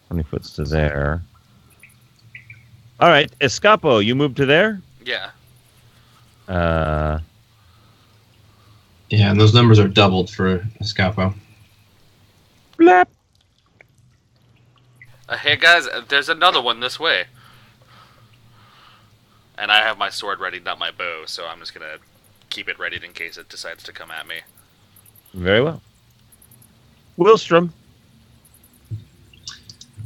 20 foot to there. All right, Escapo, you move to there? Yeah. Yeah, and those numbers are doubled for Escapo. Blap. Hey guys, there's another one this way. And I have my sword ready, not my bow, so I'm just gonna keep it ready in case it decides to come at me. Very well. Wilstrom.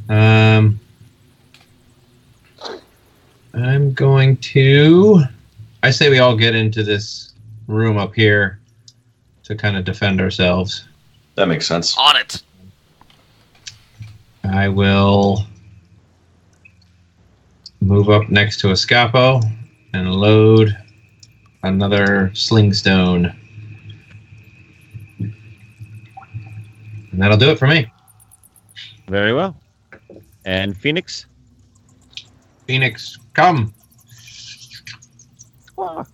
I'm going to... I say we all get into this room up here to kind of defend ourselves. That makes sense. On it! I will move up next to Escapo and load another sling stone. And that'll do it for me. Very well. And Phoenix? Phoenix, come. Squaw.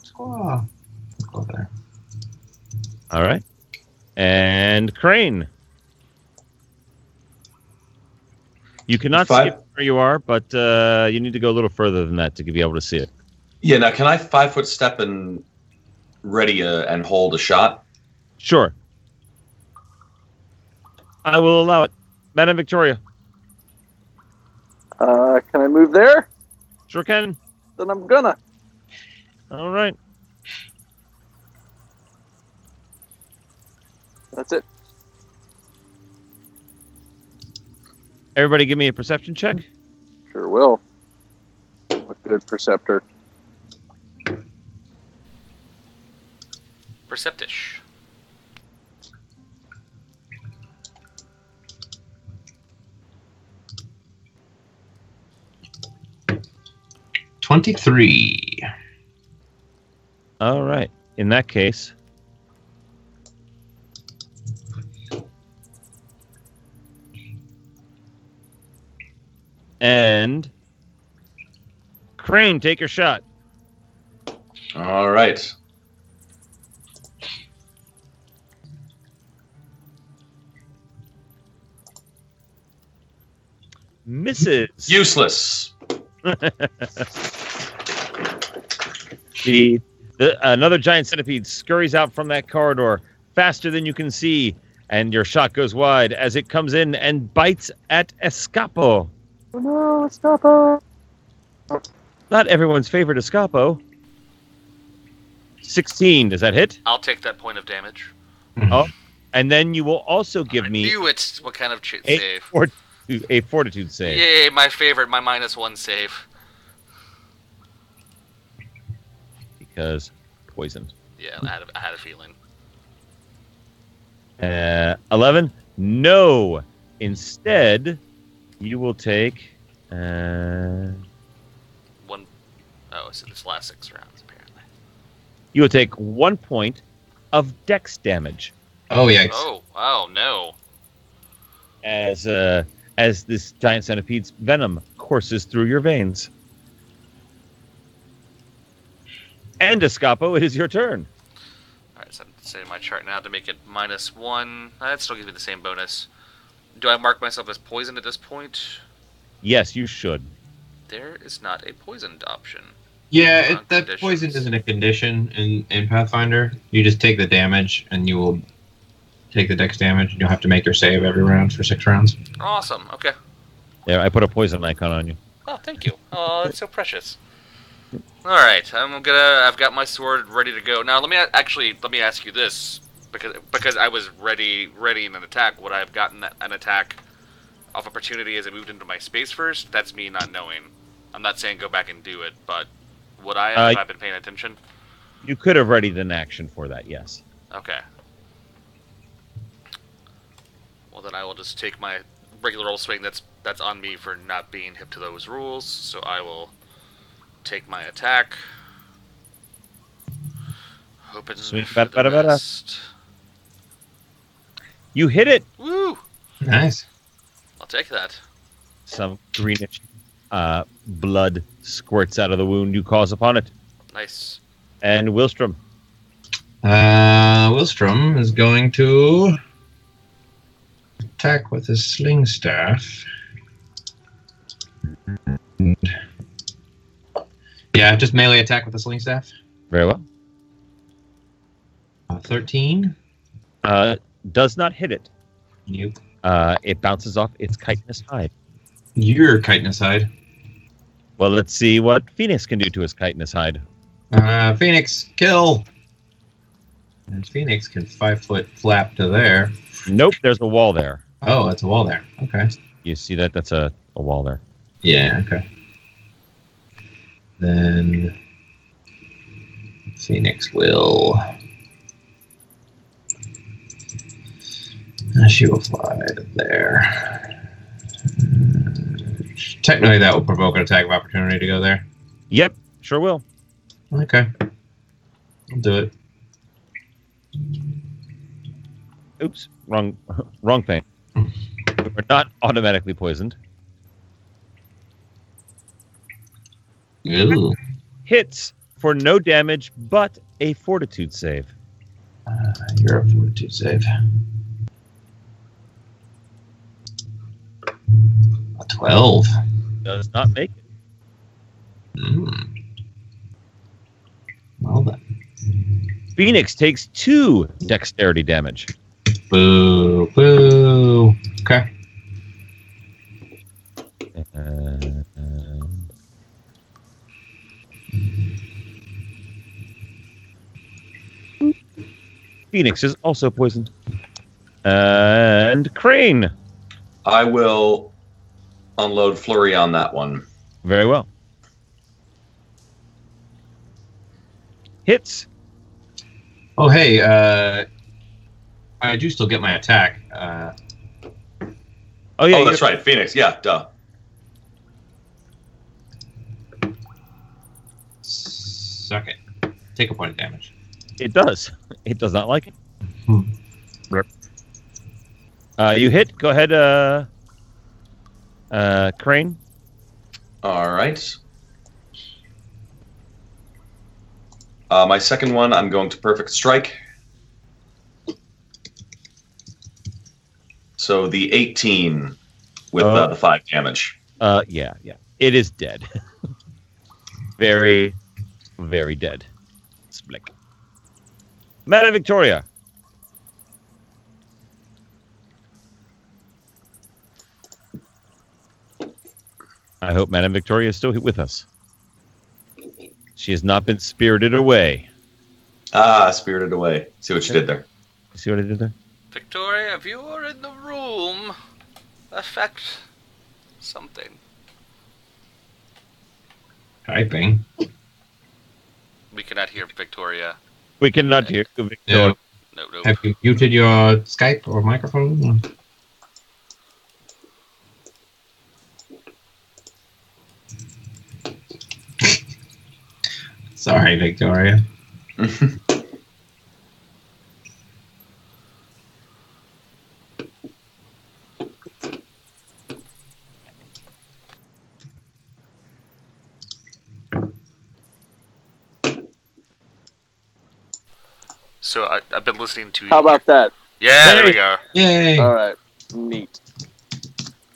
Squaw. Go there. All right. And Crane. You cannot skip where you are, but you need to go a little further than that to be able to see it. Yeah. Now, can I 5-foot step and ready and hold a shot? Sure. I will allow it. Madam Victoria. Can I move there? Sure can. Then I'm gonna. All right. That's it. Everybody give me a perception check. Sure will. A good perceptor. Perceptish. $23. All right. In that case, and Crane, take your shot. All right. Misses. Useless. Another giant centipede scurries out from that corridor faster than you can see, and your shot goes wide as it comes in and bites at Escapo. Oh no, Escapo! Not everyone's favorite Escapo. 16, does that hit? I'll take that point of damage. Oh, and then you will also give I me knew it. What kind of save? a fortitude save. Yay, my favorite, my -1 save. Because poisoned. Yeah, I had a feeling. 11? No. Instead, you will take... One. Oh, so this last 6 rounds, apparently. You will take 1 point of dex damage. Oh, yikes. Oh, no. As this giant centipede's venom courses through your veins. And Escapo, it is your turn. Alright, so I'm setting my chart now to make it -1. That still gives me the same bonus. Do I mark myself as poisoned at this point? Yes, you should. There is not a poisoned option. Yeah, that poison isn't a condition in Pathfinder. You just take the damage, and you will take the dex damage, and you'll have to make your save every round for 6 rounds. Awesome, okay. There, I put a poison icon on you. Oh, thank you. Oh, that's so precious. Alright, I've got my sword ready to go. Now, let me ask you this. Because I was ready in an attack, would I have gotten an attack of opportunity as I moved into my space first? That's me not knowing. I'm not saying go back and do it, but would I have if I've been paying attention? You could have readied an action for that, yes. Okay. Well, then I will just take my regular old swing that's on me for not being hip to those rules, so I will take my attack. Hoping Swing, for the bada. best. You hit it! Woo! Nice. I'll take that. Some greenish blood squirts out of the wound you cause upon it. Nice. And Willstrom. Willstrom is going to attack with his sling staff. Yeah, just melee attack with the sling staff. Very well. 13. Does not hit it. Nope. It bounces off its chitinous hide. Your chitinous hide. Well, let's see what Phoenix can do to his chitinous hide. Phoenix, kill! And Phoenix can 5-foot flap to there. Nope, there's a wall there. Oh, that's a wall there. Okay. You see that? That's a wall there. Yeah, okay. Then Phoenix will... She will fly to there. Technically, that will provoke an attack of opportunity to go there. Yep, sure will. Okay. I'll do it. Oops, wrong thing. We're not automatically poisoned. Ooh. Hits for no damage, but a fortitude save. You're a fortitude save. A 12. Does not make it. Phoenix takes 2 dexterity damage. Boo. Boo. Okay. Phoenix is also poisoned. And Crane. I will unload Flurry on that one. Very well. Hits. Oh, hey, I do still get my attack. Oh, yeah. That's right. Phoenix. Yeah, duh. Suck it. Take a point of damage. It does. It does not like it. Rip. You hit. Go ahead, Crane. All right. My second one, I'm going to Perfect Strike. So the 18 with the 5 damage. Yeah. It is dead. Very, very dead. Splick. Madam Victoria. I hope Madam Victoria is still with us. She has not been spirited away. Spirited away. See what you did there. See what I did there? Victoria, if you are in the room, affect something. Typing. We cannot hear Victoria. We cannot hear Victoria. No. No. Have you muted your Skype or microphone? Sorry, Victoria. So I've been listening to. How about that? Yeah, there we go. Yay! All right, neat.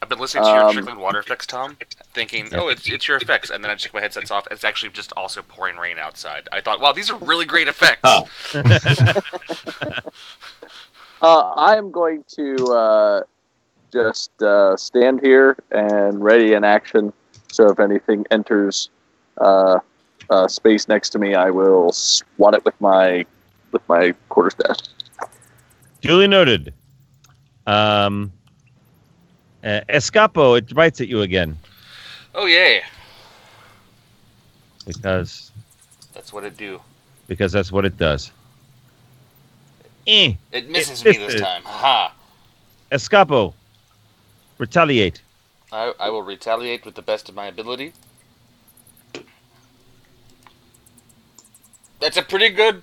I've been listening to your trickling water effects, Tom, thinking, oh, it's your effects, and then I check my headsets off. It's actually just also pouring rain outside. I thought, wow, these are really great effects. Oh. I am going to just stand here and ready in action. So if anything enters space next to me, I will swat it with my quarterstaff. Duly noted. Escapo, it bites at you again. Oh, yay. Because That's what it do. that's what it does. It misses me this time. Haha. Escapo, retaliate. I will retaliate with the best of my ability. That's a pretty good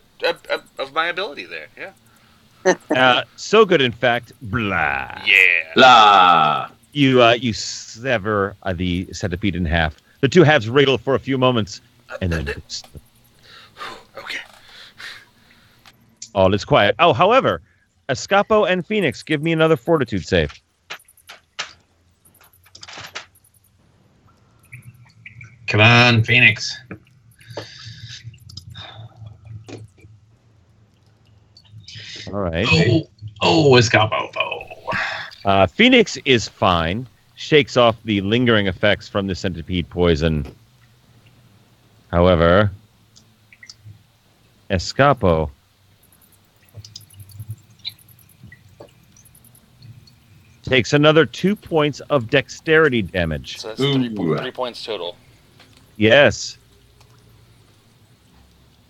of my ability there, yeah. So good, in fact, blah. Yeah. La. You sever the centipede in half. The two halves wriggle for a few moments, and then Okay. all is quiet. Oh, however, Escapo and Phoenix, give me another fortitude save. Come on, Phoenix. All right. Escapo. Phoenix is fine. Shakes off the lingering effects from the centipede poison. However, Escapo takes another 2 points of dexterity damage. So that's 3 points total. Yes.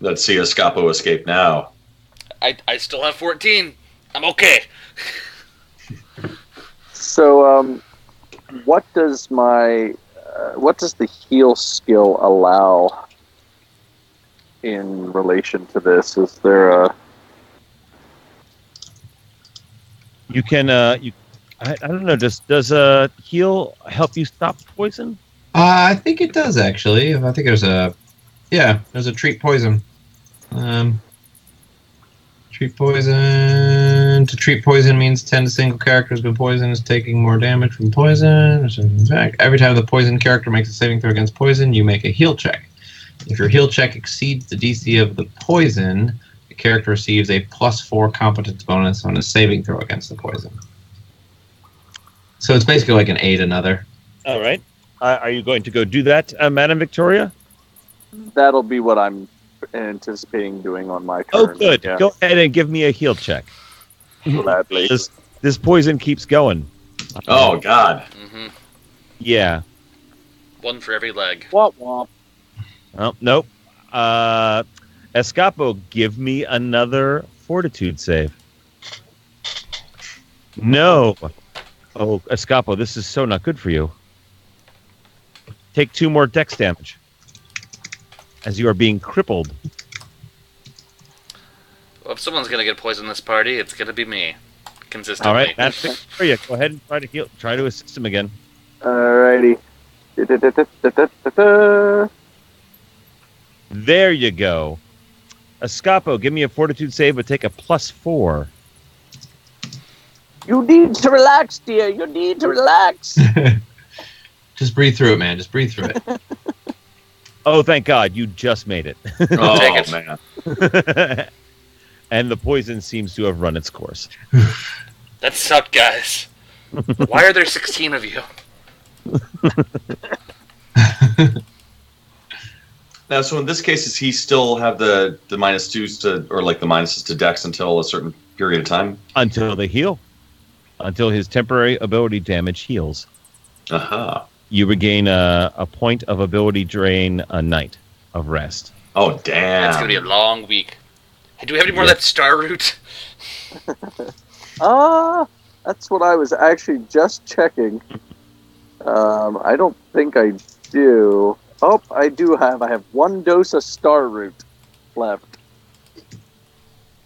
Let's see Escapo escape now. I still have 14. I'm okay. So, what does the heal skill allow in relation to this? Is there a... You can I don't know. Does heal help you stop poison? I think it does, actually. I think there's a treat poison. Treat poison. To treat poison means 10 single character has been poisoned is taking more damage from poison. In fact, every time the poison character makes a saving throw against poison, you make a heal check. If your heal check exceeds the DC of the poison, the character receives a +4 competence bonus on a saving throw against the poison. So it's basically like an aid another. All right. Are you going to go do that, Madam Victoria? That'll be what I'm anticipating doing on my turn. Oh, good. Yeah, Go ahead and give me a heal check. gladly. This poison keeps going. Oh God. Mm-hmm. Yeah. One for every leg. Womp womp. Oh, nope. Escapo, give me another fortitude save. No. Oh, Escapo, this is so not good for you. Take 2 more dex damage as you are being crippled. Well, if someone's gonna get poisoned in this party, it's gonna be me. Consistently. All right, Matt Victoria, go ahead and try to assist him again. Alrighty. Da-da-da-da-da-da-da. There you go. Escapo, give me a fortitude save, but take a +4. You need to relax, dear. You need to relax. Just breathe through it, man. Just breathe through it. Oh, thank God, you just made it. Oh Take it. man. And the poison seems to have run its course. That sucked, guys. Why are there 16 of you? Now, so in this case, does he still have the -2s to, or like the minuses to Dex until a certain period of time? Until they heal. Until his temporary ability damage heals. Aha. You regain a point of ability drain a night of rest. Oh damn. It's gonna be a long week. Hey, do we have any more of that star root? That's what I was actually just checking. I don't think I do. Oh, I do have. I have 1 dose of star root left.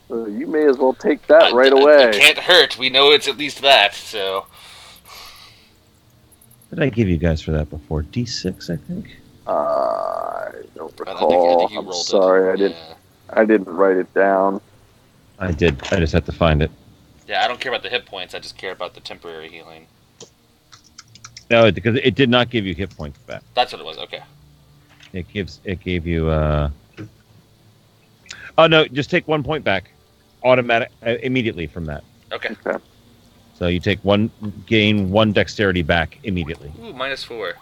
So you may as well take that right away. It can't hurt. We know it's at least that, so... What did I give you guys for that before? D6, I think? I don't I recall. think you I'm rolled sorry, it. I didn't write it down. I did. I just had to find it. Yeah, I don't care about the hit points. I just care about the temporary healing. No, because it did not give you hit points back. That's what it was. Okay. It gave you Oh no, just take 1 point back. Automatic immediately from that. Okay. So you take gain 1 dexterity back immediately. Ooh, -4.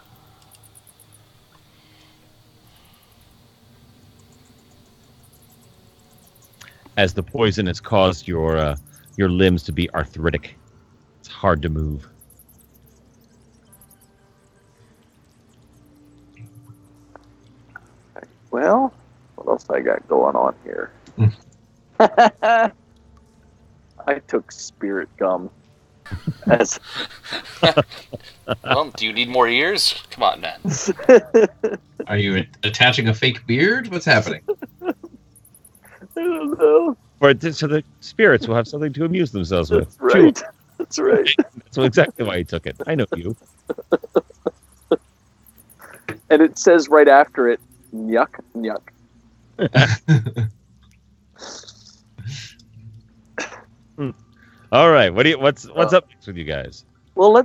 As the poison has caused your limbs to be arthritic. It's hard to move. Well, what else I got going on here? I took spirit gum. As Well, do you need more ears? Come on, man. Are you attaching a fake beard? What's happening? I don't know. So the spirits will have something to amuse themselves with. That's right. That's right. That's exactly why he took it. I know you. And it says right after it, yuck, yuck. All right. What's up next with you guys? Well,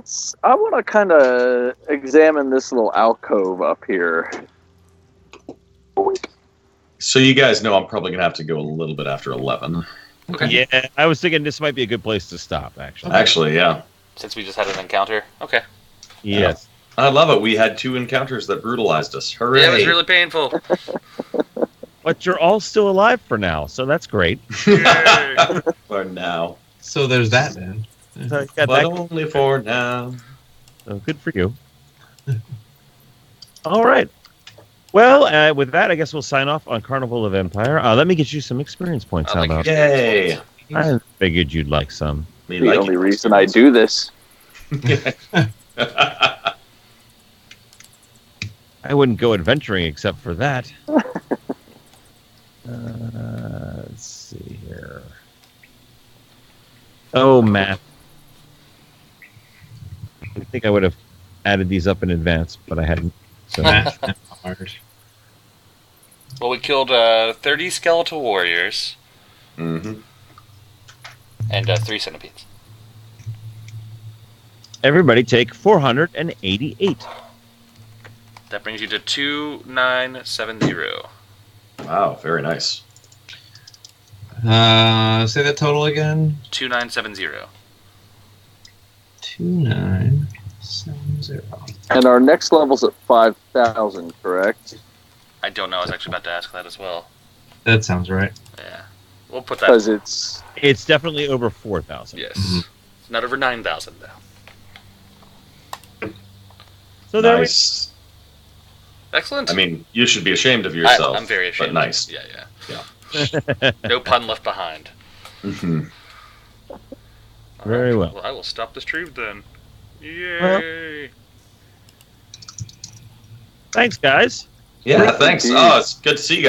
I want to kind of examine this little alcove up here. So you guys know I'm probably gonna have to go a little bit after 11. Okay. Yeah, I was thinking this might be a good place to stop. Actually. Actually, yeah. Since we just had an encounter. Okay. Yes. I love it. We had 2 encounters that brutalized us. Hooray! Yeah, it was really painful. But you're all still alive for now, so that's great. For now. So there's that, then. So you got But that. only for now. So good for you. All right. Well, with that, I guess we'll sign off on Carnival of Empire. Let me get you some experience points. How about? Yay! I figured you'd like some. Me The like only it. reason I do this. I wouldn't go adventuring except for that. Let's see here. Oh, Matt. I think I would have added these up in advance, but I hadn't. So Math and art. Well, we killed 30 skeletal warriors Mhm. and 3 centipedes. everybody take 488. That brings you to 2970. Wow, very nice. Say that total again. 2970. 2970. And our next level's at 5,000, correct? I don't know. I was actually about to ask that as well. That sounds right. Yeah, we'll put that. Because it's definitely over 4,000. Yes, Mhm. it's not over 9,000 now. So there Nice. Excellent. I mean, you should be ashamed of yourself. I'm very ashamed. But nice. Yeah. we No pun left behind. Hmm. Very well. I will stop the stream then. Yay! Thanks, guys. Yeah, thanks. Oh, it's good to see you guys.